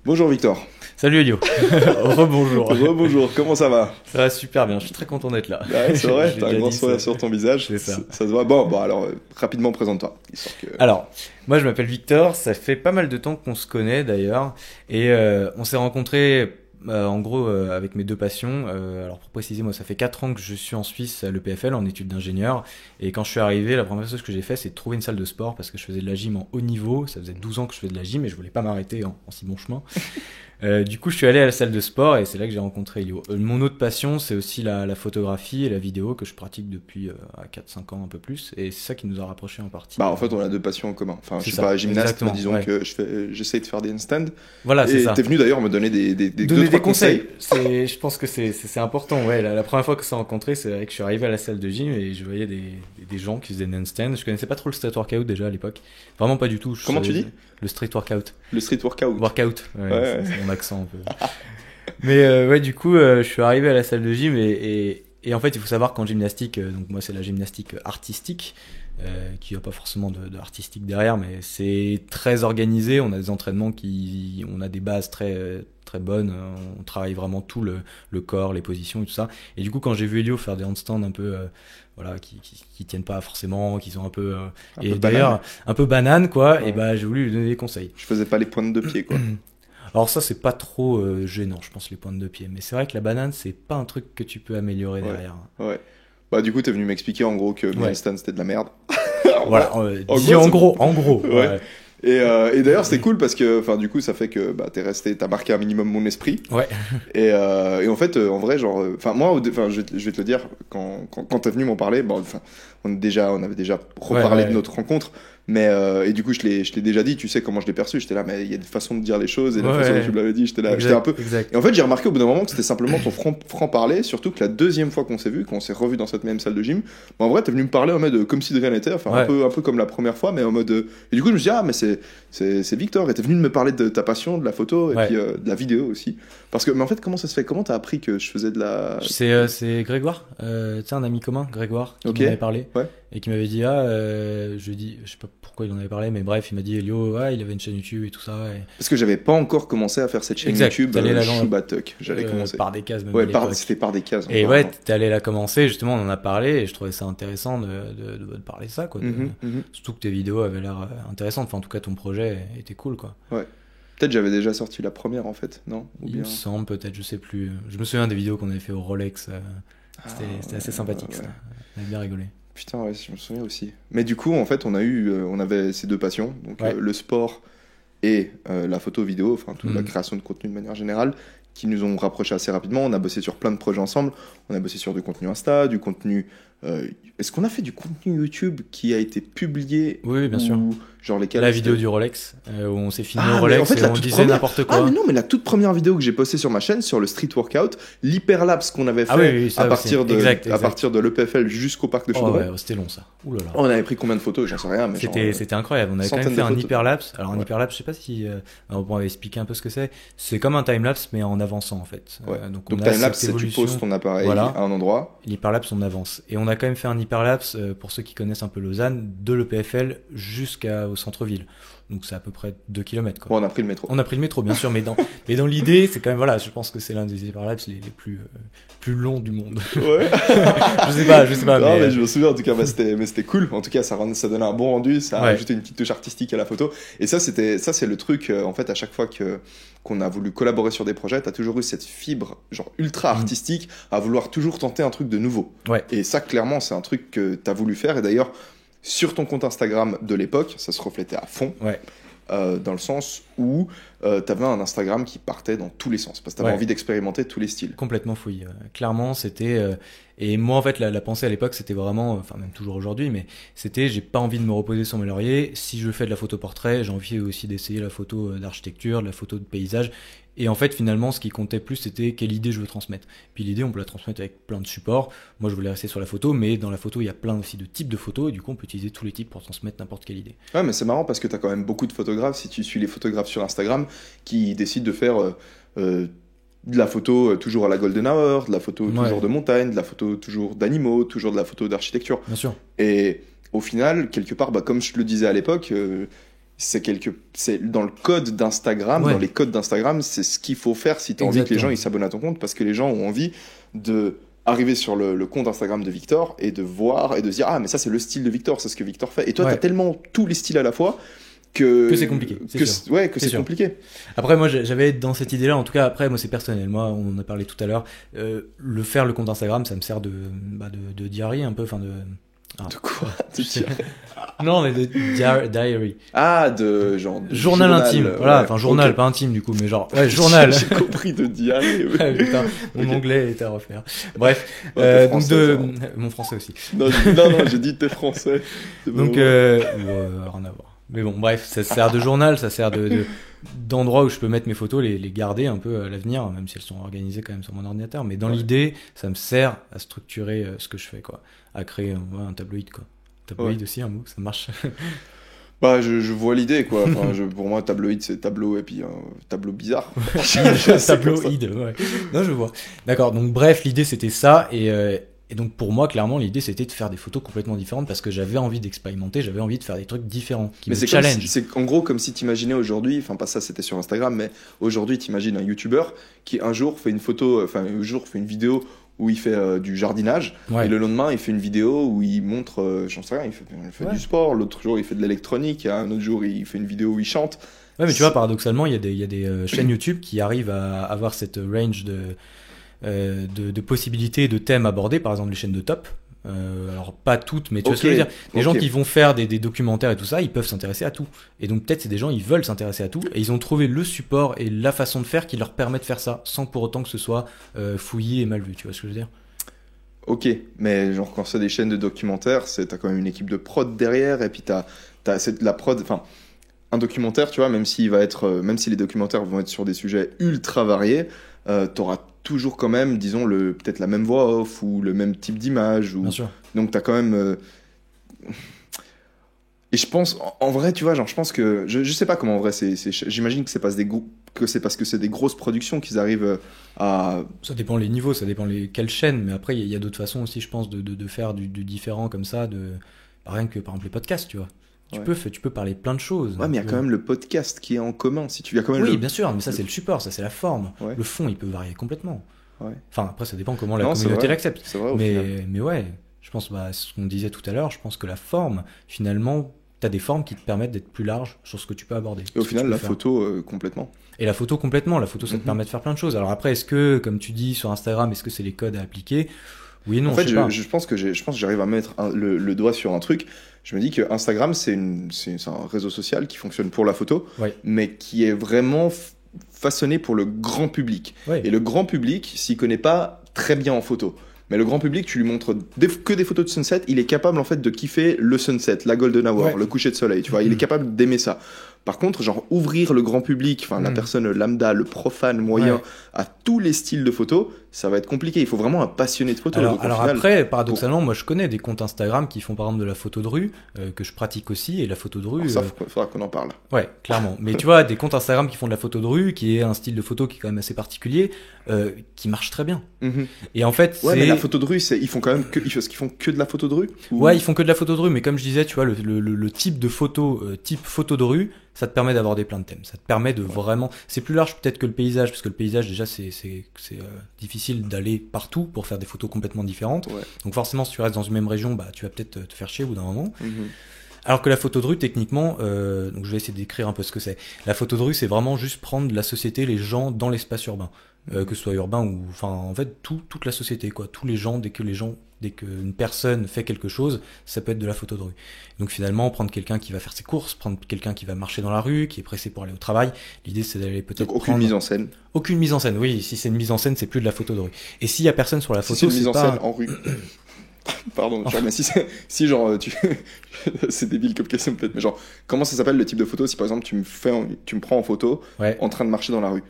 Bonjour Victor. Salut Elio. Rebonjour. Rebonjour, comment ça va? Ça va super bien, je suis très content d'être là. Ouais, c'est vrai, t'as un grand sourire sur ton visage. C'est ça. Ça se voit. Bon, alors, rapidement, présente-toi. Alors, moi je m'appelle Victor, ça fait pas mal de temps qu'on se connaît d'ailleurs, et on s'est rencontrés en gros avec mes deux passions. Alors pour préciser, moi ça fait 4 ans que je suis en Suisse à l'EPFL en études d'ingénieur, et quand je suis arrivé, la première chose que j'ai fait c'est de trouver une salle de sport parce que je faisais de la gym en haut niveau. Ça faisait 12 ans que je faisais de la gym et je voulais pas m'arrêter en si bon chemin. Du coup, je suis allé à la salle de sport et c'est là que j'ai rencontré Elio. Mon autre passion, c'est aussi la photographie et la vidéo que je pratique depuis 4-5 ans, un peu plus. Et c'est ça qui nous a rapprochés en partie. Bah, en fait, on a deux passions en commun. Enfin, je C'est suis ça, pas gymnaste, exactement, mais disons ouais. que j'essaye de faire des handstands. Voilà, c'est Et ça. t'es venu d'ailleurs me donner deux, Donner trois des conseils. Je pense que c'est important. Ouais, la première fois que ça s'est rencontré, c'est vrai que je suis arrivé à la salle de gym et je voyais des gens qui faisaient des handstands. Je connaissais pas trop le street workout déjà à l'époque. Vraiment pas du tout. Comment tu dis? Le street workout. Le street workout. Workout. Ouais. C'est mon accent un peu. Mais ouais, du coup, je suis arrivé à la salle de gym et en fait, il faut savoir qu'en gymnastique, donc moi c'est la gymnastique artistique, qui a pas forcément de artistique derrière, mais c'est très organisé. On a des entraînements on a des bases très bonnes. On travaille vraiment tout le corps, les positions et tout ça. Et du coup, quand j'ai vu Elio faire des handstands un peu, voilà, qui tiennent pas forcément, qui sont un peu, et d'ailleurs un peu banane quoi. Ouais. Et bah j'ai voulu lui donner des conseils. Je faisais pas les pointes de pied, quoi. Alors ça c'est pas trop gênant, je pense, les pointes de pied, mais c'est vrai que la banane c'est pas un truc que tu peux améliorer derrière. Ouais. Bah, du coup, t'es venu m'expliquer en gros que mes Ouais. handstands c'était de la merde. Voilà, En en gros, gros. Ouais. Ouais. Et d'ailleurs, c'est cool parce que, enfin, du coup, ça fait que bah, t'as marqué un minimum mon esprit. Ouais. Et en fait, en vrai, genre, enfin, moi, je vais te le dire, quand t'es venu m'en parler, bon, enfin, on avait déjà reparlé Ouais. de notre rencontre, mais et du coup, je l'ai déjà dit, tu sais comment je l'ai perçu. J'étais là, mais il y a des façons de dire les choses et la façon dont tu me l'avais dit, j'étais là, j'étais un peu. Exact. Et en fait, j'ai remarqué au bout d'un moment que c'était simplement ton franc-parler, surtout que la deuxième fois qu'on s'est vu, qu'on s'est revu dans cette même salle de gym, bah, en vrai, t'es venu me parler en mode comme si de rien n'était, enfin, Ouais. un peu comme la première fois, mais en mode. Et du coup, je me suis dit, ah, mais c'est Victor, et t'es venu de me parler de ta passion, de la photo, et Ouais. puis de la vidéo aussi. Parce que, mais en fait, comment ça se fait? Comment t'as appris que je faisais de la. C'est Grégoire, tu sais, un ami commun, Grégoire, qui Ok. m'en avait parlé, Ouais. et qui m'avait dit, je lui ai dit, je sais pas pourquoi il en avait parlé, mais bref, il m'a dit, Elio, ouais, il avait une chaîne YouTube et tout ça, et... Parce que j'avais pas encore commencé à faire cette chaîne Exact, YouTube, t'allais là-dedans, Choubatok. J'allais commencer. par des cases même à Ouais, l'époque. c'était par des cases. Et encore ouais, avant. t'es allé la commencer, justement, on en a parlé, et je trouvais ça intéressant de parler de ça, quoi. Mhm. Surtout que tes vidéos avaient l'air intéressantes, enfin, en tout cas, ton projet était cool, quoi. Peut-être j'avais déjà sorti la première en fait, non? Ou Il bien. me semble, peut-être, je sais plus. Je me souviens des vidéos qu'on avait fait au Rolex, c'était assez sympathique, ouais. ça. On avait bien rigolé. Putain, ouais, je me souviens aussi. Mais du coup, en fait, on avait ces deux passions, donc Ouais. le sport et la photo vidéo, enfin toute la Mhm. création de contenu de manière générale, qui nous ont rapprochés assez rapidement. On a bossé sur plein de projets ensemble. On a bossé sur du contenu Insta, du contenu. Est-ce qu'on a fait du contenu YouTube qui a été publié? Oui, bien sûr. Genre lesquels? La vidéo du Rolex, où on s'est filmé Ah, au mais Rolex en fait, et la on toute disait première- n'importe Ah, quoi. mais non, mais la toute première vidéo que j'ai postée sur ma chaîne, sur le street workout, l'hyperlapse qu'on avait fait Ah oui, ça à aussi. partir de, Exact. à partir de l'EPFL jusqu'au parc de Oh, Chaudron. ouais, c'était long, ça. Ouh là là. On avait pris combien de photos? J'en sais rien, mais C'était incroyable. On avait quand même centaines fait de un photos. hyperlapse. Alors, un Ouais. hyperlapse, je sais pas si on va expliquer un peu ce que c'est. C'est comme un timelapse, mais en avançant, en fait. Ouais. Donc, Donc on a timelapse, cette c'est tu évolution. poses ton appareil Voilà. à un endroit. L'hyperlapse, on avance. Et on a quand même fait un hyperlapse, pour ceux qui connaissent un peu Lausanne, de l'EPFL jusqu'au centre-ville. Donc, c'est à peu près 2 km, quoi. Bon, on a pris le métro. On a pris le métro, bien sûr, mais dans l'idée, c'est quand même, voilà, je pense que c'est l'un des hyperlapses les plus longs du monde. Ouais. je sais pas, Non, mais mais je me souviens en tout cas, mais c'était cool. En tout cas, ça donnait un bon rendu, ça a Ouais. ajouté une petite touche artistique à la photo. Et ça, c'est le truc, en fait, à chaque fois qu'on a voulu collaborer sur des projets, t'as toujours eu cette fibre, genre ultra artistique, à vouloir toujours tenter un truc de nouveau. Ouais. Et ça, clairement, c'est un truc que t'as voulu faire. Et d'ailleurs, sur ton compte Instagram de l'époque, ça se reflétait à fond. Ouais. Dans le sens où t'avais un Instagram qui partait dans tous les sens, parce que t'avais Ouais. envie d'expérimenter tous les styles. Complètement fouillé. Clairement, c'était. Et moi, en fait, la pensée à l'époque, c'était vraiment. Enfin, même toujours aujourd'hui, mais c'était j'ai pas envie de me reposer sur mes lauriers. Si je fais de la photo portrait, j'ai envie aussi d'essayer la photo d'architecture, de la photo de paysage. Et en fait, finalement, ce qui comptait plus, c'était quelle idée je veux transmettre. Puis l'idée, on peut la transmettre avec plein de supports. Moi, je voulais rester sur la photo, mais dans la photo, il y a plein aussi de types de photos. Et du coup, on peut utiliser tous les types pour transmettre n'importe quelle idée. Ouais, mais c'est marrant parce que t'as quand même beaucoup de photographes, si tu suis les photographes sur Instagram, qui décident de faire de la photo toujours à la golden hour, de la photo Ouais. toujours de montagne, de la photo toujours d'animaux, toujours de la photo d'architecture. Bien sûr. Et au final, quelque part, bah, comme je le disais à l'époque, c'est dans le code d'Instagram, Ouais. dans les codes d'Instagram, c'est ce qu'il faut faire si tu as envie que les gens ils s'abonnent à ton compte, parce que les gens ont envie de arriver sur le compte Instagram de Victor et de voir et de se dire ah mais ça c'est le style de Victor, c'est ce que Victor fait. Et toi Ouais. t'as tellement tous les styles à la fois que c'est compliqué, c'est sûr. ouais que C'est c'est sûr. compliqué. Après, moi, j'avais dans cette idée-là, en tout cas, après, moi, c'est personnel. Moi, on en a parlé tout à l'heure. Le compte Instagram, ça me sert de diary un peu, enfin de. Ah, De quoi de je sais- dire non, mais de diary. Ah de genre de Journal intime. Voilà, ouais, enfin, journal, ok. pas intime, du coup, mais genre, ouais, journal. J'ai compris de diarrhée. Ouais. Ah, putain, mon Ok. anglais était à refaire. Bref, Ouais, t'es donc français, mon français aussi. Non, non, j'ai dit t'es français. C'est pas Donc, vrai. rien à voir. Mais bon, bref, ça sert de journal, ça sert d'endroit où je peux mettre mes photos, les garder un peu à l'avenir, même si elles sont organisées quand même sur mon ordinateur. Mais dans Ouais. l'idée, ça me sert à structurer ce que je fais, quoi. À créer un tabloïd, quoi. Tabloïd aussi, un mot, ça marche. Bah, je vois l'idée, quoi. Enfin, pour moi, tabloïd, c'est tableau et puis tableau bizarre. C'est comme ça. Tabloïd, ouais. Non, je vois. D'accord, donc bref, l'idée c'était ça. Et donc pour moi, clairement, l'idée c'était de faire des photos complètement différentes parce que j'avais envie d'expérimenter, j'avais envie de faire des trucs différents qui Mais me c'est comme challenge. c'est en gros comme si t'imaginais aujourd'hui, enfin pas ça c'était sur Instagram, mais aujourd'hui t'imagines un YouTuber qui un jour fait une photo, enfin un jour fait une vidéo où il fait du jardinage, Ouais. et le lendemain il fait une vidéo où il montre, j'en sais rien, il fait Ouais. du sport, l'autre jour il fait de l'électronique, et un autre jour il fait une vidéo où il chante. Ouais, mais tu vois, paradoxalement, il y a des chaînes YouTube qui arrivent à avoir cette range de possibilités et de thèmes abordés, par exemple les chaînes de top. Alors, pas toutes, mais tu vois ce que je veux dire. Les gens ok. qui vont faire des documentaires et tout ça, ils peuvent s'intéresser à tout. Et donc, peut-être, c'est des gens, ils veulent s'intéresser à tout. Et ils ont trouvé le support et la façon de faire qui leur permet de faire ça, sans pour autant que ce soit fouillé et mal vu. Tu vois ce que je veux dire? Ok, mais genre quand c'est des chaînes de documentaires, t'as quand même une équipe de prod derrière, et puis c'est de la prod, enfin, un documentaire, tu vois, même même si les documentaires vont être sur des sujets ultra variés, t'auras toujours quand même, disons, peut-être la même voix off, ou le même type d'image, Bien sûr. donc t'as quand même... Et je pense, en vrai, tu vois, genre, je pense que... Je sais pas comment, en vrai, j'imagine que c'est parce que c'est des grosses productions qu'ils arrivent à... Ça dépend les niveaux, ça dépend quelles chaînes, mais après, il y a d'autres façons aussi, je pense, de faire du différent comme ça, rien que, par exemple, les podcasts, tu vois. Ouais. Tu peux parler plein de choses. Ouais, mais il y a quand même le podcast qui est en commun. Si tu y a quand même Oui, le... bien sûr, mais ça, c'est le support, ça, c'est la forme. Ouais. Le fond, il peut varier complètement. Ouais. Enfin, après, ça dépend comment la Non, c'est communauté vrai. l'accepte. C'est vrai, au final. Mais ouais, je pense, ce qu'on disait tout à l'heure, je pense que la forme, finalement, t'as des formes qui te permettent d'être plus large sur ce que tu peux aborder. Et au ce que final, tu peux la faire. photo, complètement. Et la photo complètement, la photo, ça te Mhm. permet de faire plein de choses. Alors après, est-ce que, comme tu dis sur Instagram, est-ce que c'est les codes à appliquer? Oui et non, En fait, je sais pas. je pense que j'arrive à mettre le doigt sur un truc. Je me dis que Instagram, c'est un réseau social qui fonctionne pour la photo, Ouais. mais qui est vraiment façonné pour le grand public. Ouais. Et le grand public s'y connaît pas très bien en photo. Mais le grand public, tu lui montres que des photos de sunset, il est capable en fait de kiffer le sunset, la golden hour, Ouais. le coucher de soleil, tu vois, il est capable d'aimer ça. Par contre, genre ouvrir le grand public, enfin la personne lambda, le profane moyen, Ouais. à tous les styles de photos, ça va être compliqué. Il faut vraiment un passionné de photo. Alors, Donc, au final, après, paradoxalement, moi je connais des comptes Instagram qui font par exemple de la photo de rue, que je pratique aussi, et la photo de rue. alors ça, faudra qu'on en parle. Ouais, clairement. Mais tu vois, des comptes Instagram qui font de la photo de rue, qui est un style de photo qui est quand même assez particulier, qui marche très bien. Mhm. Et en fait, Ouais, c'est. mais la photo de rue, ils font quand même que, ils font que de la photo de rue ou... Ouais, ils font que de la photo de rue, mais comme je disais, tu vois, le type de photo, type photo de rue, ça te permet d'aborder plein de thèmes. Ça te permet de vraiment. C'est plus large peut-être que le paysage, parce que le paysage, déjà, c'est difficile d'aller partout pour faire des photos complètement différentes. Ouais. Donc forcément, si tu restes dans une même région, bah, tu vas peut-être te faire chier au bout d'un moment. Mhm. Alors que la photo de rue, techniquement, donc je vais essayer de décrire un peu ce que c'est. La photo de rue, c'est vraiment juste prendre la société, les gens dans l'espace urbain. Que ce soit urbain ou, enfin, en fait, toute la société, quoi. Tous les gens, dès qu'une personne fait quelque chose, ça peut être de la photo de rue. Donc finalement, prendre quelqu'un qui va faire ses courses, prendre quelqu'un qui va marcher dans la rue, qui est pressé pour aller au travail. L'idée, c'est d'aller peut-être Donc aucune mise en scène. Aucune mise en scène. Oui, si c'est une mise en scène, c'est plus de la photo de rue. Et s'il y a personne sur la Si photo, c'est une mise en pas... scène en rue. Pardon, genre, mais si genre c'est débile comme question peut-être, mais genre comment ça s'appelle le type de photo si par exemple tu me prends en photo Ouais. en train de marcher dans la rue,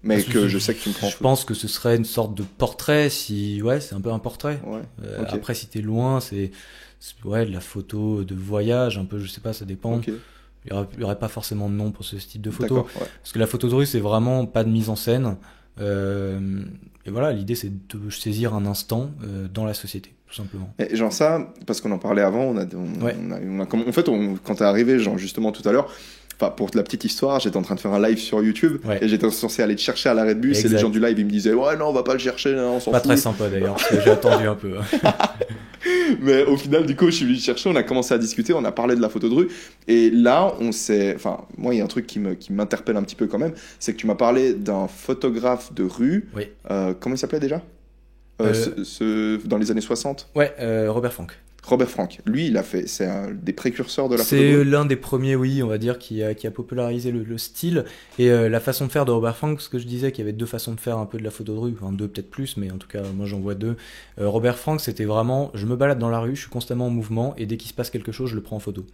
mais Parce que je sais que tu me prends en Je photo. pense que ce serait une sorte de portrait, ouais, c'est un peu un portrait. Ouais. Ok. Après, si t'es loin, ouais, de la photo de voyage, un peu, je sais pas, ça dépend. Ok. Il y aurait pas forcément de nom pour ce type de photo. D'accord. Ouais. Parce que la photo de rue, c'est vraiment pas de mise en scène. Et voilà, l'idée, c'est de saisir un instant dans la société, tout tout simplement. Et genre ça, parce qu'on en parlait avant, en fait, quand t'es arrivé, genre justement tout à l'heure, enfin pour la petite histoire, j'étais en train de faire un live sur YouTube et j'étais censé aller te chercher à l'arrêt de bus et les gens du live ils me disaient ouais non on va pas le chercher, on s'en fout. Pas très sympa d'ailleurs, parce que j'ai attendu un peu. Mais au final du coup je suis venu te chercher, on a commencé à discuter, on a parlé de la photo de rue et là moi il y a un truc qui m'interpelle un petit peu quand même, c'est que tu m'as parlé d'un photographe de rue, comment il s'appelait déjà dans les années 60? Ouais, Robert Frank. Robert Frank, lui, c'est un des précurseurs de la photo. C'est l'un des premiers, oui, on va dire, qui a popularisé le style et la façon de faire de Robert Frank. Ce que je disais, qu'il y avait deux façons de faire un peu de la photo de rue, enfin deux peut-être plus, mais en tout cas, moi j'en vois deux. Robert Frank, c'était vraiment, je me balade dans la rue, je suis constamment en mouvement et dès qu'il se passe quelque chose, je le prends en photo.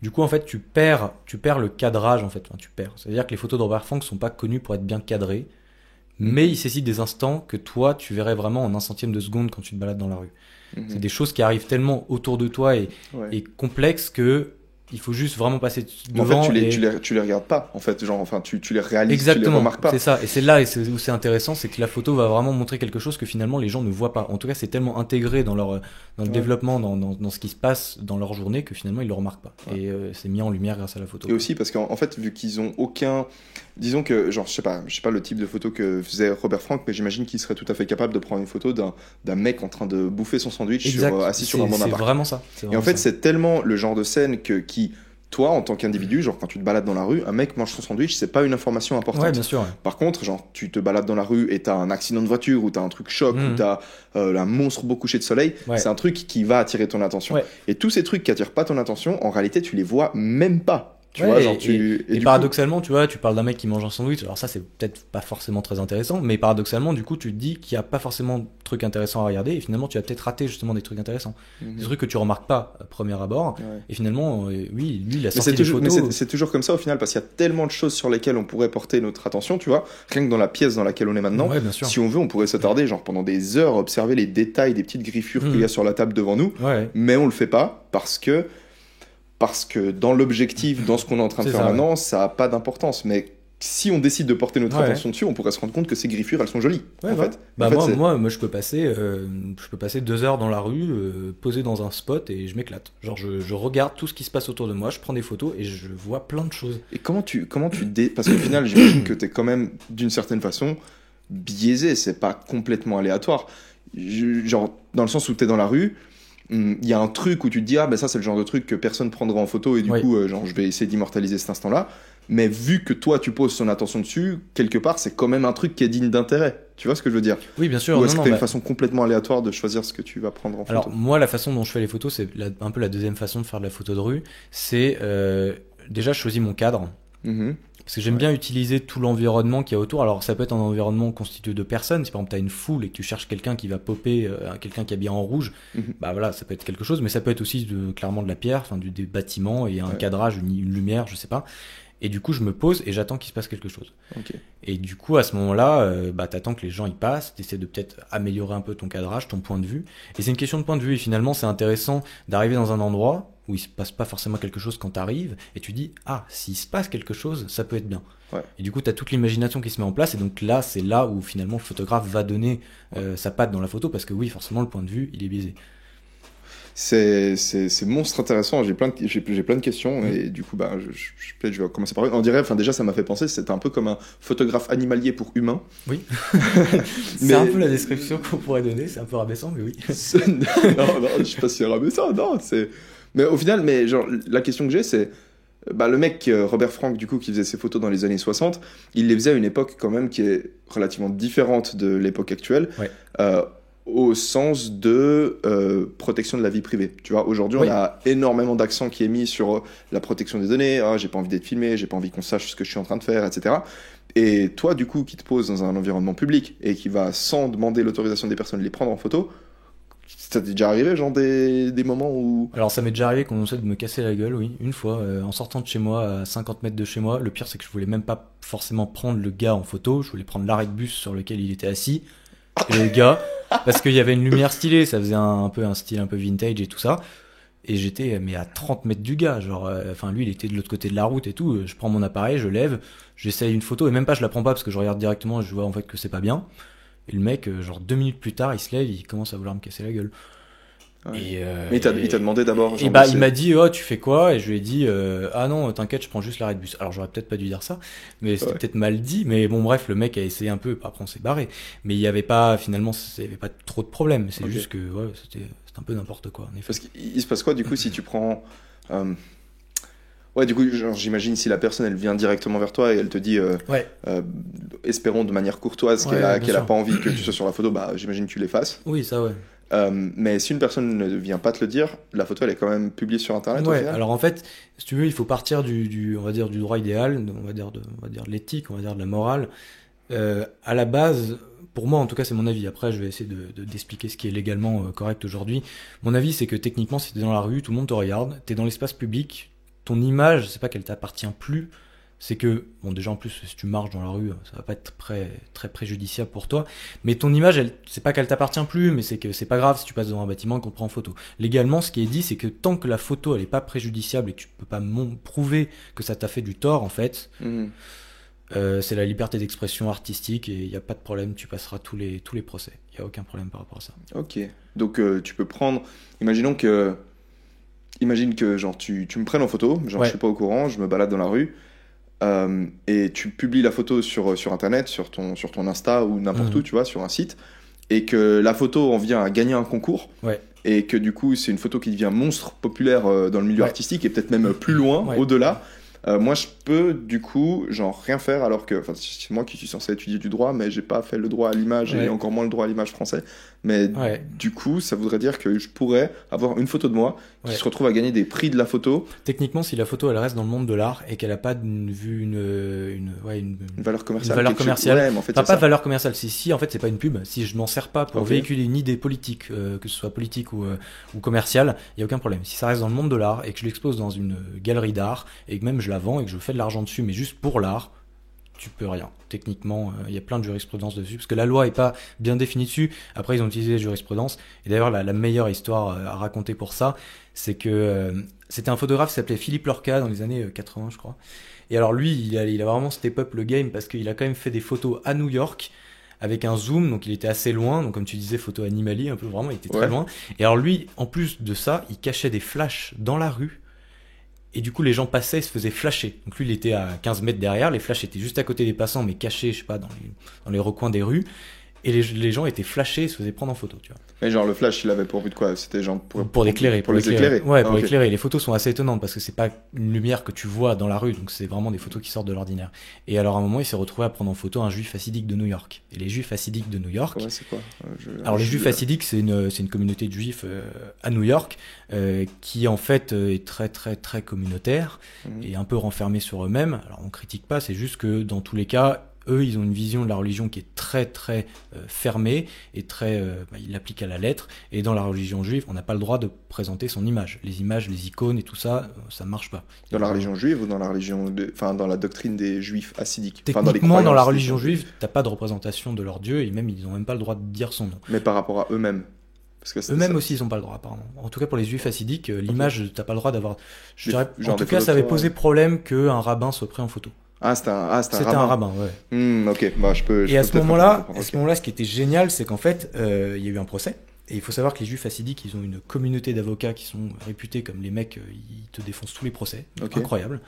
Du coup, en fait, tu perds le cadrage, en fait. Enfin, tu perds. C'est-à-dire que les photos de Robert Frank sont pas connues pour être bien cadrées, mais il saisit des instants que toi, tu verrais vraiment en un centième de seconde quand tu te balades dans la rue. C'est des choses qui arrivent tellement autour de toi et complexes que il faut juste vraiment passer devant. En fait, tu les regardes pas. En fait, genre, enfin, tu les réalises, exactement, tu les remarques pas. C'est ça. Et c'est là où c'est intéressant, c'est que la photo va vraiment montrer quelque chose que finalement les gens ne voient pas. En tout cas, c'est tellement intégré dans le développement, dans ce qui se passe dans leur journée que finalement ils le remarquent pas. Et c'est mis en lumière grâce à la photo. Et aussi parce qu'en fait, vu qu'ils ont aucun, disons que, genre, je sais pas le type de photo que faisait Robert Frank, mais j'imagine qu'il serait tout à fait capable de prendre une photo d'un mec en train de bouffer son sandwich assis sur un banc d'appart. C'est vraiment ça. Et en fait, c'est tellement le genre de scène qui toi, en tant qu'individu, genre quand tu te balades dans la rue, un mec mange son sandwich, c'est pas une information importante. Ouais, bien sûr. Ouais. Par contre, genre tu te balades dans la rue et t'as un accident de voiture ou t'as un truc choc ou t'as un monstre beau coucher de soleil, c'est un truc qui va attirer ton attention. Ouais. Et tous ces trucs qui attirent pas ton attention, en réalité, tu les vois même pas. Tu vois, genre et paradoxalement, tu vois, tu parles d'un mec qui mange un sandwich, alors ça c'est peut-être pas forcément très intéressant, mais paradoxalement, du coup, tu te dis qu'il n'y a pas forcément de trucs intéressants à regarder, et finalement, tu as peut-être raté justement des trucs intéressants. Des trucs que tu remarques pas à premier abord, et finalement, oui, lui, il a sorti des photos. Mais c'est toujours comme ça au final, parce qu'il y a tellement de choses sur lesquelles on pourrait porter notre attention, tu vois, rien que dans la pièce dans laquelle on est maintenant, si on veut, on pourrait s'attarder, genre pendant des heures, observer les détails des petites griffures qu'il y a sur la table devant nous, mais on le fait pas parce que dans l'objectif, dans ce qu'on est en train de faire maintenant, ça n'a pas d'importance. Mais si on décide de porter notre attention dessus, on pourrait se rendre compte que ces griffures, elles sont jolies. En fait. Moi, je peux passer 2 heures dans la rue, posé dans un spot, et je m'éclate. Genre, je regarde tout ce qui se passe autour de moi, je prends des photos, et je vois plein de choses. Et parce qu'au final, j'imagine que t'es quand même, d'une certaine façon, biaisé. C'est pas complètement aléatoire. Genre, dans le sens où t'es dans la rue, il y a un truc où tu te dis ça c'est le genre de truc que personne prendra en photo et du coup genre je vais essayer d'immortaliser cet instant là, mais vu que toi tu poses ton attention dessus, quelque part c'est quand même un truc qui est digne d'intérêt, tu vois ce que je veux dire? Oui, bien sûr. Ou est-ce que t'as une façon complètement aléatoire de choisir ce que tu vas prendre en photo? Alors moi, la façon dont je fais les photos, c'est un peu la deuxième façon de faire de la photo de rue, c'est déjà je choisis mon cadre. Parce que j'aime bien utiliser tout l'environnement qu'il y a autour. Alors ça peut être un environnement constitué de personnes. Si par exemple tu as une foule et que tu cherches quelqu'un qui va popper, quelqu'un qui est habillé en rouge, bah voilà, ça peut être quelque chose. Mais ça peut être aussi clairement de la pierre, enfin des bâtiments et un cadrage, une lumière, je sais pas. Et du coup je me pose et j'attends qu'il se passe quelque chose. Et du coup à ce moment-là, t'attends que les gens y passent, t'essaies de peut-être améliorer un peu ton cadrage, ton point de vue. Et c'est une question de point de vue. Et finalement c'est intéressant d'arriver dans un endroit où il se passe pas forcément quelque chose quand t'arrives, et tu dis, s'il se passe quelque chose, ça peut être bien. Et du coup, t'as toute l'imagination qui se met en place, et donc là, c'est là où finalement le photographe va donner sa patte dans la photo, parce que oui, forcément, le point de vue, il est biaisé. C'est monstre intéressant, j'ai plein de questions, et du coup, peut-être je vais commencer par eux. On dirait, déjà, ça m'a fait penser, c'était un peu comme un photographe animalier pour humain. Oui. C'est un peu la description qu'on pourrait donner, c'est un peu rabaissant, mais oui. non, je sais pas si c'est rabaissant, non, c'est... Mais au final, genre, la question que j'ai, c'est le mec Robert Frank, du coup, qui faisait ses photos dans les années 60, il les faisait à une époque quand même qui est relativement différente de l'époque actuelle, au sens de protection de la vie privée. Tu vois, aujourd'hui, on a énormément d'accent qui est mis sur la protection des données. J'ai pas envie d'être filmé, j'ai pas envie qu'on sache ce que je suis en train de faire, etc. Et toi, du coup, qui te poses dans un environnement public et qui va, sans demander l'autorisation des personnes, les prendre en photo, ça t'est déjà arrivé, genre des moments où... Alors ça m'est déjà arrivé qu'on essaie de me casser la gueule, oui, une fois, en sortant de chez moi, à 50 mètres de chez moi. Le pire, c'est que je voulais même pas forcément prendre le gars en photo, je voulais prendre l'arrêt de bus sur lequel il était assis, et le gars, parce qu'il y avait une lumière stylée, ça faisait un style un peu vintage et tout ça, et j'étais à 30 mètres du gars, genre, lui il était de l'autre côté de la route et tout, je prends mon appareil, je lève, j'essaye une photo, et même pas je la prends pas parce que je regarde directement et je vois en fait que c'est pas bien. Et le mec, 2 minutes plus tard, il se lève, il commence à vouloir me casser la gueule. Ouais. Et, Mais il t'a demandé d'abord. et Genre, bah, il m'a dit, oh, tu fais quoi? Et je lui ai dit, ah non, t'inquiète, je prends juste l'arrêt de bus. Alors, j'aurais peut-être pas dû dire ça, mais c'était Ouais. peut-être mal dit. Mais bon, bref, le mec a essayé un peu. Après, on s'est barré. Mais il y avait pas, finalement, il y avait pas trop de problèmes. C'est Ok. juste que, ouais, c'était un peu n'importe quoi, en effet. Parce qu'il se passe quoi du coup si tu prends. Ouais, du coup, genre, j'imagine si la personne elle vient directement vers toi et elle te dit, Ouais, euh, espérons de manière courtoise ouais, bien qu'elle a sûr. pas envie que tu sois sur la photo, bah j'imagine que tu l'effaces. Oui, ça, ouais. Mais si une personne ne vient pas te le dire, la photo elle est quand même publiée sur internet au Ouais, final. alors en fait, si tu veux, il faut partir on va dire, du droit idéal, on va dire de l'éthique, on va dire de la morale. À la base, pour moi, en tout cas, c'est mon avis. Après, je vais essayer d'expliquer ce qui est légalement correct aujourd'hui. Mon avis, c'est que techniquement, si t'es dans la rue, tout le monde te regarde, t'es dans l'espace public, ton image, c'est pas qu'elle t'appartient plus, c'est que, bon, déjà en plus, si tu marches dans la rue, ça va pas être très préjudiciable pour toi, mais ton image, c'est pas qu'elle t'appartient plus, mais c'est que c'est pas grave si tu passes devant un bâtiment et qu'on te prend en photo. Légalement, ce qui est dit, c'est que tant que la photo, elle est pas préjudiciable et que tu peux pas prouver que ça t'a fait du tort, en fait, Mhm. c'est la liberté d'expression artistique et il n'y a pas de problème, tu passeras tous les procès. Il n'y a aucun problème par rapport à ça. Ok. Donc tu peux prendre. Imagine que genre tu me prennes en photo, genre je Ouais. suis pas au courant, je me balade dans la rue, et tu publies la photo sur internet, sur ton Insta ou n'importe où, Mhm. tu vois, sur un site, et que la photo en vient à gagner un concours, Ouais. et que du coup c'est une photo qui devient monstre populaire dans le milieu Ouais. artistique et peut-être même plus loin, Ouais. au-delà. Moi je peux du coup genre rien faire alors que enfin c'est moi qui suis censé étudier du droit mais j'ai pas fait le droit à l'image et Ouais. encore moins le droit à l'image français, mais Ouais. du coup ça voudrait dire que je pourrais avoir une photo de moi qui Ouais. se retrouve à gagner des prix de la photo, Techniquement, si la photo elle reste dans le monde de l'art et qu'elle n'a pas une valeur commerciale, valeur quelque chose- commerciale, ouais mais en fait enfin, c'est pas ça. de valeur commerciale, si en fait c'est pas une pub, si je m'en sers pas pour Ok. véhiculer une idée politique, que ce soit politique ou commerciale, il y a aucun problème. Si ça reste dans le monde de l'art et que je l'expose dans une galerie d'art et que même je la vends et que je fais de l'argent dessus, mais juste pour l'art, tu peux rien. Techniquement, il y a plein de jurisprudence dessus, parce que la loi est pas bien définie dessus. Après, ils ont utilisé la jurisprudence. Et d'ailleurs, la meilleure histoire à raconter pour ça, c'est que c'était un photographe qui s'appelait Philippe Lorca dans les années 80, je crois. Et alors lui, il a vraiment step up le game parce qu'il a quand même fait des photos à New York avec un zoom, donc il était assez loin, donc comme tu disais, photo animalier, un peu vraiment, il était très Ouais. loin. Et alors lui, en plus de ça, il cachait des flashs dans la rue. Et du coup, les gens passaient et se faisaient flasher. Donc lui, il était à 15 mètres derrière, les flashs étaient juste à côté des passants, mais cachés, je sais pas, dans les recoins des rues. Et les gens étaient flashés et se faisaient prendre en photo, tu vois. Mais genre le flash il avait pour but de quoi? C'était genre Pour éclairer, pour les éclairer. Ouais, Ah, pour ok. éclairer. Les photos sont assez étonnantes parce que c'est pas une lumière que tu vois dans la rue, donc c'est vraiment des photos qui sortent de l'ordinaire. Et alors à un moment, il s'est retrouvé à prendre en photo un juif hassidique de New York. Et les juifs hassidiques de New York, Ouais, c'est quoi? alors les je- juifs hassidiques, c'est une communauté de juifs à New York qui en fait est très communautaire Mhm. et un peu renfermée sur eux-mêmes. Alors on critique pas, c'est juste que dans tous les cas, eux, ils ont une vision de la religion qui est très fermée et ils l'appliquent à la lettre. Et dans la religion juive, on n'a pas le droit de présenter son image. Les images, les icônes et tout ça, ça marche pas. Dans la religion juive ou dans la enfin dans la doctrine des juifs hassidiques? Enfin, Techniquement, dans la croyances religion des- juive, t'as pas de représentation de leur dieu et même ils ont même pas le droit de dire son nom. Mais par rapport à eux-mêmes. Parce que Eux-mêmes ça- aussi, ils ont pas le droit, apparemment. En tout cas, pour les juifs hassidiques, l'image, t'as pas le droit d'avoir. Je Des- dirais, genre en tout des cas, photos ça avait de toi, posé problème qu'un rabbin soit pris en photo. c'était un C'était un rabbin. rabbin, ouais. Ok, bah je peux. je Et à peux ce peut-être moment-là, comprendre, à ce ok. moment-là, ce qui était génial, c'est qu'en fait, il y a eu un procès. Et il faut savoir que les juifs hassidiques, ils ont une communauté d'avocats qui sont réputés comme les mecs, ils te défoncent tous les procès. Ok. Incroyable.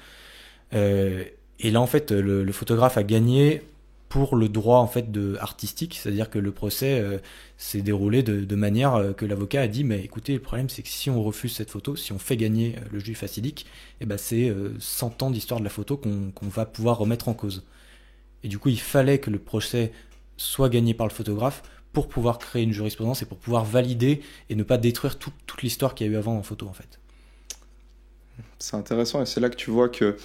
Et là, en fait, le photographe a gagné pour le droit en fait artistique, c'est-à-dire que le procès s'est déroulé de manière que l'avocat a dit mais écoutez, le problème c'est que si on refuse cette photo, si on fait gagner le juif hassidique, eh ben c'est 100 ans d'histoire de la photo qu'on va pouvoir remettre en cause. Et du coup, il fallait que le procès soit gagné par le photographe pour pouvoir créer une jurisprudence et pour pouvoir valider et ne pas détruire toute l'histoire qu'il y a eu avant en photo en fait. C'est intéressant et c'est là que tu vois que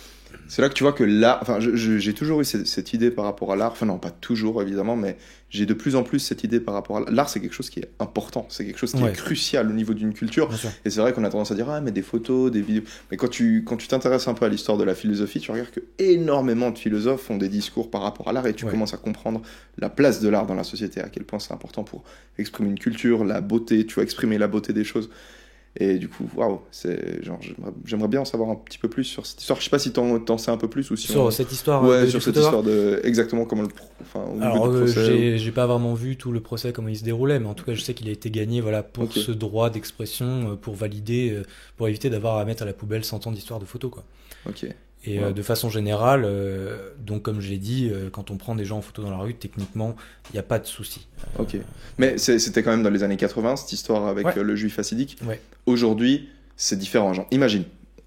l'art, enfin j'ai toujours eu cette idée par rapport à l'art, enfin non pas toujours évidemment, mais j'ai de plus en plus cette idée par rapport à l'art. L'art c'est quelque chose qui est important, c'est quelque chose qui Ouais. est crucial au niveau d'une culture, Bien sûr. et c'est vrai qu'on a tendance à dire ah mais des photos, des vidéos, mais quand tu t'intéresses un peu à l'histoire de la philosophie, tu regardes que énormément de philosophes font des discours par rapport à l'art et tu Ouais. commences à comprendre la place de l'art dans la société, à quel point c'est important pour exprimer une culture, la beauté, tu vois, exprimer la beauté des choses. Et du coup, waouh, c'est genre, j'aimerais bien en savoir un petit peu plus sur cette histoire. Je sais pas si t'en sais un peu plus ou si Sur cette histoire ouais, du sur cette photographe. histoire de exactement comment enfin, au niveau Alors, du procès. j'ai pas vraiment vu tout le procès, comment il se déroulait, mais en tout cas, je sais qu'il a été gagné voilà, pour Ok, ce droit d'expression, pour valider, pour éviter d'avoir à mettre à la poubelle 100 ans d'histoire de photo, quoi. ok, Et wow, de façon générale, donc comme je l'ai dit, quand on prend des gens en photo dans la rue, techniquement, il n'y a pas de souci. ok. Mais c'était quand même dans les années 80, cette histoire avec Ouais. le juif hassidique. Ouais. Aujourd'hui, c'est différent. Genre, imagine,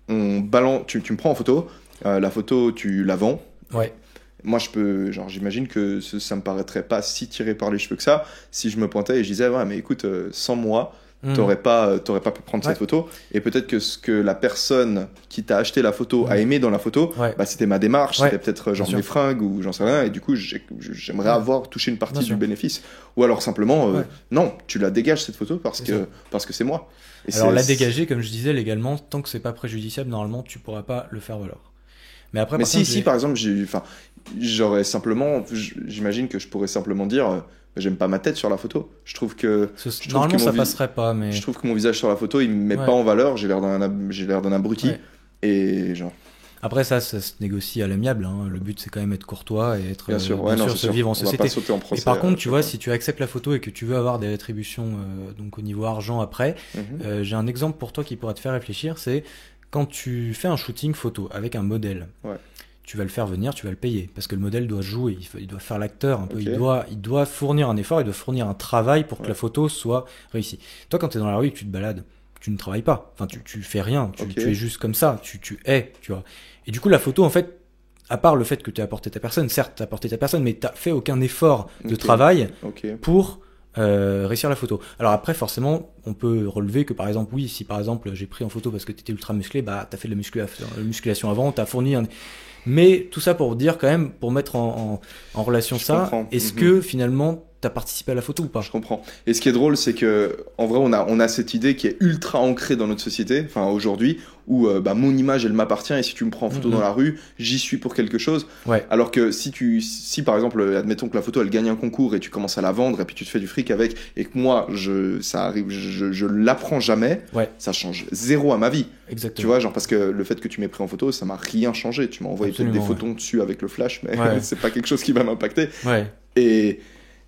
tu me prends en photo, la photo, tu la vends. Ouais. Moi, j'imagine que ça me paraîtrait pas si tiré par les cheveux que ça si je me pointais et je disais, ouais, mais écoute, sans moi, Mhm. t'aurais pas pu prendre Ouais. cette photo. Et peut-être que ce que la personne qui t'a acheté la photo a Mhm. aimé dans la photo, Ouais. bah, c'était ma démarche, Ouais. c'était peut-être genre Bien sûr. mes fringues ou j'en sais rien. Et du coup, j'aimerais Ouais. avoir touché une partie Bien du sûr. bénéfice. Ou alors simplement, Ouais. non, tu la dégages cette photo C'est ça. parce que c'est moi. Et Alors la dégager, comme je disais légalement, tant que c'est pas préjudiciable, normalement, tu pourras pas le faire valoir. Mais après, Mais par contre, si par exemple, j'aurais simplement, j'imagine que je pourrais simplement dire, j'aime pas ma tête sur la photo. Je trouve que normalement, mon ça vis- passerait pas, mais je trouve que mon visage sur la photo, il me met Ouais. pas en valeur. J'ai l'air d'un abruti. Ouais. Et genre, après ça se négocie à l'amiable. Hein. Le but, c'est quand même être courtois et être bien sûr, ouais, non, c'est se sûr. vivre en On va société. pas sauter en Et procès. par contre, tu chaque vois, fois. si tu acceptes la photo et que tu veux avoir des rétributions donc au niveau argent après, Mhm. j'ai un exemple pour toi qui pourra te faire réfléchir. C'est quand tu fais un shooting photo avec un modèle. Ouais. Tu vas le faire venir, tu vas le payer parce que le modèle doit jouer, il doit faire l'acteur un peu, Ok. il doit fournir un effort, il doit fournir un travail pour que Ouais. la photo soit réussie. Toi, quand tu es dans la rue et que tu te balades, tu ne travailles pas, enfin tu fais rien, Ok. tu es juste comme ça, tu es, tu vois. Et du coup, la photo, en fait, à part le fait que tu as apporté ta personne, certes, tu as apporté ta personne, mais tu fait aucun effort de Ok. travail Ok. pour réussir la photo. Alors après, forcément, on peut relever que par exemple, oui, si par exemple j'ai pris en photo parce que tu étais ultra musclé, bah tu as fait de la musculation avant, tu as fourni un... Mais tout ça pour dire quand même, pour mettre en relation Je ça, comprends. est-ce Mhm. que finalement t'as participé à la photo ou pas? Je comprends. Et ce qui est drôle, c'est que en vrai, on a cette idée qui est ultra ancrée dans notre société, enfin aujourd'hui, où bah, mon image, elle m'appartient, et si tu me prends en photo dans la rue, j'y suis pour quelque chose. Ouais. Alors que si par exemple, admettons que la photo, elle gagne un concours et tu commences à la vendre et puis tu te fais du fric avec, et que moi, ça arrive, je l'apprends jamais, Ouais. ça change zéro à ma vie. Exactement. Tu vois, genre parce que le fait que tu m'aies pris en photo, ça m'a rien changé. Tu m'as envoyé peut-être des Absolument, photons dessus avec le flash, mais Ouais. c'est pas quelque chose qui va m'impacter. Ouais.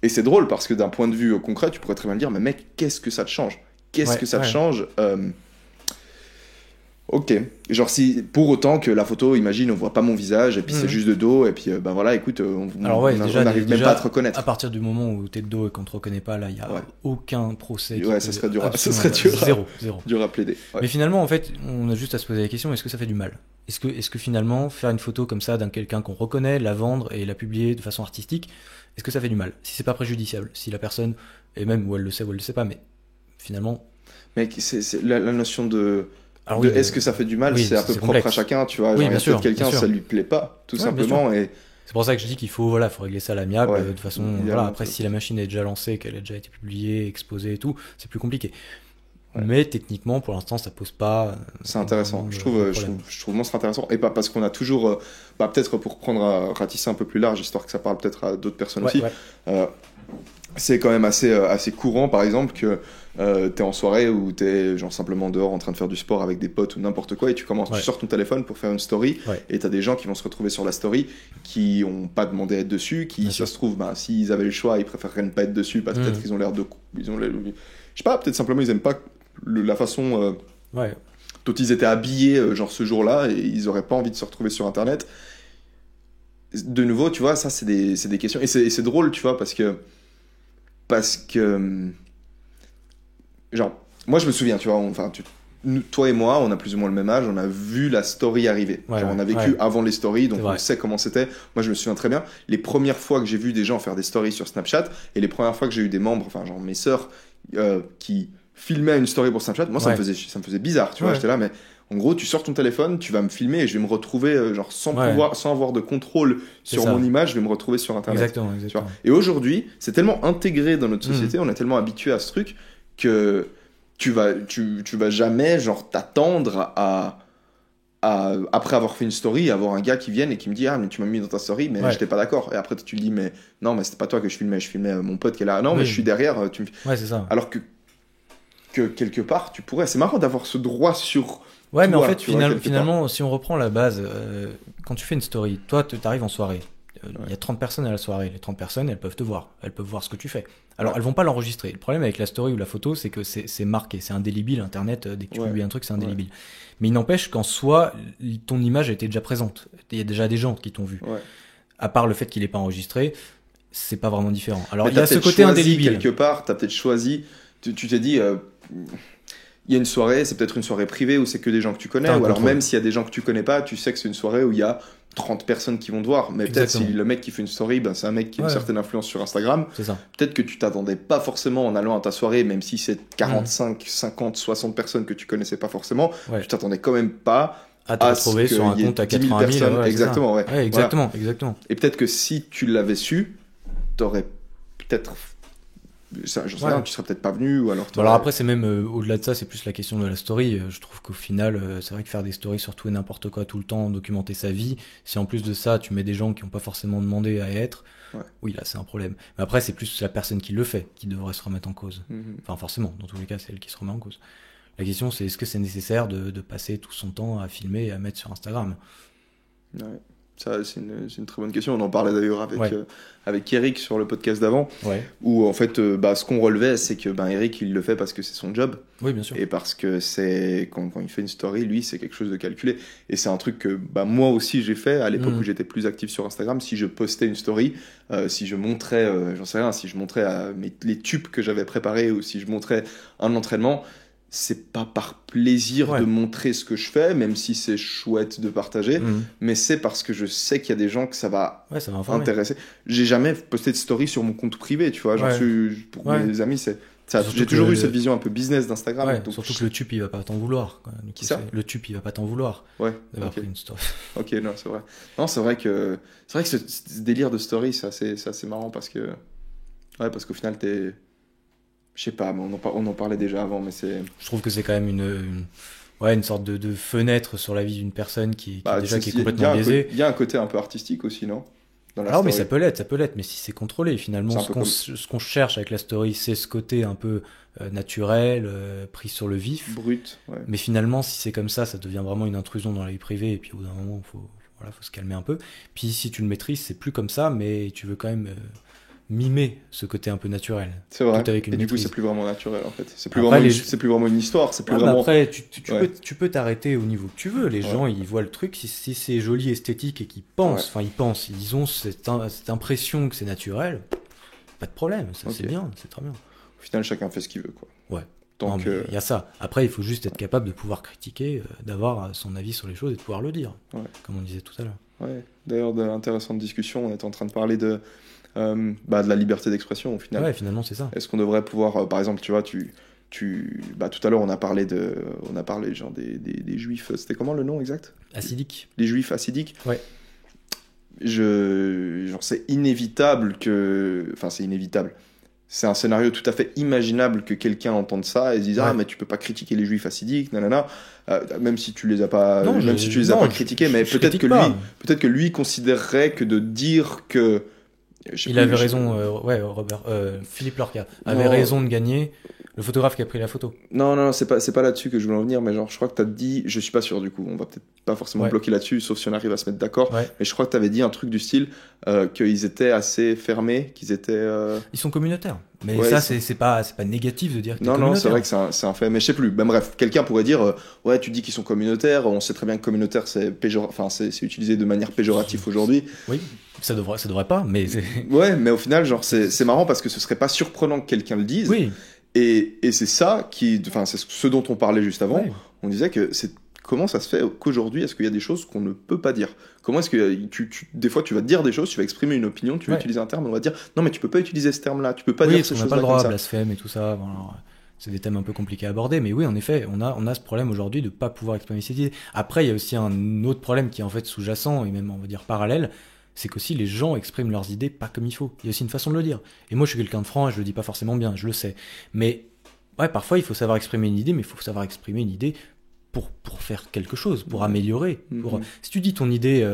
Et c'est drôle parce que d'un point de vue concret, tu pourrais très bien me dire, mais mec, qu'est-ce que ça te change? Qu'est-ce Ouais, que ça te ouais. change? Ok. Genre, si pour autant que la photo, imagine, on voit pas mon visage, et puis c'est Mhm. juste de dos, et puis bah voilà, écoute, Alors ouais, on déjà, n'arrive même déjà, pas à te reconnaître. à partir du moment où t'es de dos et qu'on te reconnaît pas, là, il y a Ouais. aucun procès. Ouais, qui ça peut- serait dur à- ça absolument, serait dur à- Zéro, zéro. Dur à plaider. Ouais. Mais finalement, en fait, on a juste à se poser la question, est-ce que ça fait du mal? Est-ce que finalement, faire une photo comme ça d'un quelqu'un qu'on reconnaît, la vendre et la publier de façon artistique, est-ce que ça fait du mal? Si c'est pas préjudiciable, si la personne, et même où elle le sait ou elle le sait pas, mais finalement... Mec, c'est la notion de... Alors de oui, est-ce que ça fait du mal, oui, c'est un peu c'est propre complexe. à chacun, tu vois. Oui, Genre, il y bien a sûr, peut-être quelqu'un, bien sûr. ça lui plaît pas, tout Ouais, bien simplement, et C'est pour ça que je dis qu'il faut, voilà, faut régler ça à l'amiable, Ouais, de façon, idéalement, voilà, après ça. si la machine est déjà lancée, qu'elle a déjà été publiée, exposée et tout, c'est plus compliqué. Ouais. Mais techniquement, pour l'instant, ça pose pas... c'est intéressant. vraiment Je de trouve, problème. je trouve monstre intéressant. Et pas parce qu'on a toujours, bah, peut-être pour prendre à ratisser un peu plus large, histoire que ça parle peut-être à d'autres personnes aussi. Ouais. C'est quand même assez courant, par exemple, que t'es en soirée ou t'es genre simplement dehors en train de faire du sport avec des potes ou n'importe quoi et tu Ouais. sors ton téléphone pour faire une story Ouais. et t'as des gens qui vont se retrouver sur la story qui ont pas demandé à être dessus, qui Bien ça sûr. se trouve, bah, s'ils avaient le choix, ils préféreraient ne pas être dessus parce que peut-être qu'ils ont l'air de, je sais pas, peut-être simplement ils aiment pas la façon Ouais. dont ils étaient habillés genre ce jour-là et ils auraient pas envie de se retrouver sur internet. De nouveau, tu vois, ça c'est des questions et c'est drôle, tu vois, parce que genre moi je me souviens, tu vois, toi et moi, on a plus ou moins le même âge, on a vu la story arriver. Ouais, Genre, on a ouais. vécu avant les stories, donc C'est on vrai. sait comment c'était. Moi, je me souviens très bien. Les premières fois que j'ai vu des gens faire des stories sur Snapchat, et les premières fois que j'ai eu des membres, enfin, genre mes sœurs, qui filmaient une story pour Snapchat, moi, ça Ouais. me faisait bizarre, tu vois. Ouais. J'étais là, mais en gros, tu sors ton téléphone, tu vas me filmer et je vais me retrouver, genre, Ouais. sans avoir de contrôle C'est sur ça. mon image, je vais me retrouver sur Internet. Exactement, Tu vois. exactement. Et aujourd'hui, c'est tellement intégré dans notre Mhm. société, on est tellement habitué à ce truc que tu vas jamais genre t'attendre après avoir fait une story, avoir un gars qui vienne et qui me dit ah mais tu m'as mis dans ta story mais Ouais. j'étais pas d'accord. Et après tu lui dis mais non mais c'était pas toi que je filmais mon pote qui est là. Non mais Oui. je suis derrière. Ouais, c'est ça. Alors que que quelque part, tu pourrais. C'est marrant d'avoir ce droit sur. Ouais, mais en toi, fait, tu vois, quelque finalement, si on reprend la base, quand tu fais une story, toi, tu arrives en soirée. Il y Ouais. a 30 personnes à la soirée. Les 30 personnes, elles peuvent te voir. Elles peuvent voir ce que tu fais. Alors, Ouais. elles vont pas l'enregistrer. Le problème avec la story ou la photo, c'est que c'est marqué. C'est indélébile. Internet, dès que tu Ouais. publies un truc, c'est indélébile. Mais il n'empêche qu'en soi, ton image était déjà présente. Il y a déjà des gens qui t'ont vu. Ouais. À part le fait qu'il est pas enregistré, c'est pas vraiment différent. Alors, Mais il y a t'as ce peut-être côté choisi indélébile. quelque part, t'as peut-être choisi, tu t'es dit, il y a une soirée, c'est peut-être une soirée privée où c'est que des gens que tu connais, T'as un ou alors contrôle. même s'il y a des gens que tu connais pas, tu sais que c'est une soirée où il y a 30 personnes qui vont te voir. Mais peut-être si Exactement. le mec qui fait une story, ben, c'est un mec qui a une Ouais. certaine influence sur Instagram, C'est ça. peut-être que tu t'attendais pas forcément en allant à ta soirée, même si c'est 45, 50, 60 personnes que tu connaissais pas forcément, Ouais. tu t'attendais quand même pas À te à retrouver ce sur un qu'il y ait compte à 10 000 80 000. personnes. Ouais, c'est ça. Exactement, ouais. Ouais, exactement, exactement. Et peut-être que si tu l'avais su, t'aurais peut-être. J'en sais Ouais. rien, tu serais peut-être pas venu, ou alors Bon, alors après, c'est même au-delà de ça, c'est plus la question de la story. Je trouve qu'au final, c'est vrai que faire des stories sur tout et n'importe quoi tout le temps, documenter sa vie, si en plus de ça, tu mets des gens qui n'ont pas forcément demandé à être, Ouais. oui, là, c'est un problème. Mais après, c'est plus la personne qui le fait qui devrait se remettre en cause. Mhm. Enfin, forcément, dans tous les cas, c'est elle qui se remet en cause. La question, c'est est-ce que c'est nécessaire de passer tout son temps à filmer et à mettre sur Instagram? Ouais. Ça, c'est une très bonne question. On en parlait d'ailleurs avec, Ouais. avec Eric sur le podcast d'avant, Ouais, où en fait, ce qu'on relevait, c'est que Eric, il le fait parce que c'est son job, oui, bien sûr. et parce que c'est quand il fait une story, lui, c'est quelque chose de calculé. Et c'est un truc que moi aussi j'ai fait à l'époque Mhm. où j'étais plus actif sur Instagram. Si je postais une story, si je montrais, j'en sais rien, si je montrais les tubes que j'avais préparés, ou si je montrais un entraînement, c'est pas par plaisir Ouais. de montrer ce que je fais, même si c'est chouette de partager, Mhm. mais c'est parce que je sais qu'il y a des gens que ça va Ouais, ça va informer. intéresser. J'ai jamais posté de story sur mon compte privé, tu vois. J'en Ouais. suis, pour Ouais. mes amis, ça, Surtout j'ai toujours que eu cette vision un peu business d'Instagram. Ouais, donc surtout que le tube il va pas t'en vouloir. Quoi. Du coup, Qui ça le tube il va pas t'en vouloir Ouais, d'avoir ok. pris une story. Ok, non, c'est vrai. Non, c'est vrai que ce délire de story, c'est assez marrant parce que, ouais, parce qu'au final, je sais pas, mais on en parlait déjà avant, mais c'est, Je trouve que c'est quand même ouais, une sorte de fenêtre sur la vie d'une personne qui bah, déjà qui est il y a complètement biaisée. il y a un côté un peu artistique aussi, non? Dans la Alors, mais story. ça peut l'être, mais si c'est contrôlé, C'est finalement, un ce peu qu'on comme- ce qu'on cherche avec la story, c'est ce côté un peu naturel, pris sur le vif. Brut, ouais. Mais finalement, si c'est comme ça devient vraiment une intrusion dans la vie privée, et puis au bout d'un moment, voilà, faut se calmer un peu. Puis si tu le maîtrises, c'est plus comme ça, mais tu veux quand même mimer ce côté un peu naturel. C'est vrai. Tout avec une Et du coup, maîtrise. c'est plus vraiment naturel en fait. C'est plus, Après, vraiment, les- c'est plus vraiment une histoire. C'est plus Ah, mais vraiment. après, Ouais. tu peux t'arrêter au niveau que tu veux. Les Ouais. gens, ils voient le truc. Si c'est joli, esthétique et qu'ils pensent, Ouais. enfin, ils ont cette impression que c'est naturel, pas de problème. Ça, Ok. c'est bien, c'est très bien. Au final, chacun fait ce qu'il veut, quoi. Ouais. Donc, Non, mais il y a ça. Après, il faut juste être capable de pouvoir critiquer, d'avoir son avis sur les choses et de pouvoir le dire. Ouais. Comme on disait tout à l'heure. ouais. D'ailleurs, d'intéressante discussion. On est en train de parler de la liberté d'expression au final. Ouais, finalement, c'est ça. Est-ce qu'on devrait pouvoir, par exemple, tu vois, tout à l'heure, on a parlé genre des juifs. C'était comment le nom exact? Acidique. Les juifs hassidiques. Ouais. Genre, c'est inévitable que. Enfin, c'est inévitable. C'est un scénario tout à fait imaginable que quelqu'un entende ça et se dise Ouais. ah mais tu peux pas critiquer les juifs hassidiques, nanana. Même si tu les as pas, Non, même je- si tu les as non, pas je- critiqués, je- mais je peut-être critique que pas. lui, peut-être que lui considérerait que de dire que. Je sais Il plus, avait je sais raison, plus. Robert, Philippe Lorca avait Non. raison de gagner. Le photographe qui a pris la photo. Non, c'est pas là-dessus que je voulais en venir, mais genre je crois que t'as dit, je suis pas sûr du coup, on va peut-être pas forcément Ouais. bloquer là-dessus, sauf si on arrive à se mettre d'accord. Ouais. Mais je crois que t'avais dit un truc du style qu'ils étaient assez fermés, qu'ils étaient. Ils sont communautaires. Mais Ouais, ça, ils c'est pas négatif de dire que t'es Non, communautaire. c'est vrai que c'est un fait, mais je sais plus. Ben, bref, quelqu'un pourrait dire ouais, tu dis qu'ils sont communautaires, on sait très bien que communautaire c'est c'est utilisé de manière péjorative aujourd'hui. Oui, ça devrait pas, mais c'est... Ouais, mais au final, genre, c'est marrant parce que ce serait pas surprenant que quelqu'un le dise. Oui, Et c'est ça qui. Enfin, c'est ce dont on parlait juste avant. ouais. On disait que c'est. Comment ça se fait qu'aujourd'hui, est-ce qu'il y a des choses qu'on ne peut pas dire? Comment est-ce que des fois tu vas dire des choses, tu vas exprimer une opinion, tu vas Ouais. utiliser un terme, on va dire non mais tu peux pas utiliser ce terme-là, tu peux pas Oui, dire parce ces qu'on n'a pas choses-là le comme droit, ça. blasphème et tout ça. Bon, alors, c'est des thèmes un peu compliqués à aborder, mais oui, en effet, on a ce problème aujourd'hui de pas pouvoir exprimer ses idées. Après, il y a aussi un autre problème qui est en fait sous-jacent et même, on va dire, parallèle, c'est qu'aussi les gens expriment leurs idées pas comme il faut. Il y a aussi une façon de le dire. Et moi, je suis quelqu'un de franc et je le dis pas forcément bien, je le sais. Mais ouais, parfois, il faut savoir exprimer une idée, mais il faut savoir exprimer une idée pour faire quelque chose, pour améliorer. Mhm. Si tu dis ton idée,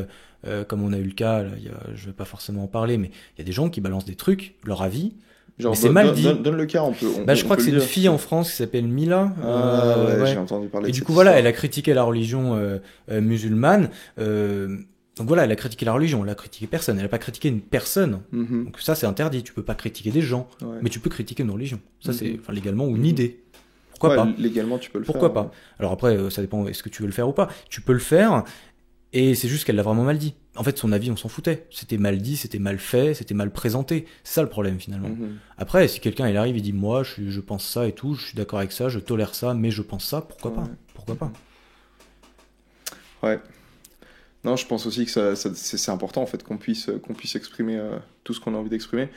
comme on a eu le cas, là, je vais pas forcément en parler, mais il y a des gens qui balancent des trucs, leur avis, Genre, Mais c'est mal dit. Donne le cas, Je crois on que peut c'est le une dire. fille en France qui s'appelle Mila. Ouais, Ouais. j'ai entendu parler Et de du cette coup, voilà, histoire. elle a critiqué la religion musulmane. Donc voilà, elle a critiqué la religion, elle a critiqué personne. Elle a pas critiqué une personne. Mhm. Donc ça, c'est interdit. Tu peux pas critiquer des gens, Ouais. mais tu peux critiquer une religion. Ça, c'est Mhm. enfin, légalement ou une Mhm. idée. Pourquoi Ouais, pas? légalement, tu peux le Pourquoi faire. pas? Alors après, ça dépend. Est-ce que tu veux le faire ou pas? Tu peux le faire. Et c'est juste qu'elle l'a vraiment mal dit. En fait, son avis, on s'en foutait. C'était mal dit, c'était mal fait, c'était mal présenté. C'est ça le problème finalement. Mhm. Après, si quelqu'un il arrive, il dit moi, je pense ça et tout, je suis d'accord avec ça, je tolère ça, mais je pense ça, pourquoi pas? Ouais. Pourquoi pas? Ouais. Non, je pense aussi que c'est important en fait qu'on puisse exprimer tout ce qu'on a envie d'exprimer.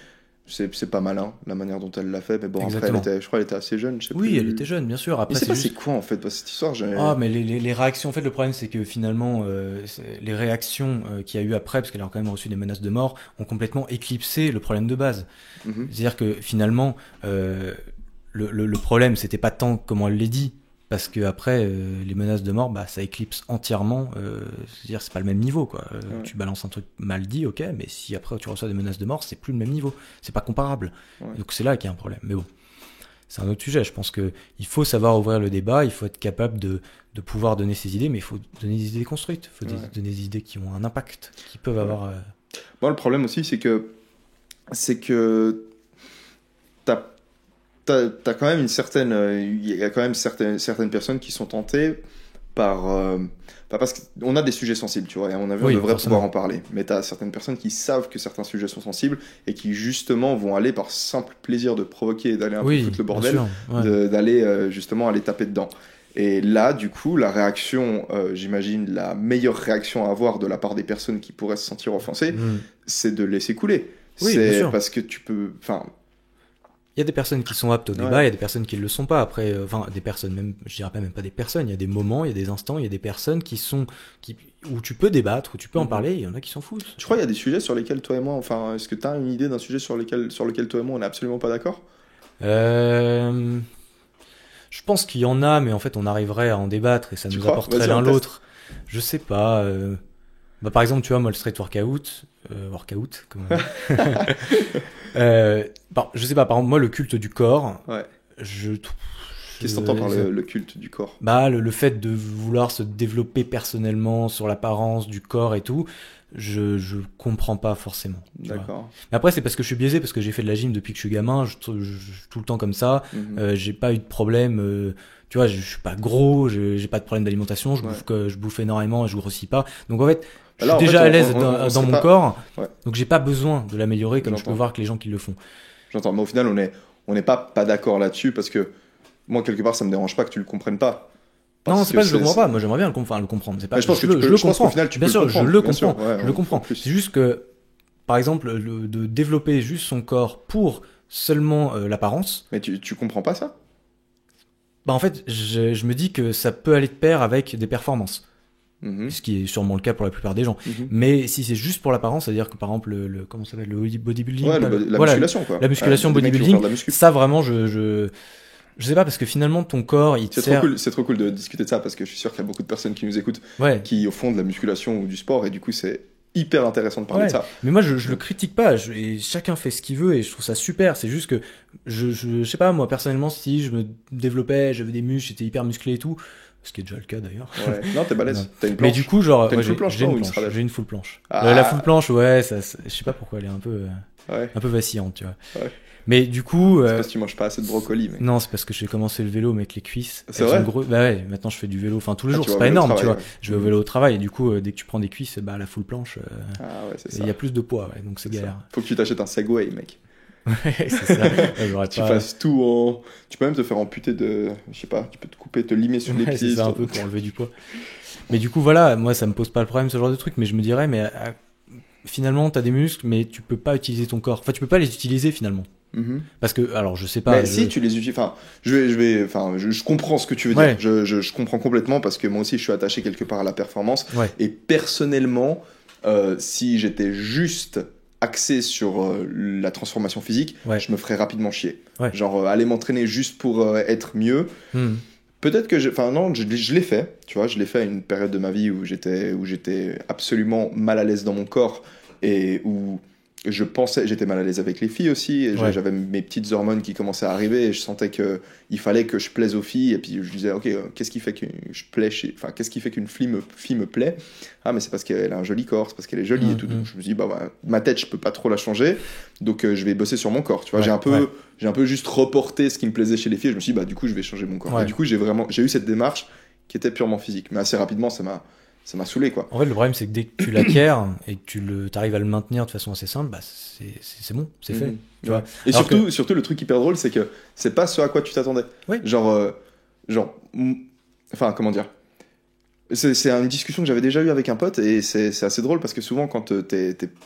C'est pas malin la manière dont elle l'a fait, mais bon, après, Exactement. je crois qu'elle était assez jeune, je sais Oui, plus. elle était jeune, bien sûr. Il Après, s'est c'est passé juste. quoi en fait dans cette histoire? Ah, mais les réactions, en fait, le problème, c'est que finalement, les réactions qu'il y a eu après, parce qu'elle a quand même reçu des menaces de mort, ont complètement éclipsé le problème de base. Mhm. C'est-à-dire que finalement, le problème, c'était pas tant comment elle l'a dit, parce que après, les menaces de mort, bah, ça éclipse entièrement. C'est-à-dire, c'est pas le même niveau, quoi. Ouais. Tu balances un truc mal dit, ok, mais si après tu reçois des menaces de mort, c'est plus le même niveau. C'est pas comparable. Ouais. Donc c'est là qu'il y a un problème. Mais bon. C'est un autre sujet. Je pense que il faut savoir ouvrir le débat, il faut être capable de pouvoir donner ses idées, mais il faut donner des idées construites, il faut Ouais. donner des idées qui ont un impact, qui peuvent avoir. Bon, le problème aussi, c'est que t'as quand même une certaine, il y a quand même certaines personnes qui sont tentées par, parce qu'on a des sujets sensibles, tu vois, et à mon avis, Oui, on devrait forcément. pouvoir en parler. Mais t'as certaines personnes qui savent que certains sujets sont sensibles et qui justement vont aller par simple plaisir de provoquer et d'aller un peu Oui, foutre le bien bordel, sûr. Ouais. d'aller justement aller taper dedans. Et là, du coup, la réaction, j'imagine, la meilleure réaction à avoir de la part des personnes qui pourraient se sentir offensées, Mm. c'est de laisser couler. Oui, bien C'est sûr. parce que tu peux, enfin, Il y a des personnes qui sont aptes au débat, Ouais. il y a des personnes qui ne le sont pas. Après, enfin, des personnes, même, je dirais pas même pas des personnes, il y a des moments, il y a des instants, il y a des personnes où tu peux débattre, où tu peux en Mhm. parler, il y en a qui s'en foutent. je crois qu'il y a des sujets sur lesquels toi et moi, enfin, est-ce que tu as une idée d'un sujet sur lequel toi et moi on n'est absolument pas d'accord? Euh, Je pense qu'il y en a, mais en fait, on arriverait à en débattre et ça Tu nous crois? apporterait Vas-y, l'un on teste. l'autre. Je sais pas. Bah, par exemple, tu vois, moi, le street workout, comme on dit. Je sais pas, par exemple, moi, le culte du corps, Ouais. je Qu'est-ce que t'entends par le culte du corps? Bah, le fait de vouloir se développer personnellement sur l'apparence du corps et tout, je comprends pas forcément. Tu vois. D'accord. Mais après, c'est parce que je suis biaisé, parce que j'ai fait de la gym depuis que je suis gamin, tout le temps comme ça. Mhm. J'ai pas eu de problème. Tu vois, je suis pas gros, j'ai pas de problème d'alimentation, Ouais. je bouffe énormément et je grossis pas. Donc en fait, je Là, suis en déjà fait, à l'aise on dans serait mon pas- corps, Ouais. donc j'ai pas besoin de l'améliorer comme je peux J'entends. voir que les gens qui le font. J'entends, mais au final, on n'est pas d'accord là-dessus parce que moi, quelque part, ça me dérange pas que tu le comprennes pas. Non, Parce c'est pas que je le c'est- comprends pas. Moi, j'aimerais bien le comprendre. C'est pas. Mais je pense que le- tu peux- je le je pense qu'au comprends. final, tu bien peux sûr, le je comprendre, le bien sûr. comprends. Ouais, je le en comprends. plus. C'est juste que, par exemple, de développer juste son corps pour seulement l'apparence. Mais tu comprends pas ça? Bah en fait, je me dis que ça peut aller de pair avec des performances, Mhm. ce qui est sûrement le cas pour la plupart des gens. Mhm. Mais si c'est juste pour l'apparence, c'est-à-dire que par exemple comment ça s'appelle, le bodybuilding, Ouais, pas la voilà, musculation, quoi. la musculation, Des mecs qui vont bodybuilding, faire de la muscu. ça vraiment, je sais pas parce que finalement ton corps, il te C'est sert. c'est trop cool de discuter de ça parce que je suis sûr qu'il y a beaucoup de personnes qui nous écoutent Ouais. qui au fond de la musculation ou du sport et du coup c'est hyper intéressant de parler Ouais. de ça. Mais moi, je le critique pas. Et chacun fait ce qu'il veut et je trouve ça super. C'est juste que je sais pas, moi personnellement, si je me développais, j'avais des muscles, j'étais hyper musclé et tout, ce qui est déjà le cas d'ailleurs. Ouais. Non, t'es Non. balèze. T'as une Mais planche. du coup, genre, T'as une ouais, full planche, j'ai toi, une ou une planche. stradale? J'ai une full planche. Ah. La full planche, ouais, je sais pas pourquoi elle est Ouais. un peu vacillante, tu vois. Ouais. Mais du coup, C'est parce que tu manges pas assez de brocoli, mais. non, c'est parce que j'ai commencé le vélo avec les cuisses. C'est Elles vrai sont bah ouais, maintenant je fais du vélo, enfin tous les Ah, jours, tu c'est vas pas au vélo au énorme, tu vois. travail, ouais. Je vais au vélo au travail et du coup, dès que tu prends des cuisses, bah la full planche, Ah ouais, c'est il ça. y a plus de poids, ouais, donc c'est C'est ça. galère. Faut que tu t'achètes un Segway, mec. Ouais, c'est ça. Ouais, j'aurais Tu pas- fasses tout en. Tu peux même te faire amputer de. Je sais pas, tu peux te couper, te limer sur les Ouais, pieds. c'est ça un peu pour enlever du poids. Mais du coup, voilà, moi ça me pose pas le problème ce genre de truc, mais je me dirais, mais finalement t'as des muscles, mais tu peux pas utiliser ton corps. Enfin, tu peux pas les utiliser finalement. Mhm. Parce que, alors je sais pas. Mais si tu les utilises, enfin, je comprends ce que tu veux Ouais. dire. Je comprends complètement parce que moi aussi je suis attaché quelque part à la performance. Ouais. Et personnellement, si j'étais juste axé sur la transformation physique, Ouais. je me ferais rapidement chier. Ouais. Genre aller m'entraîner juste pour être mieux. Hmm. Peut-être que enfin non, je l'ai fait. Tu vois, je l'ai fait à une période de ma vie où j'étais absolument mal à l'aise dans mon corps et où j'étais mal à l'aise avec les filles aussi, et Ouais. j'avais mes petites hormones qui commençaient à arriver, et je sentais que il fallait que je plaise aux filles, et puis je disais, ok, qu'est-ce qui fait que je plais enfin, qu'est-ce qui fait qu'une fille me plaît? Ah, mais c'est parce qu'elle a un joli corps, c'est parce qu'elle est jolie et tout. Donc je me suis dit, bah, ma tête, je peux pas trop la changer, donc je vais bosser sur mon corps, tu vois. Ouais, J'ai un peu juste reporté ce qui me plaisait chez les filles, et je me suis dit, bah, du coup, je vais changer mon corps. Ouais. Et du coup, j'ai eu cette démarche qui était purement physique, mais assez rapidement, ça m'a saoulé, quoi. En fait, le problème, c'est que dès que tu l'acquiers et que t'arrives à le maintenir de façon assez simple, bah, c'est bon, c'est fait. Mhm. Tu vois. Et Alors surtout, le truc hyper drôle, c'est que c'est pas ce à quoi tu t'attendais. Oui. Enfin, comment dire? C'est une discussion que j'avais déjà eue avec un pote, et c'est assez drôle parce que souvent, quand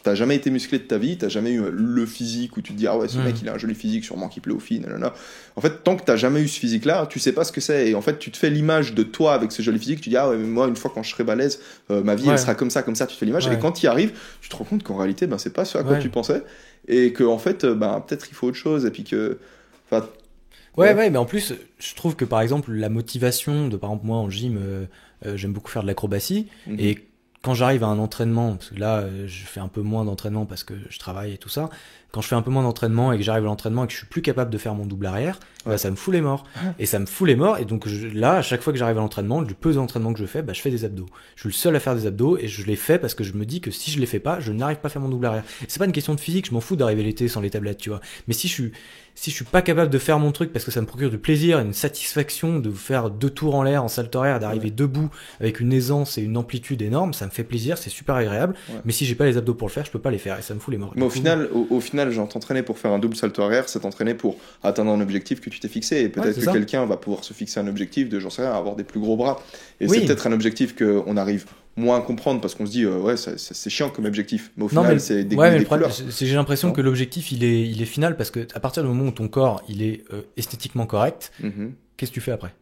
t'as jamais été musclé de ta vie, t'as jamais eu le physique où tu te dis, ah ouais, ce mec il a un joli physique, sûrement qu'il plaît aux filles, nanana. En fait, tant que t'as jamais eu ce physique-là, tu sais pas ce que c'est, et en fait, tu te fais l'image de toi avec ce joli physique, tu dis, ah ouais, mais moi, une fois quand je serai balèze, ma vie elle sera comme ça, tu te fais l'image, Ouais. et quand tu y arrives, tu te rends compte qu'en réalité, ben, c'est pas ce à quoi Ouais. tu pensais, et que en fait, ben, peut-être il faut autre chose, et puis que. Enfin, Ouais, mais en plus, je trouve que par exemple, la motivation de, par exemple, moi en gym, j'aime beaucoup faire de l'acrobatie. mhm. Et quand j'arrive à un entraînement, parce que là, je fais un peu moins d'entraînement parce que je travaille et tout ça, quand je fais un peu moins d'entraînement et que j'arrive à l'entraînement et que je suis plus capable de faire mon double arrière, bah, ça me fout les morts. Et ça me fout les morts. Et donc là, à chaque fois que j'arrive à l'entraînement, le peu d'entraînement que je fais, bah, je fais des abdos. Je suis le seul à faire des abdos et je les fais parce que je me dis que si je les fais pas, je n'arrive pas à faire mon double arrière. Et c'est pas une question de physique, je m'en fous d'arriver l'été sans les tablettes, tu vois. Mais si je suis pas capable de faire mon truc parce que ça me procure du plaisir, une satisfaction de faire 2 tours en l'air en salto horaire, d'arriver debout avec une aisance et une amplitude énorme, ça me fait plaisir, c'est super agréable. Ouais. Mais si j'ai pas les abdos pour le faire, je peux pas les faire et ça me fout les morts. Mais au final, genre, t'entraîner pour faire un double salto arrière, c'est t'entraîner pour atteindre un objectif que tu t'es fixé. Et peut-être c'est que ça. quelqu'un va pouvoir se fixer un objectif de, j'en sais rien, avoir des plus gros bras. Et Oui. c'est peut-être un objectif qu'on arrive moins à comprendre parce qu'on se dit, ouais, c'est chiant comme objectif. Mais au Non, final, mais c'est des ouais, mais des le problème, couleurs. j'ai l'impression Non. que l'objectif il est final parce que à partir du moment où ton corps il est esthétiquement correct, Mhm. qu'est-ce que tu fais après?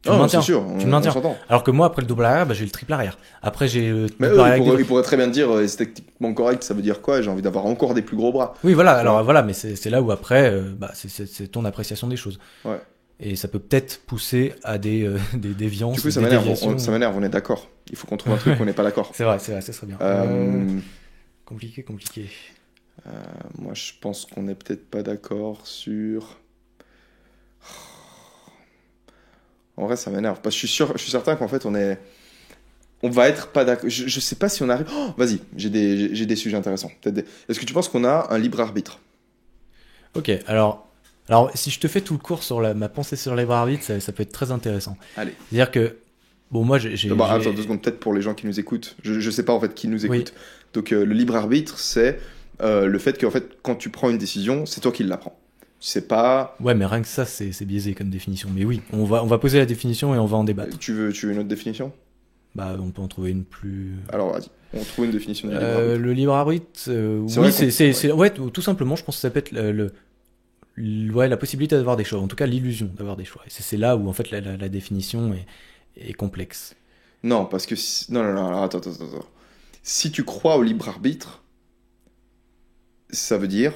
Tu Oh, le non, maintiens. c'est sûr, Tu le maintiens. on s'entend. Alors que moi après le double arrière, bah, j'ai le triple arrière. Après j'ai le Mais double eux, arrière avec des- ils pourraient très bien dire esthétiquement correct, ça veut dire quoi? J'ai envie d'avoir encore des plus gros bras. Oui, voilà. Tu Alors vois. voilà, mais c'est là où après, bah, c'est ton appréciation des choses. Ouais. Et ça peut peut-être pousser à des déviances. Du coup, ça des m'énerve, déviations. ça m'énerve, on est d'accord. Il faut qu'on trouve un truc où on n'est pas d'accord. C'est vrai, ça serait bien. Compliqué. Moi, je pense qu'on n'est peut-être pas d'accord sur. En vrai, ça m'énerve. Parce que je suis certain qu'en fait, on va être pas d'accord. Je sais pas si on arrive. Oh, vas-y, j'ai des sujets intéressants. Est-ce que tu penses qu'on a un libre arbitre? Ok, alors si je te fais tout le cours sur ma pensée sur les libre arbitre, ça peut être très intéressant. Allez. C'est-à-dire que, bon, moi, Attends 2 secondes, peut-être pour les gens qui nous écoutent. Je sais pas en fait qui nous écoute. Donc, le libre arbitre, c'est le fait qu'en fait, quand tu prends une décision, c'est toi qui la prends. C'est pas. Ouais, mais rien que ça, c'est biaisé comme définition. Mais oui, on va poser la définition et on va en débattre. Tu veux une autre définition? Bah, on peut en trouver une plus. Alors, vas-y. On trouve une définition du libre arbitre. Le libre arbitre, C'est oui, vrai ouais, tout simplement, je pense que ça peut être ouais, la possibilité d'avoir des choix, en tout cas l'illusion d'avoir des choix. Et c'est là où en fait la définition est complexe. Non, parce que. Non, alors, attends. Si tu crois au libre arbitre, ça veut dire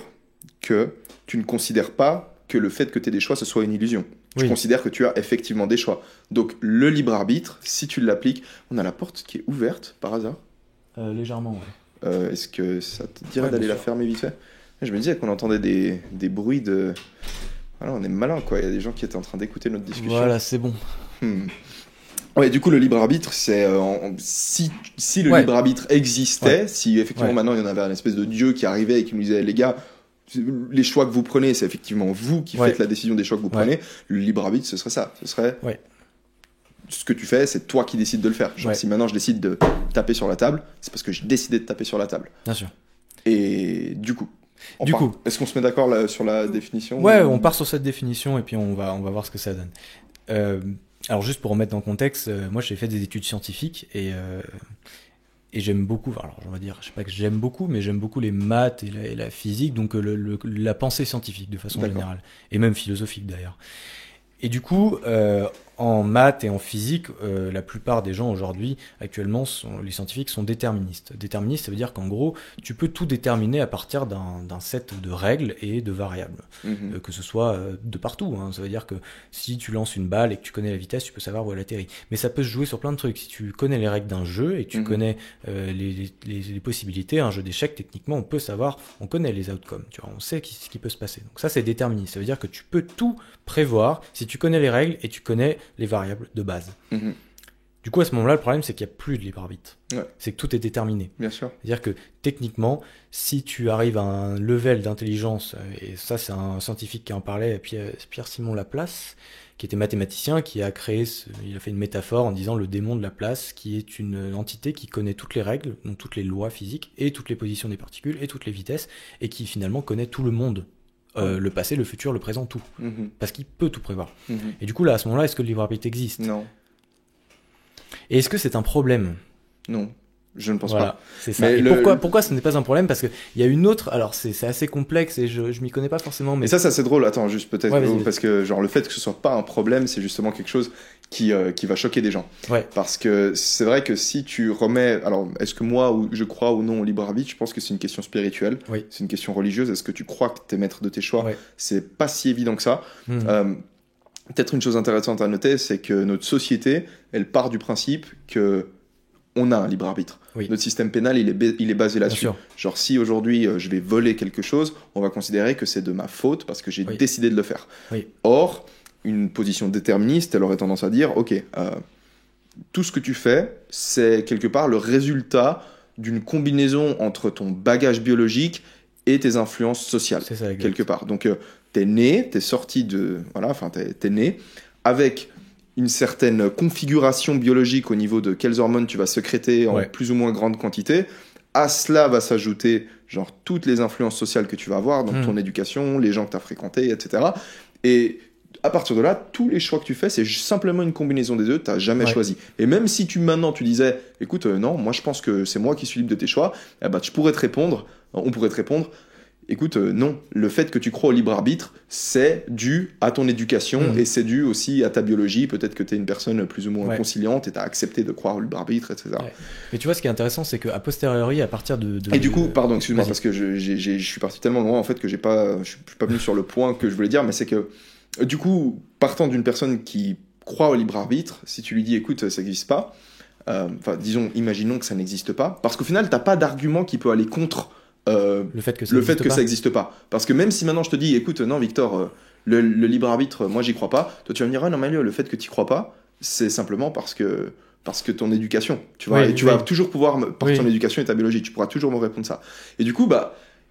que tu ne considères pas que le fait que tu aies des choix, ce soit une illusion. Tu Oui. considères que tu as effectivement des choix. Donc, le libre arbitre, si tu l'appliques. On a la porte qui est ouverte par hasard. Légèrement, ouais. Est-ce que ça te dirait Ouais, d'aller bien la sûr. fermer vite fait? Je me disais qu'on entendait des bruits de. Voilà, on est malin, quoi. Il y a des gens qui étaient en train d'écouter notre discussion. Voilà, c'est bon. Ouais, du coup, le libre arbitre, c'est si le Ouais. libre arbitre existait, si effectivement Ouais. maintenant il y en avait un espèce de dieu qui arrivait et qui nous disait, les gars, les choix que vous prenez, c'est effectivement vous qui Ouais. faites la décision des choix que vous Ouais. prenez. Le libre arbitre, ce serait ça. Ce serait Ouais. ce que tu fais, c'est toi qui décides de le faire. Genre, Ouais. si maintenant je décide de taper sur la table, c'est parce que j'ai décidé de taper sur la table. Bien sûr. Et du coup, est-ce qu'on se met d'accord là, sur la définition? Ouais, on part sur cette définition et puis on va voir ce que ça donne. Alors juste pour remettre dans le contexte, moi j'ai fait des études scientifiques et j'aime beaucoup, alors on va dire, je sais pas que j'aime beaucoup, mais j'aime beaucoup les maths et la physique, donc la pensée scientifique de façon D'accord. générale, et même philosophique d'ailleurs. Et du coup, En maths et en physique, la plupart des gens aujourd'hui, actuellement, les scientifiques sont déterministes. Déterministe, ça veut dire qu'en gros, tu peux tout déterminer à partir d'un set de règles et de variables. Que ce soit de partout. Hein. Ça veut dire que si tu lances une balle et que tu connais la vitesse, tu peux savoir où elle atterrit. Mais ça peut se jouer sur plein de trucs. Si tu connais les règles d'un jeu et que tu connais les possibilités, un jeu d'échecs, techniquement, on peut savoir, on connaît les outcomes. Tu vois, on sait ce qui peut se passer. Donc ça, c'est déterministe. Ça veut dire que tu peux tout prévoir si tu connais les règles et tu connais les variables de base. Du coup, à ce moment-là, le problème, c'est qu'il n'y a plus de libre arbitre. Ouais. C'est que tout est déterminé. Bien sûr. C'est-à-dire que, techniquement, si tu arrives à un level d'intelligence, et ça, c'est un scientifique qui en parlait, Pierre-Simon Laplace, qui était mathématicien, qui a créé, il a fait une métaphore en disant le démon de Laplace, qui est une entité qui connaît toutes les règles, donc toutes les lois physiques, et toutes les positions des particules, et toutes les vitesses, et qui finalement connaît tout le monde. Le passé, le futur, le présent, tout. Parce qu'il peut tout prévoir. Et du coup, là, à ce moment-là, est-ce que le libre arbitre existe ? Non. Et est-ce que c'est un problème ? Non, je ne pense Voilà, pas. c'est ça. Mais Et pourquoi ce n'est pas un problème ? Parce qu'il y a une autre... Alors, c'est assez complexe et je m'y connais pas forcément, mais... Et ça, c'est drôle. Attends, juste peut-être... Ouais, parce que genre, le fait que ce soit pas un problème, c'est justement quelque chose qui va choquer des gens. Ouais. Parce que c'est vrai que si tu remets... Alors, est-ce que moi, je crois ou non au libre arbitre ? Je pense que c'est une question spirituelle. Oui. C'est une question religieuse. Est-ce que tu crois que tu es maître de tes choix ? Ouais. C'est pas si évident que ça. Peut-être une chose intéressante à noter, c'est que notre société, elle part du principe que on a un libre arbitre. Oui. Notre système pénal, il est basé là-dessus. Genre, si aujourd'hui je vais voler quelque chose, on va considérer que c'est de ma faute parce que j'ai décidé de le faire. Oui. Or, une position déterministe, elle aurait tendance à dire, ok, tout ce que tu fais, c'est quelque part le résultat d'une combinaison entre ton bagage biologique et tes influences sociales, c'est ça, quelque part. Donc, t'es né, t'es sorti de... Voilà, enfin, t'es né avec une certaine configuration biologique au niveau de quelles hormones tu vas sécréter en plus ou moins grande quantité. À cela va s'ajouter genre toutes les influences sociales que tu vas avoir, donc ton éducation, les gens que tu as fréquentés, etc. Et à partir de là, tous les choix que tu fais, c'est simplement une combinaison des deux, tu n'as jamais choisi. Et même si maintenant tu disais, écoute, non, moi je pense que c'est moi qui suis libre de tes choix, eh ben, on pourrait te répondre, écoute, non, le fait que tu crois au libre arbitre, c'est dû à ton éducation et c'est dû aussi à ta biologie. Peut-être que tu es une personne plus ou moins conciliante et tu as accepté de croire au libre arbitre, etc. Ouais. Mais tu vois, ce qui est intéressant, c'est qu'à posteriori, à partir de... Et du coup, pardon, excuse-moi, parce que je suis parti tellement loin en fait que je suis pas venu sur le point que je voulais dire, mais c'est que du coup, partant d'une personne qui croit au libre arbitre, si tu lui dis, écoute, ça n'existe pas, imaginons que ça n'existe pas, parce qu'au final, tu n'as pas d'argument qui peut aller contre... le fait que ça n'existe pas. Parce que même si maintenant je te dis, écoute, non, Victor, le libre arbitre, moi j'y crois pas, toi tu vas me dire, ah non, mais le fait que tu y crois pas, c'est simplement parce que ton éducation, tu vois, tu vas toujours pouvoir, par ton éducation et ta biologie, tu pourras toujours me répondre ça. Et du coup,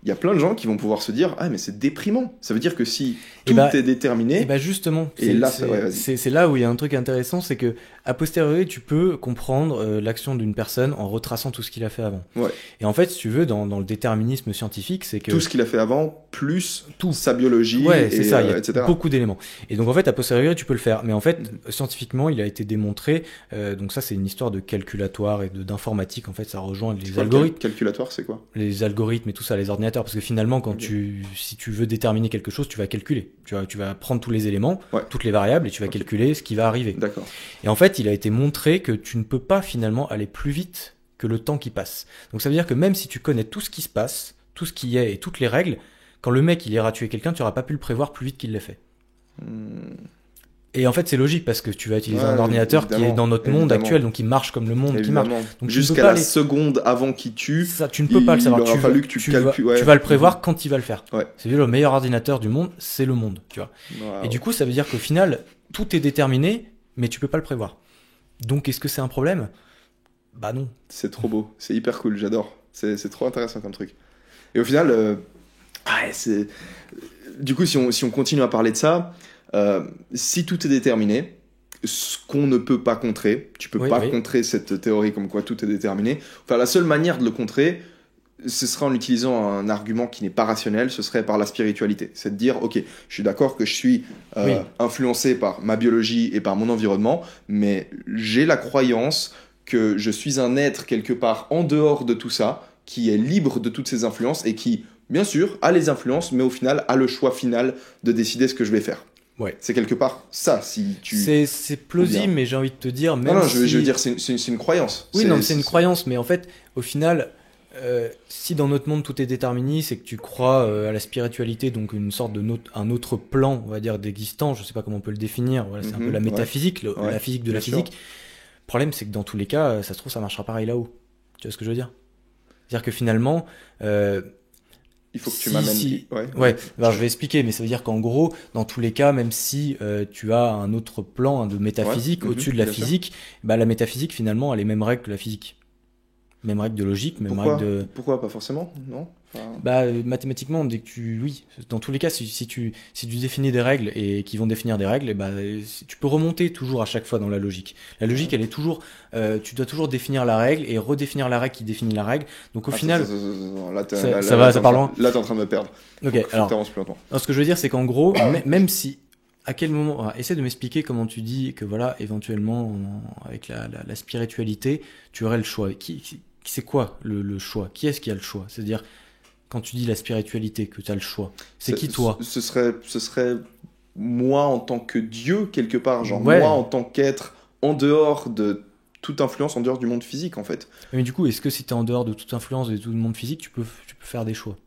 il y a plein de gens qui vont pouvoir se dire, ah, mais c'est déprimant. Ça veut dire que si tout est déterminé. Et justement, c'est là où il y a un truc intéressant, c'est que, a posteriori, tu peux comprendre l'action d'une personne en retraçant tout ce qu'il a fait avant. Ouais. Et en fait, si tu veux, dans le déterminisme scientifique, c'est que... Tout ce qu'il a fait avant, plus sa biologie, c'est ça, il y a etc. beaucoup d'éléments. Et donc, en fait, a posteriori, tu peux le faire. Mais en fait, scientifiquement, il a été démontré, donc ça, c'est une histoire de calculatoire et d'informatique. En fait, ça rejoint les algorithmes. Calculatoire, c'est quoi ? Les algorithmes et tout ça, les ordinateurs. Parce que finalement, si tu veux déterminer quelque chose, tu vas calculer. Tu vas prendre tous les éléments, toutes les variables, et tu vas calculer ce qui va arriver. D'accord. Et en fait, il a été montré que tu ne peux pas finalement aller plus vite que le temps qui passe. Donc ça veut dire que même si tu connais tout ce qui se passe, tout ce qui est et toutes les règles, quand le mec il ira tuer quelqu'un, tu n'auras pas pu le prévoir plus vite qu'il l'a fait. Et en fait, c'est logique parce que tu vas utiliser un ordinateur qui est dans notre monde actuel, donc qui marche comme le monde qui marche. Donc jusqu'à la seconde avant qu'il tue, ça, tu ne peux pas le savoir. Il aura fallu que tu calcules. Tu vas le prévoir quand il va le faire. Ouais. C'est le meilleur ordinateur du monde, c'est le monde, tu vois. Wow. Et du coup, ça veut dire qu'au final, tout est déterminé, mais tu peux pas le prévoir. Donc, est-ce que c'est un problème ? Bah non. C'est trop beau, c'est hyper cool, j'adore. C'est trop intéressant comme truc. Et au final, du coup, si on continue à parler de ça, si tout est déterminé, ce qu'on ne peut pas contrer, tu peux pas contrer cette théorie comme quoi tout est déterminé. Enfin, la seule manière de le contrer, ce sera en utilisant un argument qui n'est pas rationnel, ce serait par la spiritualité. C'est de dire, ok, je suis d'accord que je suis influencé par ma biologie et par mon environnement, mais j'ai la croyance que je suis un être quelque part en dehors de tout ça, qui est libre de toutes ces influences et qui, bien sûr, a les influences, mais au final, a le choix final de décider ce que je vais faire. Ouais. C'est quelque part ça, si tu... C'est plausible, mais j'ai envie de te dire, même non, si... je veux dire, c'est une croyance. Oui, c'est une croyance, mais en fait, au final, si dans notre monde tout est déterministe, c'est que tu crois à la spiritualité, donc une sorte de un autre plan, on va dire, d'existence, je sais pas comment on peut le définir, voilà, c'est un peu la métaphysique, la physique de la physique. Le problème, c'est que dans tous les cas, ça se trouve, ça marchera pareil là-haut. Tu vois ce que je veux dire? C'est-à-dire que finalement... il faut que tu m'amènes... Ouais. Alors, je vais expliquer, mais ça veut dire qu'en gros, dans tous les cas, même si tu as un autre plan de métaphysique au-dessus de la physique, bah, la métaphysique, finalement, a les mêmes règles que la physique. Même règles de logique, même règles de... Pourquoi pas forcément, non? Bah, mathématiquement, dès que oui, dans tous les cas, si tu définis des règles et qui vont définir des règles, bah, tu peux remonter toujours à chaque fois dans la logique. La logique, elle est toujours, tu dois toujours définir la règle et redéfinir la règle qui définit la règle. Donc au final, ça part loin. Là, t'es en train de me perdre. Ok, alors, plus longtemps. Ce que je veux dire, c'est qu'en gros, même si, à quel moment, essaie de m'expliquer comment tu dis que voilà, éventuellement, avec la spiritualité, tu aurais le choix. C'est quoi le choix? Qui est-ce qui a le choix? C'est-à-dire, quand tu dis la spiritualité, que tu as le choix, c'est qui toi? Ce serait moi en tant que Dieu, quelque part, genre moi en tant qu'être en dehors de toute influence, en dehors du monde physique, en fait. Mais du coup, est-ce que si tu es en dehors de toute influence de tout le monde physique, tu peux faire des choix?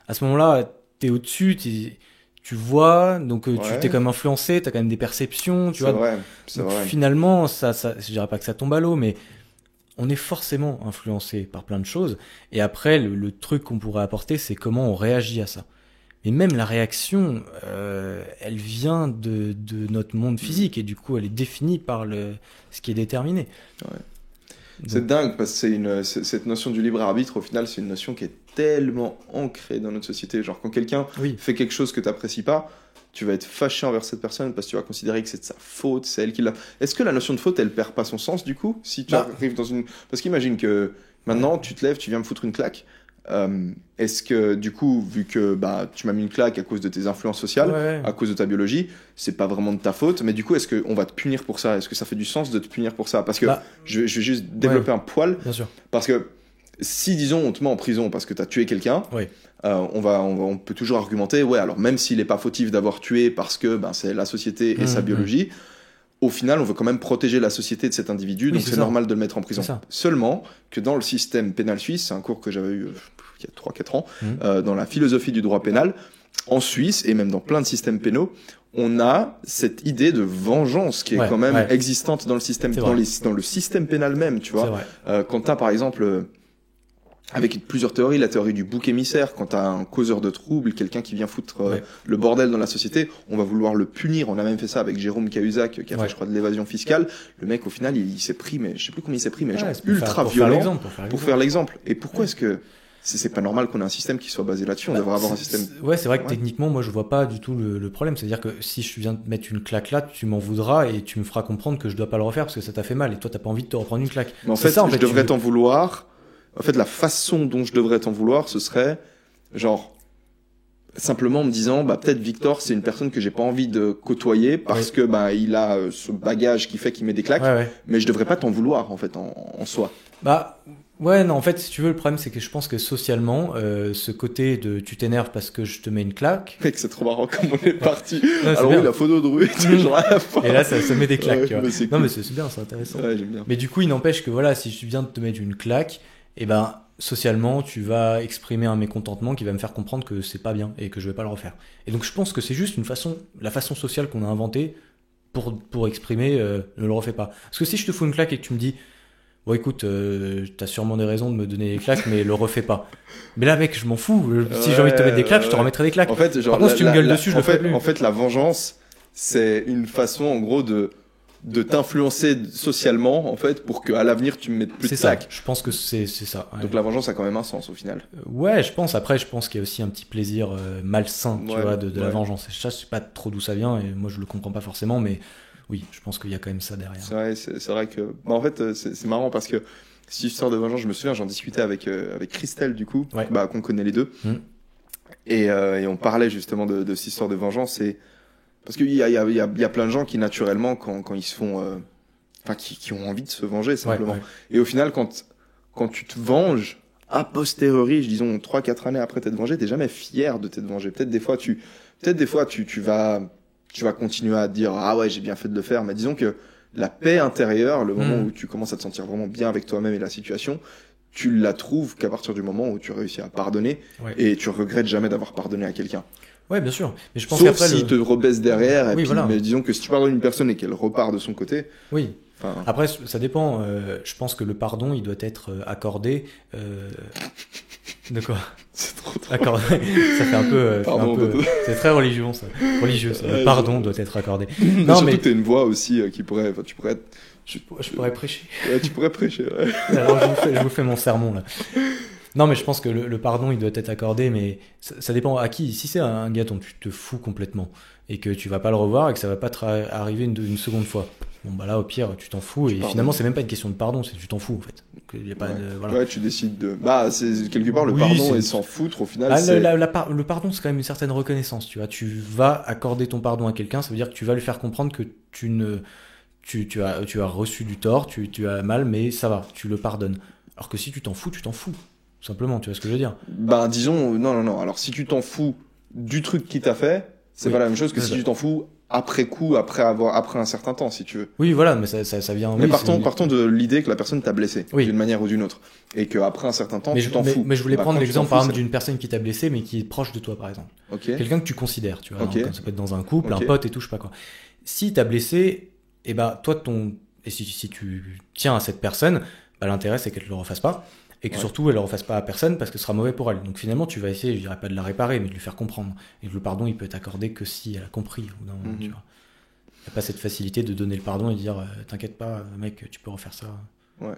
À ce moment-là, tu es au-dessus, tu vois, donc tu t'es quand même influencé, tu as quand même des perceptions, tu vois. C'est vrai. Finalement, je dirais pas que ça tombe à l'eau, mais on est forcément influencé par plein de choses. Et après, le truc qu'on pourrait apporter, c'est comment on réagit à ça. Mais même la réaction, elle vient de notre monde physique, et du coup, elle est définie par ce qui est déterminé. Ouais. C'est dingue, parce que cette notion du libre arbitre, au final, c'est une notion qui est tellement ancrée dans notre société. Genre, quand quelqu'un fait quelque chose que tu n'apprécies pas, tu vas être fâché envers cette personne parce que tu vas considérer que c'est de sa faute, c'est elle qui l'a... Est-ce que la notion de faute, elle perd pas son sens, du coup, si tu arrives dans une... Parce qu'imagine que maintenant, tu te lèves, tu viens me foutre une claque. Est-ce que, du coup, vu que tu m'as mis une claque à cause de tes influences sociales, à cause de ta biologie, c'est pas vraiment de ta faute, mais du coup, est-ce qu'on va te punir pour ça? Est-ce que ça fait du sens de te punir pour ça? Parce que je vais juste développer un poil. Bien sûr. Parce que si, disons, on te met en prison parce que tu as tué quelqu'un, on peut toujours argumenter, alors même s'il n'est pas fautif d'avoir tué parce que c'est la société et sa biologie, au final, on veut quand même protéger la société de cet individu, donc c'est normal de le mettre en prison. Seulement que dans le système pénal suisse, c'est un cours que j'avais eu il y a 3-4 ans, dans la philosophie du droit pénal, en Suisse, et même dans plein de systèmes pénaux, on a cette idée de vengeance qui est quand même existante dans le système, dans le système pénal même, tu vois. Quand tu as, par exemple... avec plusieurs théories, la théorie du bouc émissaire, quand t'as un causeur de troubles, quelqu'un qui vient foutre le bordel dans la société, on va vouloir le punir. On a même fait ça avec Jérôme Cahuzac, qui a fait, je crois, de l'évasion fiscale. Le mec, au final, il s'est pris, mais je sais plus combien il s'est pris, mais genre ultra violent pour faire l'exemple. Et pourquoi est-ce que c'est pas normal qu'on ait un système qui soit basé là-dessus? On devrait avoir un système... Ouais, c'est vrai que techniquement, moi, je vois pas du tout le problème. C'est-à-dire que si je viens te mettre une claque là, tu m'en voudras et tu me feras comprendre que je dois pas le refaire parce que ça t'a fait mal et toi, t'as pas envie de te reprendre une claque. Mais en fait, je devrais t'en vouloir... En fait, la façon dont je devrais t'en vouloir, ce serait, genre, simplement en me disant, peut-être Victor, c'est une personne que j'ai pas envie de côtoyer parce que, il a ce bagage qui fait qu'il met des claques, mais je devrais pas t'en vouloir, en fait, en soi. Non, en fait, si tu veux, le problème, c'est que je pense que socialement, ce côté de tu t'énerves parce que je te mets une claque. Mec, c'est trop marrant comme on est parti. Alors oui, la photo de rue, genre à la fin. Et là, ça met des claques, tu vois. Mais non, mais c'est bien, c'est intéressant. Ouais, j'aime bien. Mais du coup, il n'empêche que voilà, si je viens de te mettre une claque, socialement, tu vas exprimer un mécontentement qui va me faire comprendre que c'est pas bien et que je vais pas le refaire. Et donc, je pense que c'est juste la façon sociale qu'on a inventée pour exprimer ne le refais pas. Parce que si je te fous une claque et que tu me dis, bon, écoute, t'as sûrement des raisons de me donner des claques, mais le refais pas. Mais là, mec, je m'en fous. Si j'ai envie de te mettre des claques, je te remettrai des claques. En fait, genre, par contre, si tu me gueules dessus, je le ferai plus. En fait, la vengeance, c'est une façon, en gros, de t'influencer socialement, en fait, pour qu'à l'avenir, tu me mettes plus de claques. Je pense que c'est ça. Ouais. Donc la vengeance a quand même un sens, au final. Ouais, je pense. Après, je pense qu'il y a aussi un petit plaisir malsain, tu vois, de la vengeance. Je sais pas trop d'où ça vient, et moi, je le comprends pas forcément, mais oui, je pense qu'il y a quand même ça derrière. C'est vrai que... en fait, c'est marrant parce que si je sors de vengeance, je me souviens, j'en discutais avec Christelle, du coup, qu'on connaît les deux. Et on parlait justement de cette histoire de vengeance. Parce qu'il y a plein de gens qui, naturellement, quand ils se font... qui ont envie de se venger, simplement. Et au final, quand tu te venges, a posteriori, disons 3-4 années après t'être vengé, t'es jamais fier de t'être vengé. Peut-être des fois, tu vas... tu vas continuer à te dire ah ouais j'ai bien fait de le faire, mais disons que la paix intérieure, le moment où tu commences à te sentir vraiment bien avec toi-même et la situation, tu la trouves qu'à partir du moment où tu réussis à pardonner et tu regrettes jamais d'avoir pardonné à quelqu'un. Ouais, bien sûr. Mais je pense Sauf qu'après s'il te rebaisse derrière, et oui, puis, voilà. mais disons que si tu pardonnes une personne et qu'elle repart de son côté. Oui. Enfin... Après, ça dépend. Je pense que le pardon, il doit être accordé. De quoi? C'est trop accordé. Ça fait un peu. Pardon, c'est très religieux, ça. Religieux. Ça. Le pardon doit être accordé. Non, surtout que t'as une voix aussi qui pourrait. Enfin, tu pourrais être. Je pourrais prêcher. Ouais, tu pourrais prêcher. Ouais. Alors, je vous fais mon sermon là. Non, mais je pense que le pardon, il doit être accordé, mais ça dépend à qui. Si c'est un gars dont tu te fous complètement et que tu vas pas le revoir et que ça va pas arriver une seconde fois, bon bah là, au pire, tu t'en fous. Et finalement, c'est même pas une question de pardon, c'est tu t'en fous en fait. Il y a pas voilà. Ouais, tu décides de. Bah, c'est quelque part le pardon et s'en foutre au final. Le pardon, c'est quand même une certaine reconnaissance, tu vois. Tu vas accorder ton pardon à quelqu'un, ça veut dire que tu vas lui faire comprendre que tu as reçu du tort, tu as mal, mais ça va, tu le pardonnes. Alors que si tu t'en fous, tu t'en fous. Simplement, tu vois ce que je veux dire? Bah, disons, non. Alors, si tu t'en fous du truc qui t'a fait, c'est pas la même chose que si tu t'en fous après coup, après un certain temps, si tu veux. Oui, voilà, mais ça vient. Mais partons de l'idée que la personne t'a blessé, d'une manière ou d'une autre. Et qu'après un certain temps, tu t'en fous. Mais je voulais prendre l'exemple, par exemple, d'une personne qui t'a blessé, mais qui est proche de toi, par exemple. Quelqu'un que tu considères, tu vois. Donc, ça peut être dans un couple, un pote et tout, je sais pas quoi. Si t'as blessé, et bah, toi, et si tu tiens à cette personne, bah, l'intérêt, c'est qu'elle te le refasse pas. Et que surtout, elle ne le refasse pas à personne parce que ce sera mauvais pour elle. Donc finalement, tu vas essayer, je dirais pas de la réparer, mais de lui faire comprendre. Et le pardon, il peut être accordé que si elle a compris. Tu vois. Il n'y a pas cette facilité de donner le pardon et de dire t'inquiète pas, mec, tu peux refaire ça. Ouais.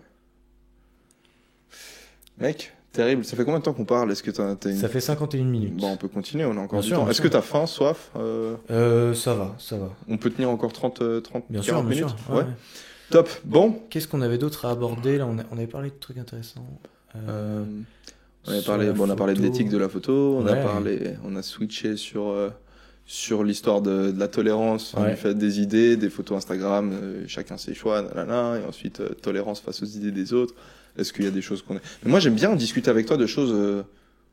Mec, terrible. Ça fait combien de temps qu'on parle? Est-ce que t'as une... Ça fait 51 minutes. Bon, on peut continuer, on a encore du temps. Est-ce que t'as faim, soif Ça va. On peut tenir encore 30 bien 40 sûr, minutes bien sûr. Ouais. Top. Bon. Qu'est-ce qu'on avait d'autre à aborder là? On avait parlé de trucs intéressants. On a parlé de l'éthique de la photo. On a switché sur l'histoire de la tolérance, du fait des idées, des photos Instagram, chacun ses choix, et ensuite tolérance face aux idées des autres. Est-ce qu'il y a des choses qu'on est... Mais moi j'aime bien discuter avec toi de choses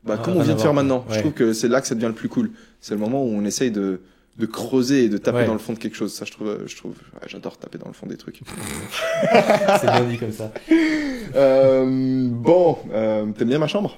comme on vient de faire maintenant. Je trouve que c'est là que ça devient le plus cool. C'est le moment où on essaye de creuser et de taper dans le fond de quelque chose. Ça, je trouve, j'adore taper dans le fond des trucs. C'est bien dit comme ça. T'aimes bien ma chambre?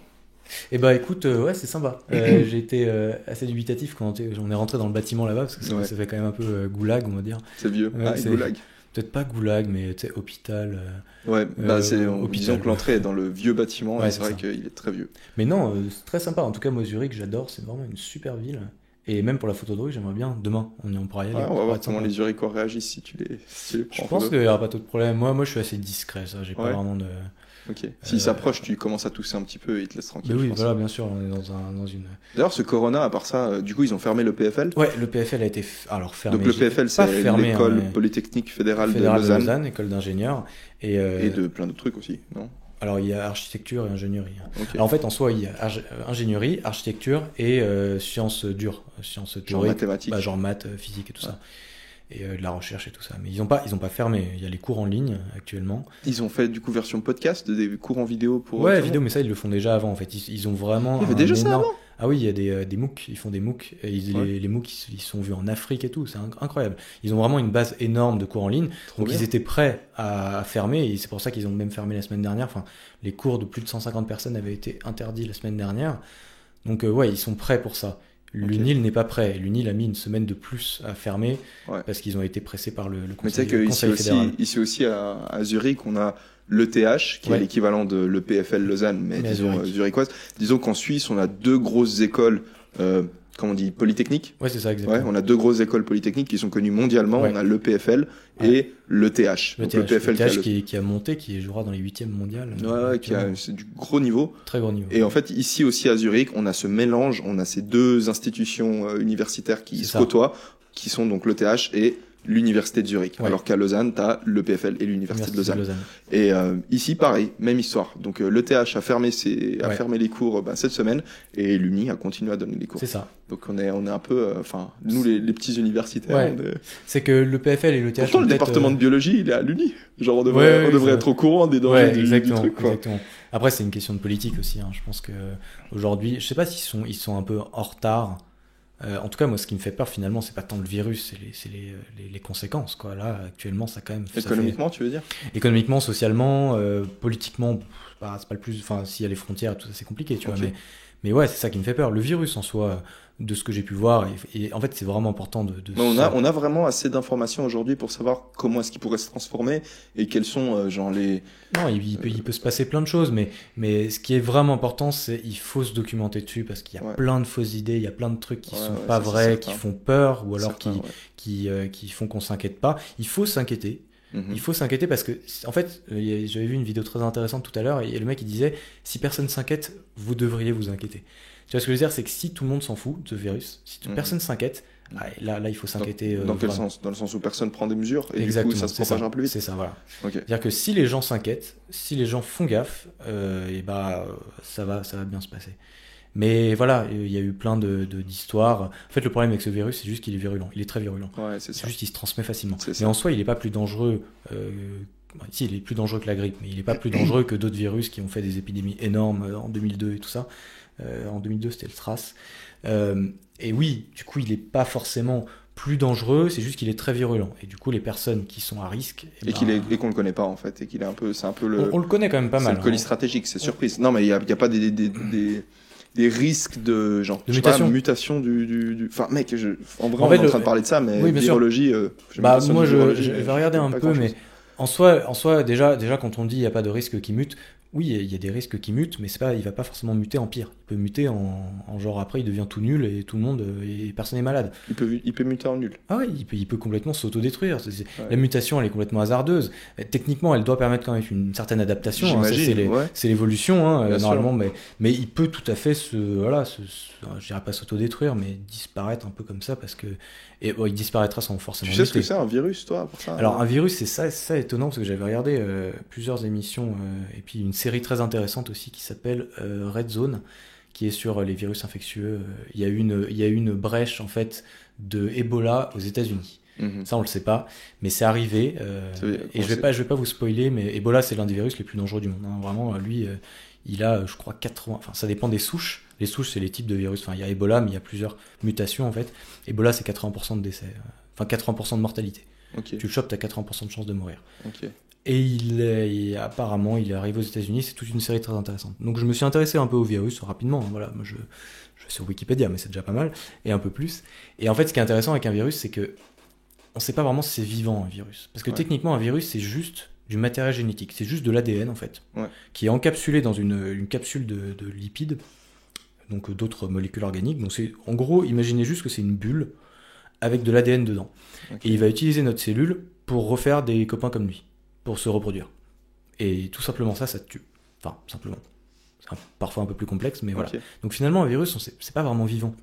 Eh bah écoute, ouais, c'est sympa. J'ai été assez dubitatif quand on est rentré dans le bâtiment là-bas, parce que ça fait quand même un peu goulag, on va dire. C'est vieux. C'est goulag. Peut-être pas goulag, mais tu sais, hôpital. Disons que l'entrée est dans le vieux bâtiment, et c'est vrai qu'il est très vieux. Mais non, c'est très sympa. En tout cas, moi, Zurich, j'adore. C'est vraiment une super ville. Et même pour la photo de rue, j'aimerais bien. Demain, on pourra y aller. On va voir comment les Zurichois réagissent si tu les prends. Je pense qu'il n'y aura pas trop de problème. Moi, je suis assez discret, ça. J'ai pas vraiment de... Ok. S'il s'approche, tu commences à tousser un petit peu et il te laisse tranquille. Mais oui, voilà, bien sûr, on est dans une... D'ailleurs, ce Corona, à part ça, du coup, ils ont fermé le PFL. Ouais, le PFL a été fermé. Donc le PFL, c'est l'école polytechnique fédérale de Lausanne. École d'ingénieurs. Et de plein d'autres trucs aussi, non? Alors, il y a architecture et ingénierie. Okay. Alors, en fait, en soi, il y a ingénierie, architecture et sciences dures, sciences théoriques. Genre mathématiques. Genre maths, physique et tout ça. Et de la recherche et tout ça. Mais ils ont pas fermé. Il y a les cours en ligne actuellement. Ils ont fait du coup version podcast, des cours en vidéo pour... Ouais, vidéo, mais ça, ils le font déjà avant, en fait. Ils ont vraiment... Il y avait déjà ça avant? Ah oui, il y a des MOOC, ils font des MOOC, et les MOOC, ils sont vus en Afrique et tout, c'est incroyable. Ils ont vraiment une base énorme de cours en ligne, donc ils étaient prêts à fermer, et c'est pour ça qu'ils ont même fermé la semaine dernière. Enfin, les cours de plus de 150 personnes avaient été interdits la semaine dernière, donc ils sont prêts pour ça. L'UNIL n'est pas prêt, l'UNIL a mis une semaine de plus à fermer, parce qu'ils ont été pressés par le conseil fédéral. Ici aussi à Zurich, on a l'ETH, qui est l'équivalent de l'EPFL Lausanne, mais disons zurichoise. Disons qu'en Suisse, on a deux grosses écoles, comment on dit, polytechniques. Ouais, c'est ça, exactement. Ouais, on a deux grosses écoles polytechniques qui sont connues mondialement. On a l'EPFL et l'ETH. L'ETH qui a monté, qui jouera dans les 8e mondiales. C'est du gros niveau. Très gros niveau. Et en fait, ici aussi à Zurich, on a ce mélange, on a ces deux institutions universitaires qui se côtoient, qui sont donc l'ETH et l'université de Zurich, alors qu'à Lausanne, t'as le PFL et l'université de Lausanne. Et ici, pareil, même histoire. Donc l'ETH a fermé les cours cette semaine, et l'Uni a continué à donner les cours. C'est ça. Donc on est un peu, nous les petits universitaires. C'est que le PFL et l'ETH. Pourtant, le département de biologie, il est à l'Uni. Genre on devrait être au courant des dangers du truc. Quoi. Exactement. Après, c'est une question de politique aussi. Je pense que aujourd'hui, je sais pas s'ils sont un peu en retard. En tout cas, moi, ce qui me fait peur, finalement, c'est pas tant le virus, c'est les conséquences, quoi. Là, actuellement, ça quand même... Économiquement, tu veux dire? Économiquement, socialement, politiquement, c'est pas le plus... Enfin, s'il y a les frontières, tout ça, c'est compliqué, tu vois. Mais ouais, c'est ça qui me fait peur. Le virus, en soi, de ce que j'ai pu voir, et en fait, c'est vraiment important de on a vraiment assez d'informations aujourd'hui pour savoir comment est-ce qu'il pourrait se transformer et quels sont, genre, les... Non, il peut se passer plein de choses, mais ce qui est vraiment important, c'est il faut se documenter dessus parce qu'il y a plein de fausses idées, il y a plein de trucs qui sont pas vrais, qui font peur ou alors qui font qu'on s'inquiète pas. Il faut s'inquiéter. Il faut s'inquiéter parce que, en fait, j'avais vu une vidéo très intéressante tout à l'heure et le mec il disait si personne s'inquiète, vous devriez vous inquiéter. Tu vois ce que je veux dire, c'est que si tout le monde s'en fout de ce virus, si personne s'inquiète, là il faut s'inquiéter. Dans quel sens? Dans le sens où personne prend des mesures et exactement, du coup ça se propagera plus vite. C'est ça, voilà. C'est-à-dire que si les gens s'inquiètent, si les gens font gaffe, ça va bien se passer. Mais voilà, il y a eu plein d'histoires. En fait, le problème avec ce virus, c'est juste qu'il est virulent. Il est très virulent. C'est juste qu'il se transmet facilement. Mais en soi, il n'est pas plus dangereux. Si, il est plus dangereux que la grippe, mais il n'est pas plus dangereux que d'autres virus qui ont fait des épidémies énormes en 2002 et tout ça. En 2002, c'était le SRAS. Et oui, du coup, il n'est pas forcément plus dangereux, c'est juste qu'il est très virulent. Et du coup, les personnes qui sont à risque... Et qu'on ne le connaît pas, en fait. Et qu'il est un peu... C'est un peu le... On le connaît quand même pas mal. C'est le colis stratégique, c'est surprise. Non, mais il n'y a pas des risques de genre mutation du enfin mec en vrai on est en train de parler de ça mais virologie moi je vais regarder un peu mais en soi déjà quand on dit il y a pas de risque qui mute, oui il y a des risques qui mutent mais il va pas forcément muter en pire, il peut muter en genre après il devient tout nul et tout le monde et personne n'est malade. Il peut muter en nul. Ah oui, il peut complètement s'autodétruire. La mutation elle est complètement hasardeuse. Techniquement elle doit permettre quand même une certaine adaptation, c'est l'évolution normalement mais il peut tout à fait je dirais pas s'autodétruire mais disparaître un peu comme ça parce que il disparaîtra sans forcément tu sais ce que c'est un virus toi pour ça? Alors un virus c'est ça étonnant parce que j'avais regardé plusieurs émissions et puis une série très intéressante aussi qui s'appelle Red Zone qui est sur les virus infectieux. Il y a eu une brèche en fait de Ebola aux États-Unis. Ça on le sait pas, mais c'est arrivé. Et je vais pas vous spoiler, mais Ebola c'est l'un des virus les plus dangereux du monde. Vraiment, lui, il a, je crois 80. Enfin, ça dépend des souches. Les souches c'est les types de virus. Enfin, il y a Ebola, mais il y a plusieurs mutations en fait. Ebola c'est 80% de décès. Enfin, 80% de mortalité. Tu le chopes, t'as 80% de chance de mourir. Et apparemment, il est arrivé aux États-Unis. C'est toute une série très intéressante. Donc, je me suis intéressé un peu au virus rapidement. Voilà, moi, je vais sur Wikipédia, mais c'est déjà pas mal, et un peu plus. Et en fait, ce qui est intéressant avec un virus, c'est que on sait pas vraiment si c'est vivant un virus, parce que techniquement, un virus, c'est juste du matériel génétique, c'est juste de l'ADN en fait, qui est encapsulé dans une capsule de lipides, donc d'autres molécules organiques. Donc, c'est en gros, imaginez juste que c'est une bulle avec de l'ADN dedans, et il va utiliser notre cellule pour refaire des copains comme lui. Pour se reproduire. Et tout simplement ça te tue. Enfin, simplement. C'est parfois un peu plus complexe, mais voilà. Donc finalement, un virus, c'est pas vraiment vivant.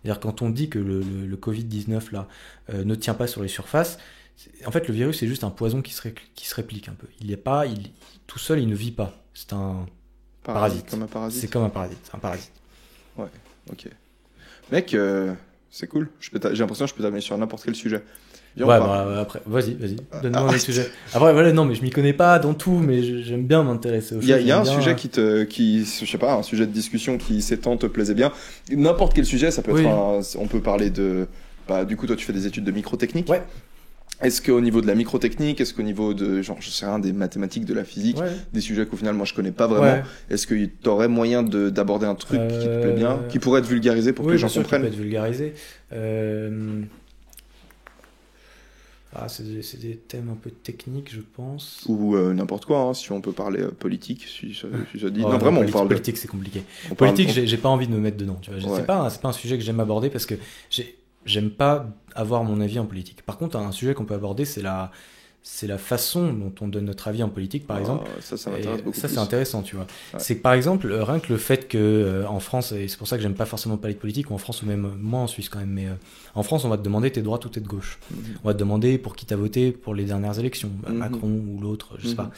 C'est-à-dire quand on dit que le Covid-19 là ne tient pas sur les surfaces, en fait le virus c'est juste un poison qui se réplique un peu. Tout seul, il ne vit pas. C'est un parasite. Comme un parasite. C'est comme un parasite. C'est un parasite. Ouais, ok. Mec, c'est cool. J'ai l'impression que je peux t'amener sur n'importe quel sujet. Après, vas-y, donne-moi un sujet. Après, voilà, non, mais je m'y connais pas dans tout, mais j'aime bien m'intéresser aux choses. Il y a un sujet je sais pas, un sujet de discussion qui s'étend, te plaisait bien. N'importe quel sujet, ça peut être on peut parler de, du coup, toi, tu fais des études de microtechnique. Ouais. Est-ce qu'au niveau de la microtechnique, est-ce qu'au niveau de, genre, je sais rien, des mathématiques, de la physique, des sujets qu'au final, moi, je connais pas vraiment, est-ce que t'aurais moyen d'aborder un truc qui te plaît bien, qui pourrait être vulgarisé pour que les gens comprennent? Oui, bien sûr, qui peut être vulgarisé. C'est des thèmes un peu techniques, je pense. Ou n'importe quoi, si on peut parler politique, si ça dit. Non, vraiment, on parle de... Politique, c'est compliqué. Politique, j'ai pas envie de me mettre dedans. Tu vois. C'est pas un sujet que j'aime aborder parce que j'aime pas avoir mon avis en politique. Par contre, un sujet qu'on peut aborder, c'est la façon dont on donne notre avis en politique, par exemple. Ça m'intéresse beaucoup. Ça, c'est intéressant, tu vois. C'est que, par exemple, rien que le fait que en France, et c'est pour ça que j'aime pas forcément parler de politique, ou en France, ou même moi en Suisse quand même, mais en France, on va te demander t'es de droite ou t'es de gauche. On va te demander pour qui t'as voté pour les dernières élections, Macron ou l'autre, je sais pas.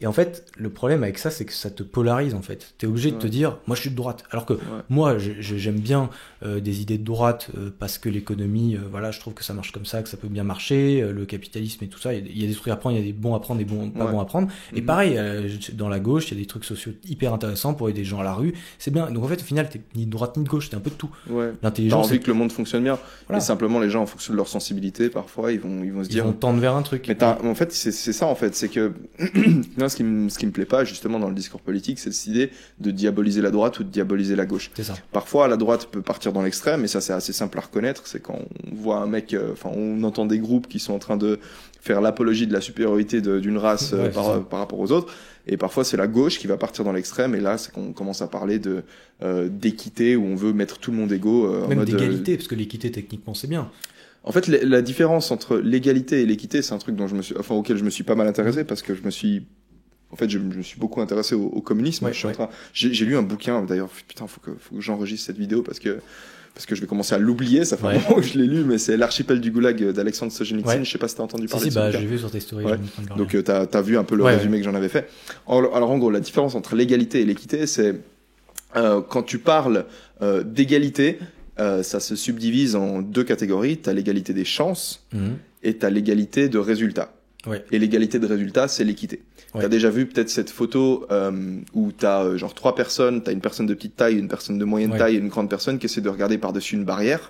Et en fait, le problème avec ça, c'est que ça te polarise, en fait. T'es obligé de te dire, moi, je suis de droite. Alors que moi, j'aime bien des idées de droite parce que l'économie, voilà, je trouve que ça marche comme ça, que ça peut bien marcher, le capitalisme et tout ça. Il y a des trucs à prendre, il y a des bons à prendre, des bons pas bons à prendre. Et pareil, dans la gauche, il y a des trucs sociaux hyper intéressants pour aider des gens à la rue. C'est bien. Donc en fait, au final, t'es ni de droite ni de gauche, t'es un peu de tout. L'intelligence. T'as envie que le monde fonctionne bien. Voilà. Et simplement, les gens, en fonction de leur sensibilité, parfois, ils vont se dire. Ils vont tendre vers un truc. Mais en fait, c'est ça, en fait. C'est que, non, ce qui me plaît pas, justement, dans le discours politique, c'est cette idée de diaboliser la droite ou de diaboliser la gauche. C'est ça. Parfois, la droite peut partir dans l'extrême, et ça, c'est assez simple à reconnaître. C'est quand on voit un mec, on entend des groupes qui sont en train de faire l'apologie de la supériorité d'une race par rapport aux autres. Et parfois, c'est la gauche qui va partir dans l'extrême, et là, c'est qu'on commence à parler d'équité, où on veut mettre tout le monde égaux. Même d'égalité, parce que l'équité, techniquement, c'est bien. En fait, la différence entre l'égalité et l'équité, c'est un truc auquel je me suis pas mal intéressé, parce que je me suis beaucoup intéressé au communisme. J'ai lu un bouquin, d'ailleurs, putain, faut que j'enregistre cette vidéo parce que je vais commencer à l'oublier, ça fait un moment que je l'ai lu, mais c'est L'archipel du Goulag d'Alexandre Solzhenitsyn. Je sais pas si t'as entendu parler de ça. J'ai vu sur tes stories. Donc t'as vu un peu le résumé que j'en avais fait. Alors en gros, la différence entre l'égalité et l'équité, c'est quand tu parles d'égalité, ça se subdivise en deux catégories. T'as l'égalité des chances et t'as l'égalité de résultats. Et l'égalité de résultats, c'est l'équité. T'as déjà vu peut-être cette photo où t'as genre 3 personnes, t'as une personne de petite taille, une personne de moyenne taille et une grande personne qui essaie de regarder par-dessus une barrière.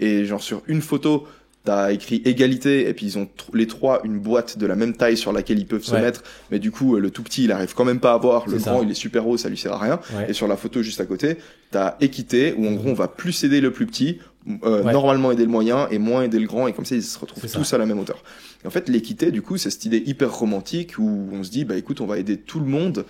Et genre sur une photo, t'as écrit égalité et puis ils ont les 3 une boîte de la même taille sur laquelle ils peuvent se mettre. Mais du coup, le tout petit, il arrive quand même pas à voir. Le grand, il est super haut, ça lui sert à rien. Et sur la photo juste à côté, t'as équité où en gros, on va plus aider le plus petit. Normalement aider le moyen et moins aider le grand, et comme ça ils se retrouvent tous à la même hauteur. Et en fait, l'équité, du coup, c'est cette idée hyper romantique où on se dit, bah écoute, on va aider tout le monde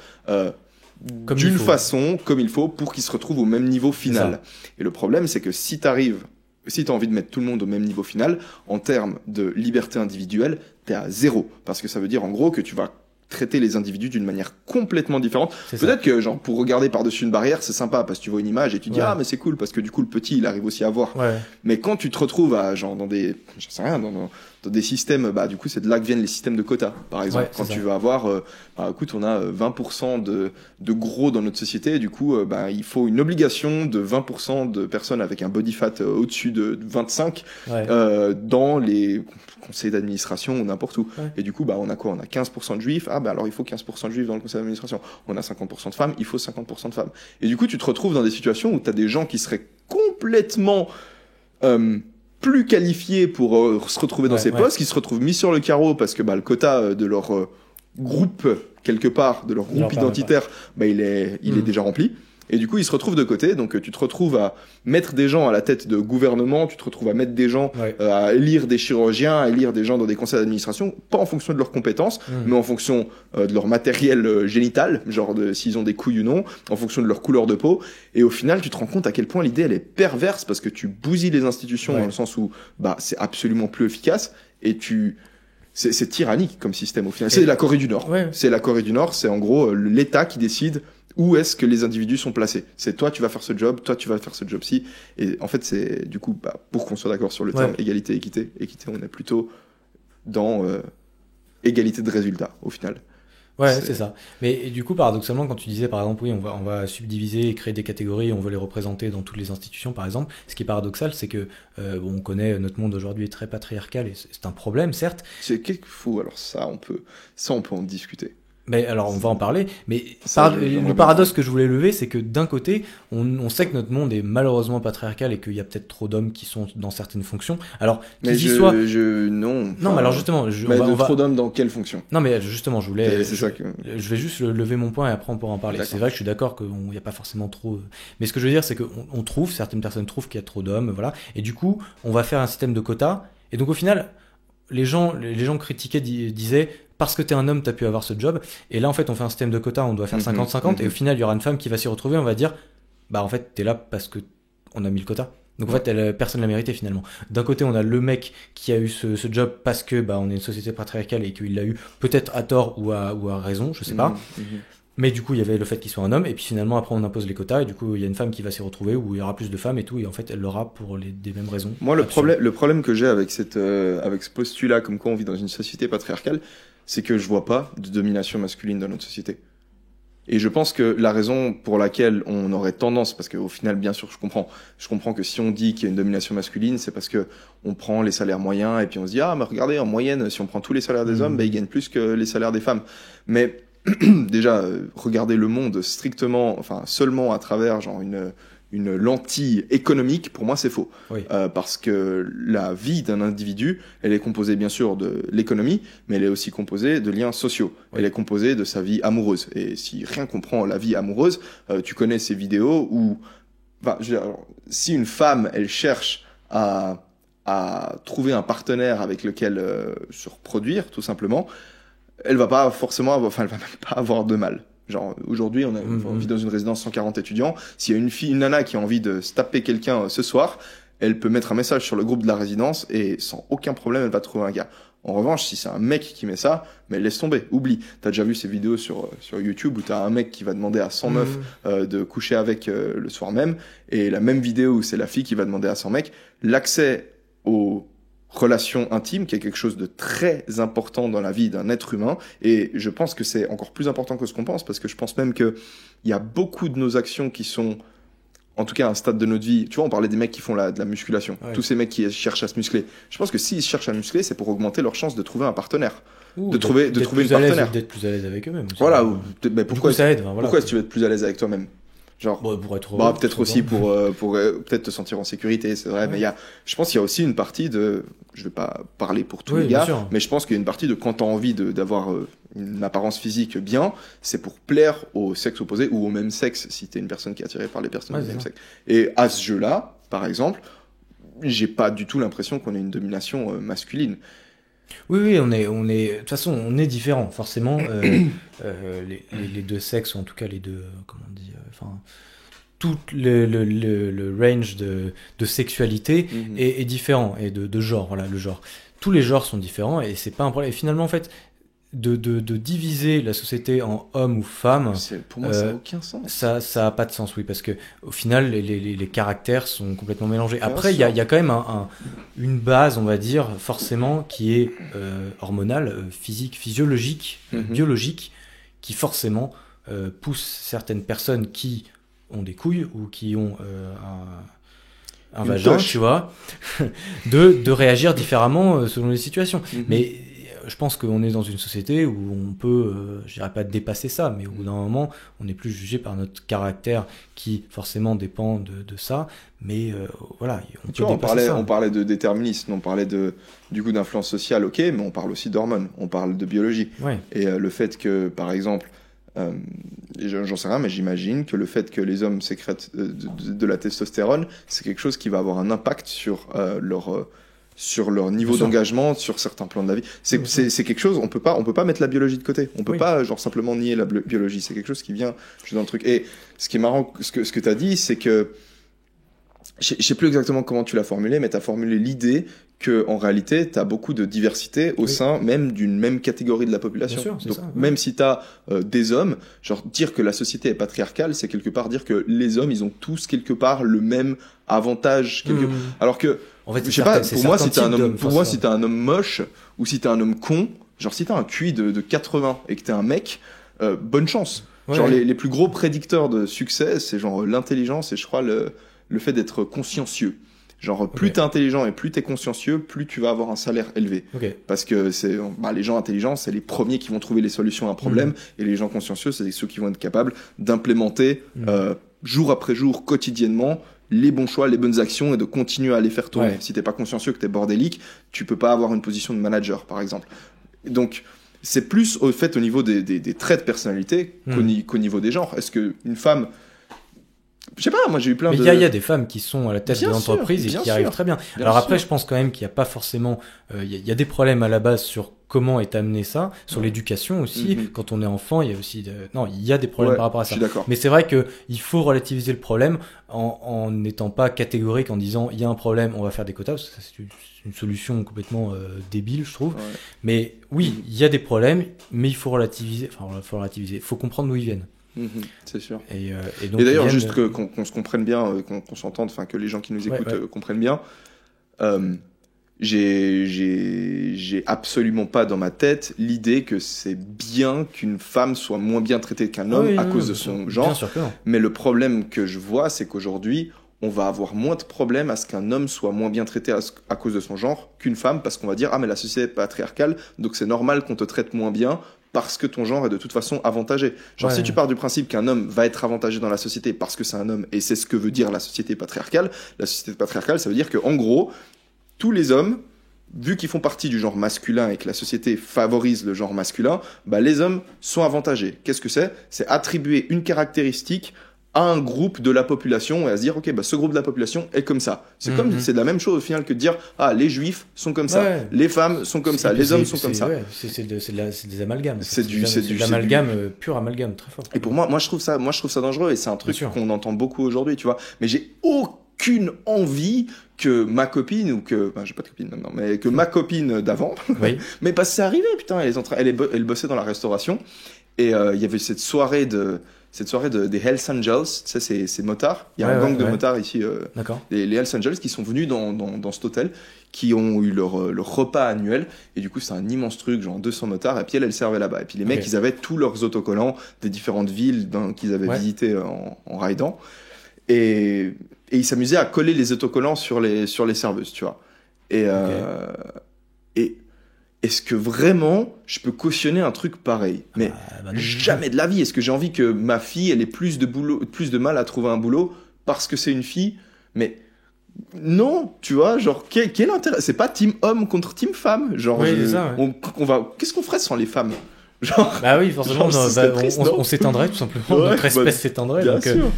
d'une façon, comme il faut, pour qu'ils se retrouvent au même niveau final. Et le problème, c'est que si t'as envie de mettre tout le monde au même niveau final, en termes de liberté individuelle, t'es à 0. Parce que ça veut dire, en gros, que tu vas traiter les individus d'une manière complètement différente. Peut-être que, genre, pour regarder par-dessus une barrière, c'est sympa, parce que tu vois une image et tu dis, ah, mais c'est cool, parce que du coup, le petit, il arrive aussi à voir. Mais quand tu te retrouves à, genre, dans des, je sais rien, dans des systèmes, bah, du coup, c'est de là que viennent les systèmes de quotas, par exemple. Quand tu vas avoir, bah, écoute, on a 20% de gros dans notre société, et du coup, bah, il faut une obligation de 20% de personnes avec un body fat au-dessus de 25, dans les conseils d'administration ou n'importe où. Et du coup, bah, on a quoi? On a 15% de juifs. Ah, bah, alors il faut 15% de juifs dans le conseil d'administration. On a 50% de femmes. Il faut 50% de femmes. Et du coup, tu te retrouves dans des situations où t'as des gens qui seraient complètement, plus qualifiés pour se retrouver dans ces postes, qui se retrouvent mis sur le carreau parce que, bah, le quota de leur groupe, quelque part, de leur groupe identitaire, bah, il est déjà rempli. Et du coup, ils se retrouvent de côté. Donc, tu te retrouves à mettre des gens à la tête de gouvernement, tu te retrouves à mettre des gens à élire des chirurgiens, à élire des gens dans des conseils d'administration, pas en fonction de leurs compétences, mais en fonction de leur matériel génital, genre s'ils ont des couilles ou non, en fonction de leur couleur de peau. Et au final, tu te rends compte à quel point l'idée, elle est perverse parce que tu bousilles les institutions dans le sens où, bah, c'est absolument plus efficace et c'est tyrannique comme système au final. C'est la Corée du Nord. C'est la Corée du Nord, c'est en gros l'État qui décide où est-ce que les individus sont placés. C'est toi, tu vas faire ce job, toi, tu vas faire ce job-ci. Et en fait, c'est du coup, bah, pour qu'on soit d'accord sur le terme égalité, équité, on est plutôt dans égalité de résultats, au final. C'est ça. Mais du coup, paradoxalement, quand tu disais, par exemple, oui, on va subdiviser et créer des catégories, on veut les représenter dans toutes les institutions, par exemple, ce qui est paradoxal, c'est que on connaît, notre monde aujourd'hui est très patriarcal, et c'est un problème, certes. C'est quelque fou, alors ça, on peut en discuter. Mais alors, on va en parler. Mais le paradoxe que je voulais lever, c'est que d'un côté, on sait que notre monde est malheureusement patriarcal et qu'il y a peut-être trop d'hommes qui sont dans certaines fonctions. Alors, mais non. Non, mais alors justement, trop d'hommes dans quelle fonction? Non, mais justement, je voulais. Je vais juste lever mon point et après on pourra en parler. C'est vrai que je suis d'accord qu'il n'y a pas forcément trop. Mais ce que je veux dire, c'est qu'on trouve, certaines personnes trouvent qu'il y a trop d'hommes, voilà. Et du coup, on va faire un système de quotas. Et donc au final, les gens critiquaient, disaient, parce que t'es un homme, t'as pu avoir ce job. Et là, en fait, on fait un système de quotas, on doit faire 50-50. Et au final, il y aura une femme qui va s'y retrouver, on va dire, bah, en fait, t'es là parce que on a mis le quota. Donc, en fait, personne l'a mérité, finalement. D'un côté, on a le mec qui a eu ce job parce que, bah, on est une société patriarcale et qu'il l'a eu peut-être à tort ou à raison, je sais pas. Mais du coup, il y avait le fait qu'il soit un homme, et puis finalement, après, on impose les quotas, et du coup, il y a une femme qui va s'y retrouver, où il y aura plus de femmes et tout, et en fait, elle l'aura pour des mêmes raisons. Moi, le problème que j'ai avec ce postulat, comme quoi on vit dans une société patriarcale, c'est que je vois pas de domination masculine dans notre société. Et je pense que la raison pour laquelle on aurait tendance, parce qu'au final, bien sûr, je comprends que si on dit qu'il y a une domination masculine, c'est parce que on prend les salaires moyens et puis on se dit, ah, mais regardez, en moyenne, si on prend tous les salaires des hommes, bah, ils gagnent plus que les salaires des femmes. Mais, déjà, regarder le monde strictement, enfin, seulement à travers, genre, une lentille économique, pour moi, c'est faux. Oui. Parce que la vie d'un individu, elle est composée bien sûr de l'économie, mais elle est aussi composée de liens sociaux. Oui. Elle est composée de sa vie amoureuse. Et si rien comprend la vie amoureuse, tu connais ces vidéos où, enfin, je veux dire, alors, si une femme, elle cherche à trouver un partenaire avec lequel se reproduire, tout simplement, elle va pas forcément avoir, enfin, elle va même pas avoir de mal. Genre, aujourd'hui, on vit dans une résidence 140 étudiants. S'il y a une nana qui a envie de se taper quelqu'un ce soir, elle peut mettre un message sur le groupe de la résidence et sans aucun problème, elle va trouver un gars. En revanche, si c'est un mec qui met ça, mais laisse tomber, oublie. T'as déjà vu ces vidéos sur YouTube où t'as un mec qui va demander à 100 meufs de coucher avec le soir même, et la même vidéo où c'est la fille qui va demander à 100 mecs. L'accès aux relation intime, qui est quelque chose de très important dans la vie d'un être humain, et je pense que c'est encore plus important que ce qu'on pense, parce que je pense même que il y a beaucoup de nos actions qui sont, en tout cas à un stade de notre vie, tu vois, on parlait des mecs qui font de la musculation, tous ces mecs qui cherchent à se muscler. Je pense que s'ils cherchent à muscler, c'est pour augmenter leur chance de trouver un partenaire. De trouver une partenaire. D'être plus à l'aise avec eux-mêmes. Voilà, mais pourquoi, ça aide, voilà. Pourquoi est-ce que tu veux être plus à l'aise avec toi-même? Genre, pour être peut-être aussi pour peut-être te sentir en sécurité, c'est vrai, mais je pense qu'il y a aussi une partie de, je vais pas parler pour tous les gars, mais je pense qu'il y a une partie de quand t'as envie d'avoir une apparence physique bien, c'est pour plaire au sexe opposé ou au même sexe, si t'es une personne qui est attirée par les personnes du même sexe. Et à ce jeu-là, par exemple, j'ai pas du tout l'impression qu'on ait une domination masculine. Oui, on est, de toute façon, on est différents, forcément. Les deux sexes, ou en tout cas les deux, comment on dit, enfin, tout le range de sexualité est différent, et de genre, voilà, le genre. Tous les genres sont différents, et c'est pas un problème. Et finalement, en fait, de diviser la société en hommes ou femmes, pour moi, ça n'a aucun sens. Ça a pas de sens, oui, parce que au final, les caractères sont complètement mélangés. Après, il y a quand même une base, on va dire, forcément, qui est hormonale, physique, physiologique, biologique, qui forcément pousse certaines personnes qui ont des couilles ou qui ont un vagin, tu vois, de réagir différemment selon les situations. Mais je pense qu'on est dans une société où on peut, je dirais pas dépasser ça, mais au bout d'un moment, on n'est plus jugé par notre caractère qui forcément dépend de ça. Mais voilà, on parlait de déterminisme, on parlait du coup d'influence sociale, ok, mais on parle aussi d'hormones, on parle de biologie. Ouais. Et le fait que, par exemple, j'en sais rien, mais j'imagine que le fait que les hommes sécrètent de la testostérone, c'est quelque chose qui va avoir un impact sur leur niveau d'engagement, sur certains plans de la vie. C'est quelque chose, on peut pas mettre la biologie de côté. On peut pas, genre, simplement nier la biologie. C'est quelque chose qui vient juste dans le truc. Et ce qui est marrant, ce que t'as dit, c'est que, je sais plus exactement comment tu l'as formulé, mais t'as formulé l'idée que, en réalité, t'as beaucoup de diversité au sein même d'une même catégorie de la population. Bien sûr, donc, ça, même si t'as des hommes, genre, dire que la société est patriarcale, c'est quelque part dire que les hommes, ils ont tous quelque part le même avantage. Alors que, en fait, je sais pas, pour moi, si t'es un homme moche, ou si t'es un homme con, genre, si t'as un QI de 80 et que t'es un mec, bonne chance. Ouais. Genre, les plus gros prédicteurs de succès, c'est genre l'intelligence et je crois le fait d'être consciencieux. Genre, plus t'es intelligent et plus t'es consciencieux, plus tu vas avoir un salaire élevé. Parce que les gens intelligents, c'est les premiers qui vont trouver les solutions à un problème, et les gens consciencieux, c'est ceux qui vont être capables d'implémenter jour après jour, quotidiennement, les bons choix, les bonnes actions, et de continuer à les faire tourner. Si t'es pas consciencieux, que t'es bordélique, tu peux pas avoir une position de manager, par exemple. Donc, c'est plus au niveau des traits de personnalité qu'au niveau des genres. Est-ce que une femme, je sais pas, moi j'ai eu plein il y a des femmes qui sont à la tête de l'entreprise et qui arrivent très bien. Alors après, je pense quand même qu'il n'y a pas forcément, il y a des problèmes à la base sur comment est amené ça, sur l'éducation aussi. Quand on est enfant, il y a aussi il y a des problèmes par rapport à ça. Mais c'est vrai que il faut relativiser le problème en n'étant pas catégorique, en disant il y a un problème, on va faire des quotas, parce que ça, c'est une solution complètement débile, je trouve. Mais oui, il y a des problèmes, mais il faut relativiser. Il faut comprendre d'où ils viennent. C'est sûr. Et d'ailleurs, juste qu'on se comprenne bien, qu'on s'entende, enfin que les gens qui nous écoutent comprennent bien. j'ai absolument pas dans ma tête l'idée que c'est bien qu'une femme soit moins bien traitée qu'un homme à cause de son genre. Bien sûr que non. Mais le problème que je vois, c'est qu'aujourd'hui, on va avoir moins de problèmes à ce qu'un homme soit moins bien traité à cause de son genre qu'une femme, parce qu'on va dire, ah mais la société est patriarcale, donc c'est normal qu'on te traite moins bien parce que ton genre est de toute façon avantagé. Genre si tu pars du principe qu'un homme va être avantagé dans la société parce que c'est un homme, et c'est ce que veut dire la société patriarcale, ça veut dire que en gros, tous les hommes, vu qu'ils font partie du genre masculin et que la société favorise le genre masculin, bah les hommes sont avantagés. Qu'est-ce que c'est ? C'est attribuer une caractéristique à un groupe de la population et à se dire, ok, bah, ce groupe de la population est comme ça. C'est c'est de la même chose au final que de dire, ah, les juifs sont comme ça, les femmes sont comme ça, les hommes sont comme ça. Ouais, c'est des amalgames. C'est de l'amalgame, pur amalgame, très fort. Et pour moi, je trouve ça dangereux et c'est un truc qu'on entend beaucoup aujourd'hui, tu vois. Mais j'ai aucune envie que ma copine ou que, j'ai pas de copine maintenant, mais que ma copine d'avant, mais parce que c'est arrivé, putain, elle bossait dans la restauration et il y avait cette soirée des Hells Angels, tu sais, ces motards. Il y a un gang de motards ici, les Hells Angels, qui sont venus dans cet hôtel, qui ont eu leur repas annuel. Et du coup, c'est un immense truc, genre 200 motards. Et puis elle servait là-bas. Et puis les mecs, ils avaient tous leurs autocollants des différentes villes qu'ils avaient visitées en ridant. Et ils s'amusaient à coller les autocollants sur les serveuses, tu vois. Et est-ce que vraiment je peux cautionner un truc pareil ? Mais jamais de la vie. Est-ce que j'ai envie que ma fille elle ait plus de mal à trouver un boulot parce que c'est une fille ? Mais non, tu vois, genre quel intérêt ? C'est pas team homme contre team femme. Genre qu'est-ce qu'on ferait sans les femmes ? Genre, bah oui, forcément, on s'éteindrait tout simplement. Notre espèce s'éteindrait. Bien sûr.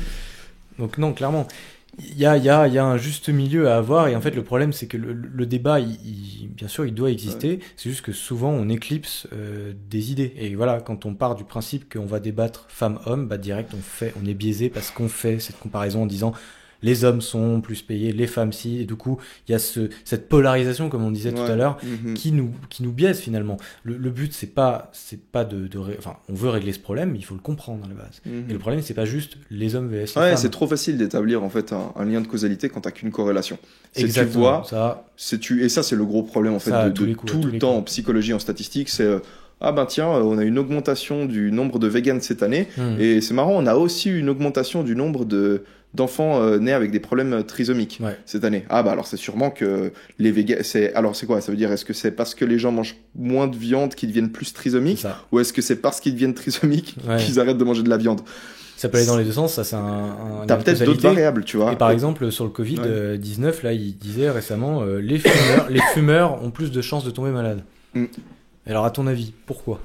Donc non, clairement. Il y a un juste milieu à avoir et en fait le problème c'est que le débat bien sûr il doit exister, c'est juste que souvent on éclipse des idées et voilà, quand on part du principe qu'on va débattre femme-homme, bah direct on est biaisé parce qu'on fait cette comparaison en disant les hommes sont plus payés, les femmes si, et du coup il y a cette polarisation comme on disait tout à l'heure qui nous biaise finalement. Le but c'est pas enfin on veut régler ce problème, il faut le comprendre à la base. Et le problème c'est pas juste les hommes vs les femmes. C'est trop facile d'établir en fait un lien de causalité quand t'as qu'une corrélation. Exactement. Et ça c'est le gros problème en fait tout le temps en psychologie, en statistique, c'est ah ben tiens, on a une augmentation du nombre de véganes cette année, et c'est marrant, on a aussi une augmentation du nombre d'enfants nés avec des problèmes trisomiques cette année. Ah bah alors c'est sûrement que les véganes... Alors c'est quoi ? Ça veut dire, est-ce que c'est parce que les gens mangent moins de viande qu'ils deviennent plus trisomiques ? Ou est-ce que c'est parce qu'ils deviennent trisomiques qu'ils arrêtent de manger de la viande ? Ça peut aller dans les deux sens, ça c'est T'as peut-être d'autres variables, tu vois. Et par exemple, sur le Covid-19, là, il disait récemment, les fumeurs ont plus de chances de tomber malades. Alors, à ton avis, pourquoi ?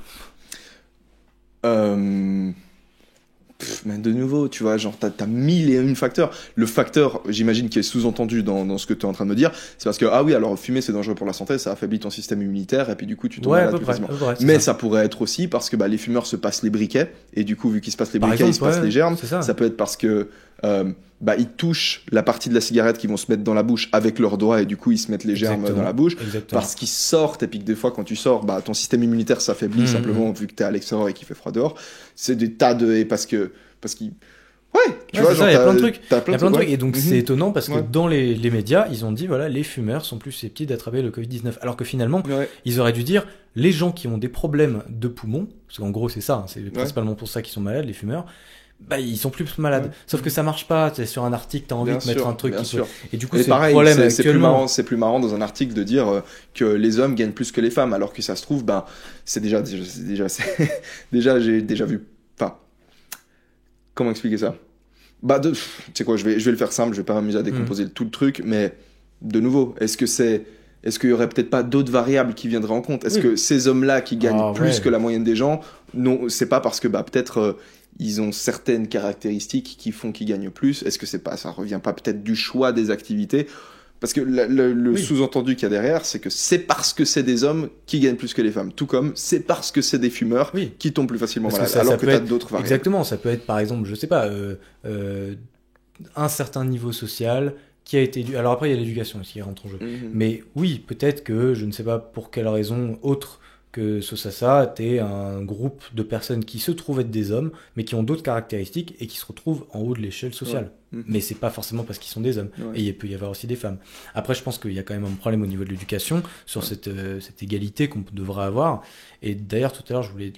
Mais de nouveau, tu vois, genre, t'as mille et une facteurs. Le facteur, j'imagine, qui est sous-entendu dans ce que tu es en train de me dire, c'est parce que, ah oui, alors fumer, c'est dangereux pour la santé, ça affaiblit ton système immunitaire, et puis du coup, tu tombes malade plus facilement. Mais ça pourrait être aussi parce que les fumeurs se passent les briquets, et du coup, vu qu'ils se passent les briquets, ils se passent les germes. Ça peut être parce que ils touchent la partie de la cigarette qu'ils vont se mettre dans la bouche avec leurs doigts, et du coup, ils se mettent les germes dans la bouche. Parce qu'ils sortent, et puis que des fois, quand tu sors, ton système immunitaire s'affaiblit simplement, vu que t'es à l'extérieur et qu'il fait froid dehors. C'est des tas de... Et parce qu'ils... tu vois, genre, il y a plein de trucs. Et donc, c'est étonnant parce que dans les médias, ils ont dit, voilà, les fumeurs sont plus susceptibles d'attraper le Covid-19. Alors que finalement, ils auraient dû dire, les gens qui ont des problèmes de poumons, parce qu'en gros, c'est ça, c'est principalement pour ça qu'ils sont malades, les fumeurs, ils sont plus malades. Sauf que ça marche pas, t'es sur un article, t'as envie de mettre un truc qui peut... Et du coup, c'est pareil, le problème actuellement. C'est plus marrant dans un article de dire que les hommes gagnent plus que les femmes, alors que ça se trouve, c'est déjà j'ai déjà vu... Enfin, comment expliquer ça ? Tu sais quoi, je vais le faire simple, je vais pas m'amuser à décomposer tout le truc, mais de nouveau, est-ce qu'il y aurait peut-être pas d'autres variables qui viendraient en compte ? Est-ce que ces hommes-là qui gagnent plus que la moyenne des gens, non, c'est pas parce que peut-être ils ont certaines caractéristiques qui font qu'ils gagnent plus ? Est-ce que ça revient pas peut-être du choix des activités ? Parce que le sous-entendu qu'il y a derrière, c'est que c'est parce que c'est des hommes qui gagnent plus que les femmes. Tout comme c'est parce que c'est des fumeurs qui tombent plus facilement malades. Alors que t'as d'autres variables. Exactement, ça peut être par exemple, je sais pas, un certain niveau social qui a été dû... Alors après, il y a l'éducation aussi qui rentre en jeu. Mais oui, peut-être que, je ne sais pas pour quelle raison autre que ça, t'es un groupe de personnes qui se trouvent être des hommes, mais qui ont d'autres caractéristiques et qui se retrouvent en haut de l'échelle sociale. Mais c'est pas forcément parce qu'ils sont des hommes. Et il peut y avoir aussi des femmes. Après, je pense qu'il y a quand même un problème au niveau de l'éducation sur cette égalité qu'on devrait avoir. Et d'ailleurs, tout à l'heure, je voulais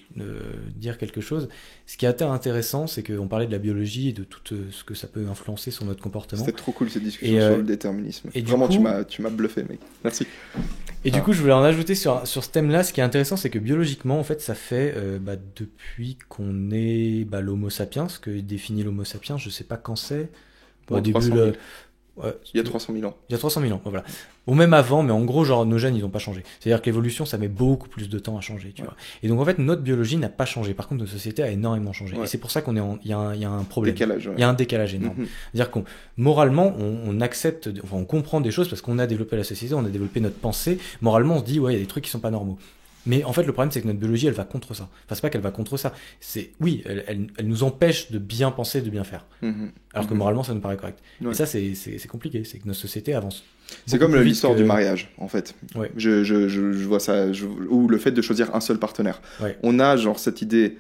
dire quelque chose. Ce qui est intéressant, c'est qu'on parlait de la biologie et de tout ce que ça peut influencer sur notre comportement. C'était trop cool cette discussion sur le déterminisme. Et vraiment, coup, tu m'as bluffé, mec. Merci. Et du coup, je voulais en ajouter sur ce thème-là. Ce qui est intéressant, c'est que biologiquement, en fait, ça fait depuis qu'on est l'Homo sapiens, ce que définit l'Homo sapiens, je sais pas quand c'est. Au début, il y a 300 000 ans. Il y a 300 000 ans, voilà. Ou même avant, mais en gros, genre, nos gènes, ils n'ont pas changé. C'est-à-dire que l'évolution, ça met beaucoup plus de temps à changer, tu vois. Et donc, en fait, notre biologie n'a pas changé. Par contre, notre société a énormément changé. Et c'est pour ça qu'il y a un problème. Il y a un décalage énorme. C'est-à-dire qu'on, moralement, on accepte, enfin, on comprend des choses parce qu'on a développé la société, on a développé notre pensée. Moralement, on se dit, ouais, il y a des trucs qui sont pas normaux. Mais en fait, le problème, c'est que notre biologie, elle va contre ça. Enfin, c'est pas qu'elle va contre ça. Oui, elle nous empêche de bien penser, de bien faire. Alors que moralement, ça nous paraît correct. Et ça, c'est compliqué. C'est que notre société avance. C'est comme l'histoire du mariage, en fait. Je vois ça, ou le fait de choisir un seul partenaire. On a genre cette idée.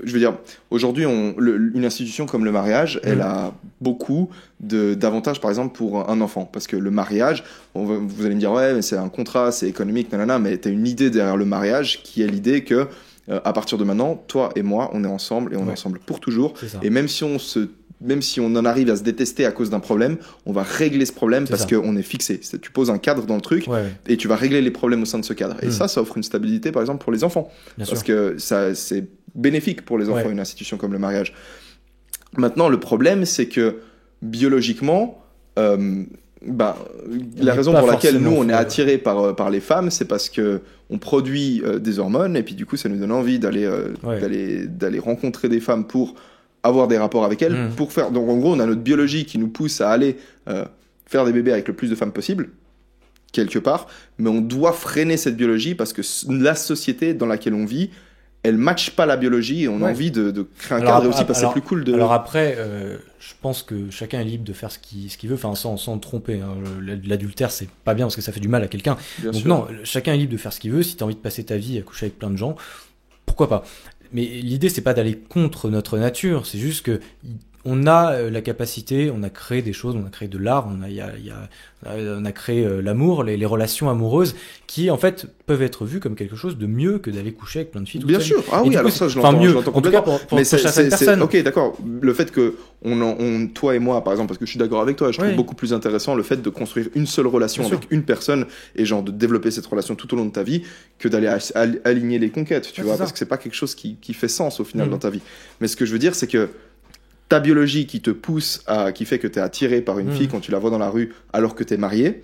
Je veux dire, aujourd'hui, une institution comme le mariage, elle a beaucoup d'avantages, par exemple, pour un enfant. Parce que le mariage, vous allez me dire, ouais, mais c'est un contrat, c'est économique, nanana, mais tu as une idée derrière le mariage qui est l'idée que, à partir de maintenant, toi et moi, on est ensemble et on est ensemble pour toujours. Et même si on en arrive à se détester à cause d'un problème, on va régler ce problème parce qu'on est fixé. Tu poses un cadre dans le truc et tu vas régler les problèmes au sein de ce cadre. Et ça offre une stabilité, par exemple, pour les enfants. Parce que c'est bénéfique pour les enfants, une institution comme le mariage. Maintenant, le problème, c'est que biologiquement, la raison pour laquelle nous, on est attirés par les femmes, c'est parce que on produit des hormones et puis du coup, ça nous donne envie d'aller rencontrer des femmes pour avoir des rapports avec elles, pour faire. Donc en gros, on a notre biologie qui nous pousse à aller faire des bébés avec le plus de femmes possible, quelque part, mais on doit freiner cette biologie parce que la société dans laquelle on vit, elle matche pas la biologie et on a envie de créer un cadre aussi parce que c'est plus cool de. Alors après, je pense que chacun est libre de faire ce qu'il veut, enfin sans tromper. Hein. L'adultère, c'est pas bien parce que ça fait du mal à quelqu'un. Donc non, chacun est libre de faire ce qu'il veut. Si tu as envie de passer ta vie à coucher avec plein de gens, pourquoi pas. Mais l'idée, c'est pas d'aller contre notre nature, c'est juste que on a la capacité, on a créé des choses, on a créé de l'art, on a créé l'amour, les relations amoureuses qui en fait peuvent être vues comme quelque chose de mieux que d'aller coucher avec plein de filles. Bien sûr, alors ça je l'entends complètement. Mais certaines personnes. Ok, d'accord. Le fait que toi et moi, par exemple, parce que je suis d'accord avec toi, je trouve beaucoup plus intéressant le fait de construire une seule relation avec une personne et genre de développer cette relation tout au long de ta vie que d'aller aligner les conquêtes, tu vois, parce que c'est pas quelque chose qui fait sens au final dans ta vie. Mais ce que je veux dire, c'est que ta biologie qui te pousse qui fait que tu es attiré par une fille quand tu la vois dans la rue alors que tu es marié,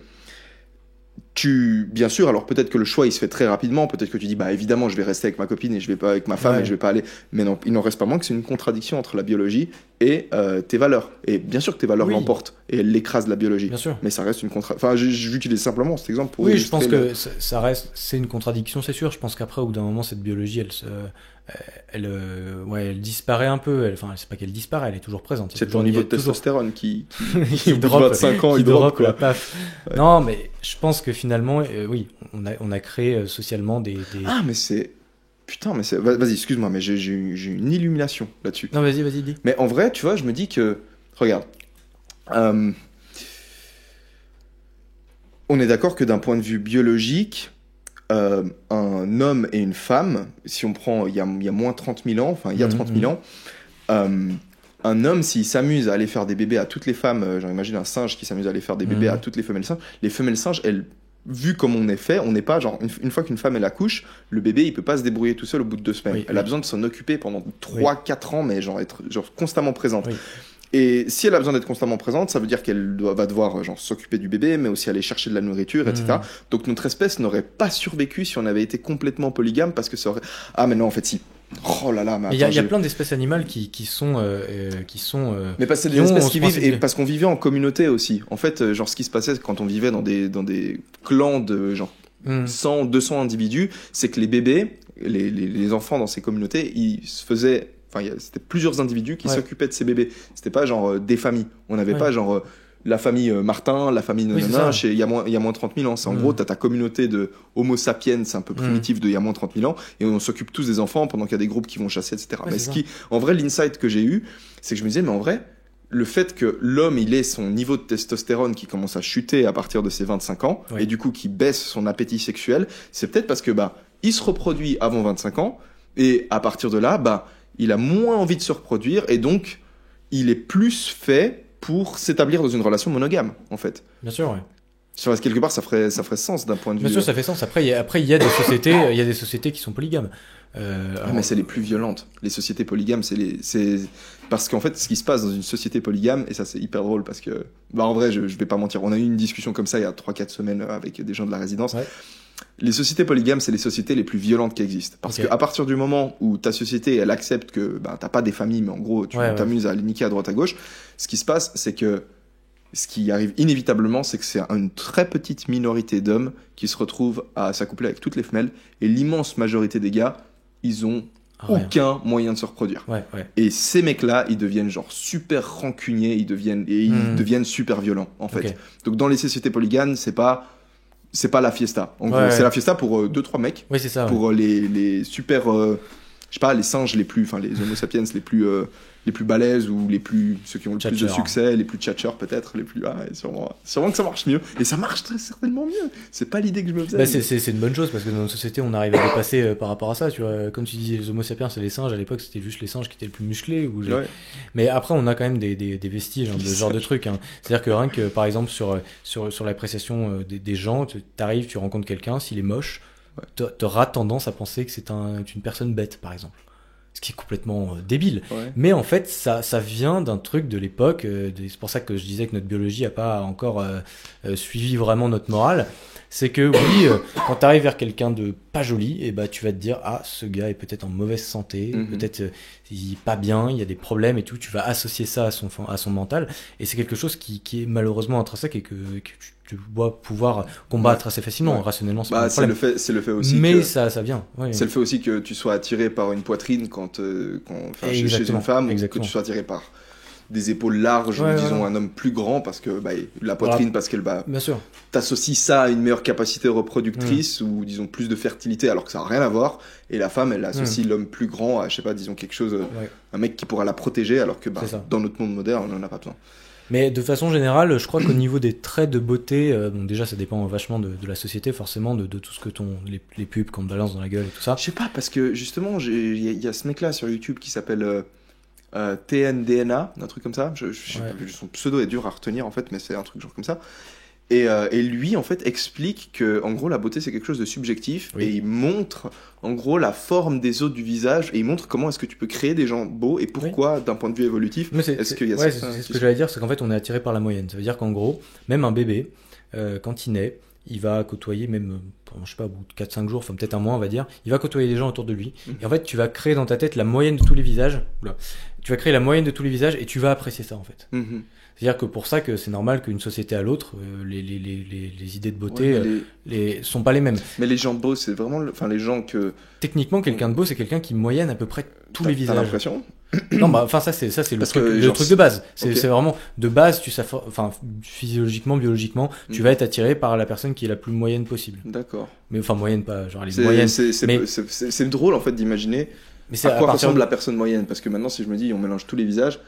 bien sûr, alors peut-être que le choix il se fait très rapidement, peut-être que tu dis évidemment je vais rester avec ma copine et je vais pas avec ma femme et je vais pas aller, mais non, il n'en reste pas moins que c'est une contradiction entre la biologie et tes valeurs. Et bien sûr que tes valeurs l'emportent et elles l'écrasent la biologie. Bien sûr. Mais ça reste une contradiction. Enfin, j'utilise simplement cet exemple pour. Oui, je pense que c'est une contradiction, c'est sûr. Je pense qu'après, au bout d'un moment, cette biologie, elle disparaît un peu. Enfin, c'est pas qu'elle disparaît, elle est toujours présente. C'est ton niveau de testostérone qui il drop, 25 ans, il drop quoi. Paf. Ouais. Non, mais je pense que finalement, oui, on a créé socialement des. Ah, mais c'est. Putain, mais c'est. Vas-y, excuse-moi, mais j'ai une illumination là-dessus. Non, vas-y, dis. Mais en vrai, tu vois, je me dis que. Regarde. On est d'accord que d'un point de vue biologique, un homme et une femme, si on prend. Il y a moins 30 000 ans, enfin, il y a 30 000 ans. Un homme, s'il s'amuse à aller faire des bébés à toutes les femmes, j'imagine un singe qui s'amuse à aller faire des bébés à toutes les femelles singes, elles. Vu comme on est fait, on n'est pas genre une fois qu'une femme elle accouche, le bébé il peut pas se débrouiller tout seul au bout de 2 semaines. Elle a besoin de s'en occuper pendant 3-4 ans, mais genre être constamment présente. Et si elle a besoin d'être constamment présente, ça veut dire qu'elle va devoir s'occuper du bébé, mais aussi aller chercher de la nourriture, etc. Donc notre espèce n'aurait pas survécu si on avait été complètement polygame, parce que ça aurait. Ah mais non, en fait si. Oh là là, mais il y a plein d'espèces animales qui sont mais parce que c'est des espèces qui vivent et parce qu'on vivait en communauté aussi. En fait, genre ce qui se passait quand on vivait dans des clans de genre 100, 200 individus, c'est que les bébés, les enfants dans ces communautés, ils se faisaient. Enfin, c'était plusieurs individus qui s'occupaient de ces bébés. C'était pas genre des familles. On n'avait pas genre la famille Martin, la famille Oui, c'est nanana, ça. il y a moins 30 000 ans. C'est en gros, t'as ta communauté de Homo sapiens, un peu primitif, de il y a moins 30 000 ans, et on s'occupe tous des enfants pendant qu'il y a des groupes qui vont chasser, etc. Ouais, Mais c'est en vrai, l'insight que j'ai eu, c'est que je me disais, mais en vrai, le fait que l'homme, il ait son niveau de testostérone qui commence à chuter à partir de ses 25 ans, Oui. et du coup qui baisse son appétit sexuel, c'est peut-être parce que il se reproduit avant 25 ans, et à partir de là, il a moins envie de se reproduire, et donc il est plus fait pour s'établir dans une relation monogame, en fait. Bien sûr, ouais. Parce que quelque part, ça ferait sens d'un point de vue. Bien sûr, ça fait sens. Après, il y a des sociétés qui sont polygames. Mais c'est les plus violentes. Les sociétés polygames, c'est parce qu'en fait, ce qui se passe dans une société polygame, et ça c'est hyper drôle parce que, en vrai, je vais pas mentir, on a eu une discussion comme ça il y a 3-4 semaines avec des gens de la résidence. Ouais. Les sociétés polygames, c'est les sociétés les plus violentes qui existent. Parce Ok. qu'à partir du moment où ta société, elle accepte que t'as pas des familles, mais en gros, tu t'amuses à les niquer à droite à gauche, ce qui se passe, c'est que ce qui arrive inévitablement, c'est que c'est une très petite minorité d'hommes qui se retrouvent à s'accoupler avec toutes les femelles, et l'immense majorité des gars, ils ont Rien. aucun moyen de se reproduire. Ouais. Et ces mecs-là, ils deviennent genre super rancuniers, ils deviennent super violents, en fait. Ok. Donc dans les sociétés polygames, c'est pas la fiesta. En gros, Ouais. c'est la fiesta pour 2-3 mecs, Oui, c'est ça. Ouais. pour les super, je sais pas, les singes les Homo sapiens les plus balèzes, ou ceux qui ont le plus de Tchatcheurs. succès, les plus tchatcheurs peut-être, sûrement que ça marche mieux. Et ça marche très certainement mieux. C'est pas l'idée que je me faisais. Bah, c'est une bonne chose parce que dans notre société, on arrive à dépasser par rapport à ça. Tu vois, comme tu disais, les Homo sapiens, c'est les singes. À l'époque, c'était juste les singes qui étaient le plus musclés. Ouais. Mais après, on a quand même des vestiges de ce genre de trucs. Hein. C'est-à-dire que rien que, par exemple, sur l'appréciation des gens, t'arrives, tu rencontres quelqu'un, s'il est moche, t'auras tendance à penser que c'est une personne bête, par exemple. Ce qui est complètement débile. Ouais. Mais en fait, ça vient d'un truc de l'époque. C'est pour ça que je disais que notre biologie n'a pas encore suivi vraiment notre morale. C'est que oui, quand tu arrives vers quelqu'un de pas joli, et tu vas te dire, ah, ce gars est peut-être en mauvaise santé, peut-être il est pas bien, il y a des problèmes et tout. Tu vas associer ça à son mental. Et c'est quelque chose qui est malheureusement intrinsèque et que tu dois pouvoir combattre assez facilement. Ouais. Rationnellement, c'est pas un c'est problème. le fait aussi Mais que... ça vient. Ouais. C'est le fait aussi que tu sois attiré par une poitrine chez une femme, ou que tu sois attiré par des épaules larges, ou disons un homme plus grand, parce que la poitrine, parce qu'elle Bien sûr. t'associe ça à une meilleure capacité reproductrice, ou disons plus de fertilité, alors que ça n'a rien à voir. Et la femme, elle associe l'homme plus grand à, je sais pas, disons quelque chose, un mec qui pourra la protéger, alors que dans notre monde moderne, on n'en a pas besoin. Mais de façon générale, je crois qu'au niveau des traits de beauté, donc déjà ça dépend vachement de la société, forcément, de tout ce que les pubs qu'on te balance dans la gueule et tout ça. Je sais pas, parce que justement, il y a ce mec-là sur YouTube qui s'appelle TNDNA, un truc comme ça. Je sais pas, son pseudo est dur à retenir en fait, mais c'est un truc genre comme ça. Et lui, en fait, explique que, en gros, la beauté, c'est quelque chose de subjectif, et il montre, en gros, la forme des os du visage, et il montre comment est-ce que tu peux créer des gens beaux, et pourquoi, d'un point de vue évolutif, est-ce qu'il y a c'est ce que j'allais dire, c'est qu'en fait, on est attiré par la moyenne. Ça veut dire qu'en gros, même un bébé, quand il naît, il va côtoyer même, je sais pas, au bout de 4-5 jours, enfin peut-être un mois, on va dire, il va côtoyer des gens autour de lui, et en fait, tu vas créer dans ta tête la moyenne de tous les visages, tu vas créer la moyenne de tous les visages, et tu vas apprécier ça, en fait. C'est-à-dire que pour ça que c'est normal qu'une société à l'autre, les idées de beauté sont pas les mêmes. Mais les gens beaux, c'est vraiment, les gens que... Techniquement, quelqu'un de beau, c'est quelqu'un qui moyenne à peu près tous les visages. T'as l'impression ? Non, ça c'est le truc de base. C'est vraiment de base, physiologiquement, biologiquement, tu vas être attiré par la personne qui est la plus moyenne possible. D'accord. Mais enfin moyenne, pas genre les moyennes. C'est drôle en fait d'imaginer à quoi ressemble la personne moyenne, parce que maintenant si je me dis on mélange tous les visages,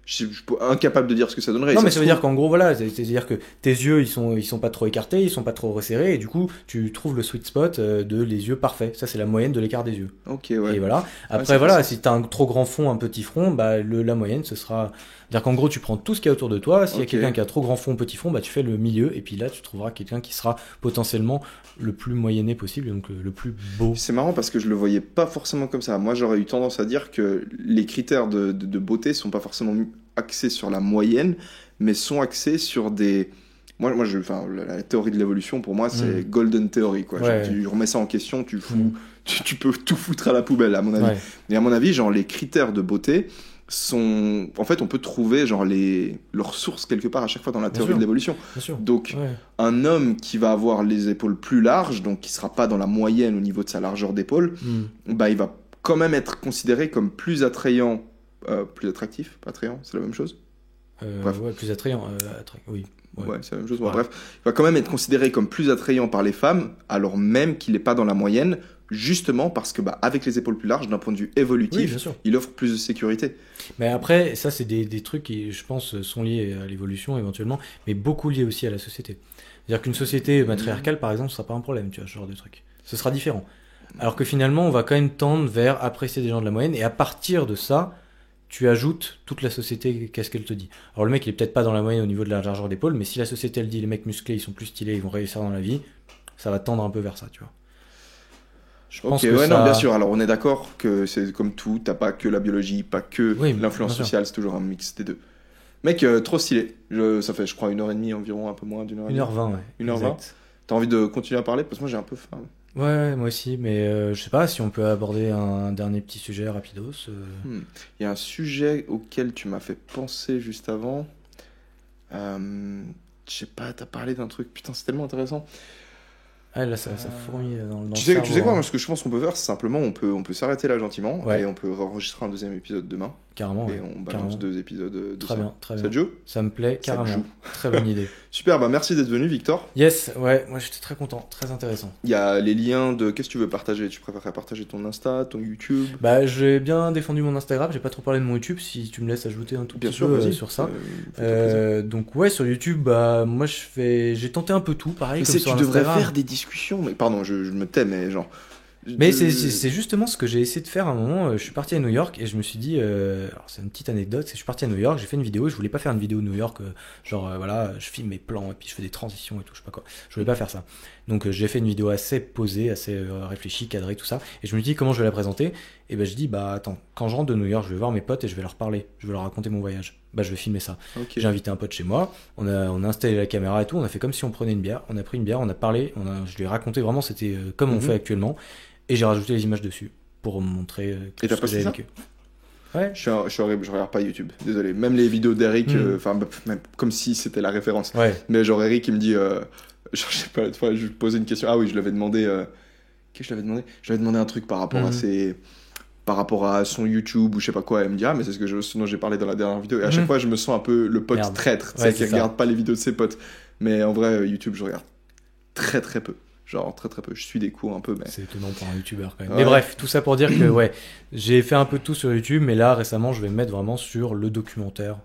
je suis incapable de dire ce que ça donnerait. Non, mais ça veut dire qu'en gros, voilà, c'est-à-dire que tes yeux, ils sont pas trop écartés, ils sont pas trop resserrés, et du coup, tu trouves le sweet spot de les yeux parfaits. Ça, c'est la moyenne de l'écart des yeux. Ok, ouais. Et voilà. Après, si t'as un trop grand fond, un petit front, la moyenne, ce sera... C'est-à-dire qu'en gros, tu prends tout ce qu'il y a autour de toi. S'il y a quelqu'un qui a trop grand fond, petit front, tu fais le milieu, et puis là, tu trouveras quelqu'un qui sera potentiellement le plus moyenné possible, donc le plus beau. C'est marrant parce que je le voyais pas forcément comme ça. Moi, j'aurais eu tendance à dire que les critères de beauté sont pas forcément axés sur la moyenne, mais sont axés sur des... la théorie de l'évolution, pour moi, c'est golden theory, quoi. Genre, tu remets ça en question, tu peux tout foutre à la poubelle, à mon avis. Ouais. Et à mon avis, genre, les critères de beauté sont... En fait, on peut trouver, genre, leurs sources quelque part à chaque fois dans la théorie de l'évolution. Donc, un homme qui va avoir les épaules plus larges, donc qui sera pas dans la moyenne au niveau de sa largeur d'épaule, il va quand même être considéré comme plus attrayant, plus attractif, pas attrayant, c'est la même chose. Bref. Ouais, plus attrayant. Oui. Ouais, c'est la même chose. Bon, bref, il va quand même être considéré comme plus attrayant par les femmes, alors même qu'il n'est pas dans la moyenne, justement parce que, avec les épaules plus larges, d'un point de vue Oui, évolutif, bien sûr. il offre plus de sécurité. Mais après, ça, c'est des trucs qui, je pense, sont liés à l'évolution éventuellement, mais beaucoup liés aussi à la société. C'est-à-dire qu'une société matriarcale, par exemple, ce sera pas un problème, tu vois, ce genre de truc. Ce sera différent. Alors que finalement, on va quand même tendre vers apprécier des gens de la moyenne, et à partir de ça, tu ajoutes toute la société, qu'est-ce qu'elle te dit. Alors le mec, il est peut-être pas dans la moyenne au niveau de la largeur d'épaule, mais si la société, elle dit les mecs musclés, ils sont plus stylés, ils vont réussir dans la vie, ça va tendre un peu vers ça, tu vois. Je pense Ok, que ouais, ça... non, bien sûr. Alors, on est d'accord que c'est comme tout, t'as pas que la biologie, pas que Oui, l'influence bien sûr. sociale, c'est toujours un mix des deux. Mec, trop stylé. Ça fait, je crois, 1h30 environ, un peu moins d'une heure et demie. 1h20, ouais. 1h20. Exact. T'as envie de continuer à parler? Parce que moi, j'ai un peu faim. Ouais, moi aussi, mais je sais pas si on peut aborder un dernier petit sujet rapidos. Il y a un sujet auquel tu m'as fait penser juste avant. Je sais pas, t'as parlé d'un truc. Putain, c'est tellement intéressant. Ah, là, ça fourmille dans le Tu sais cerveau, quoi, hein. moi, ce que je pense qu'on peut faire, c'est simplement, on peut s'arrêter là gentiment Ouais. et on peut enregistrer un deuxième épisode demain. Carrément, Et ouais. on balance Carrément. 2 épisodes de Très ça. bien, très Ça bien. te joue? Ça me plaît, Ça te carrément. joue. Très bonne idée. Super, merci d'être venu, Victor. Yes, ouais, moi j'étais très content, très intéressant. Il y a les liens de qu'est-ce que tu veux partager. Tu préférerais partager ton Insta, ton YouTube? Bah, j'ai bien défendu mon Instagram, j'ai pas trop parlé de mon YouTube, si tu me laisses ajouter un tout Bien petit sûr, peu vas-y. sur ça. Fais-toi plaisir. Donc ouais, sur YouTube, bah moi j'ai tenté un peu tout, pareil Mais comme c'est sur tu devrais Instagram. faire des discussions. Mais pardon, je me tais, mais genre. Mais c'est justement ce que j'ai essayé de faire à un moment. Je suis parti à New York et je me suis dit, alors c'est une petite anecdote, c'est que je suis parti à New York, j'ai fait une vidéo et je voulais pas faire une vidéo New York, voilà, je filme mes plans et puis je fais des transitions et tout, je sais pas quoi. Je voulais pas faire ça. Donc j'ai fait une vidéo assez posée, assez réfléchie, cadrée, tout ça. Et je me dis comment je vais la présenter. Et ben je dis, bah attends, quand je rentre de New York, je vais voir mes potes et je vais leur parler, je vais leur raconter mon voyage. Bah je vais filmer ça. Ok. J'ai invité un pote chez moi, on a installé la caméra et tout, on a fait comme si on prenait une bière, on a pris une bière, on a parlé, je lui ai raconté vraiment, c'était comme on Mhm. fait actuellement. Et j'ai rajouté les images dessus pour montrer Et t'as ce que posté j'avais ça? vécu. Ouais. Je suis horrible, je regarde pas YouTube. Désolé. Même les vidéos d'Eric, enfin, même comme si c'était la référence. Ouais. Mais genre, Eric, il me dit. Genre, je sais pas, l'autre fois, je lui posais une question. Ah oui, je l'avais demandé. Qu'est-ce que je l'avais demandé? Je lui avais demandé un truc par rapport à ses. Par rapport à son YouTube ou je sais pas quoi. Elle me dit, ah, mais c'est ce dont j'ai parlé dans la dernière vidéo. Et à chaque fois, je me sens un peu le pote Merde. traître, tu Ouais, sais, qui c'est ça. regarde pas les vidéos de ses potes. Mais en vrai, YouTube, je regarde très très peu. Genre, très très peu. Je suis des cours un peu, mais. C'est étonnant pour un youtubeur quand même. Ouais. Mais bref, tout ça pour dire que ouais, j'ai fait un peu de tout sur YouTube, mais là récemment je vais me mettre vraiment sur le documentaire,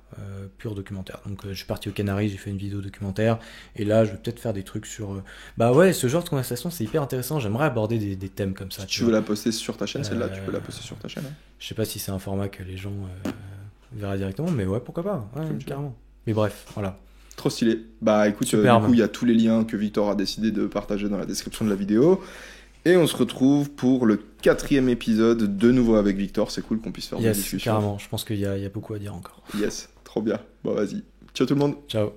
pur documentaire. Donc je suis parti aux Canaries, j'ai fait une vidéo documentaire, et là je vais peut-être faire des trucs sur... Bah ouais, ce genre de conversation c'est hyper intéressant, j'aimerais aborder des thèmes comme ça. Si tu veux la poster sur ta chaîne, celle-là, tu peux la Euh, poster sur ta chaîne. Hein. Je sais pas si c'est un format que les gens verraient directement, mais ouais, pourquoi pas, ouais, Comme tu veux. carrément. Mais bref, voilà. Trop stylé. Bah écoute, du Superbe. coup, il y a tous les liens que Victor a décidé de partager dans la description de la vidéo. Et on se retrouve pour le 4e épisode, de nouveau avec Victor. C'est cool qu'on puisse faire des Yes, discussions. carrément, je pense qu'il y a beaucoup à dire encore. Yes, trop bien. Bon, vas-y. Ciao tout le monde. Ciao.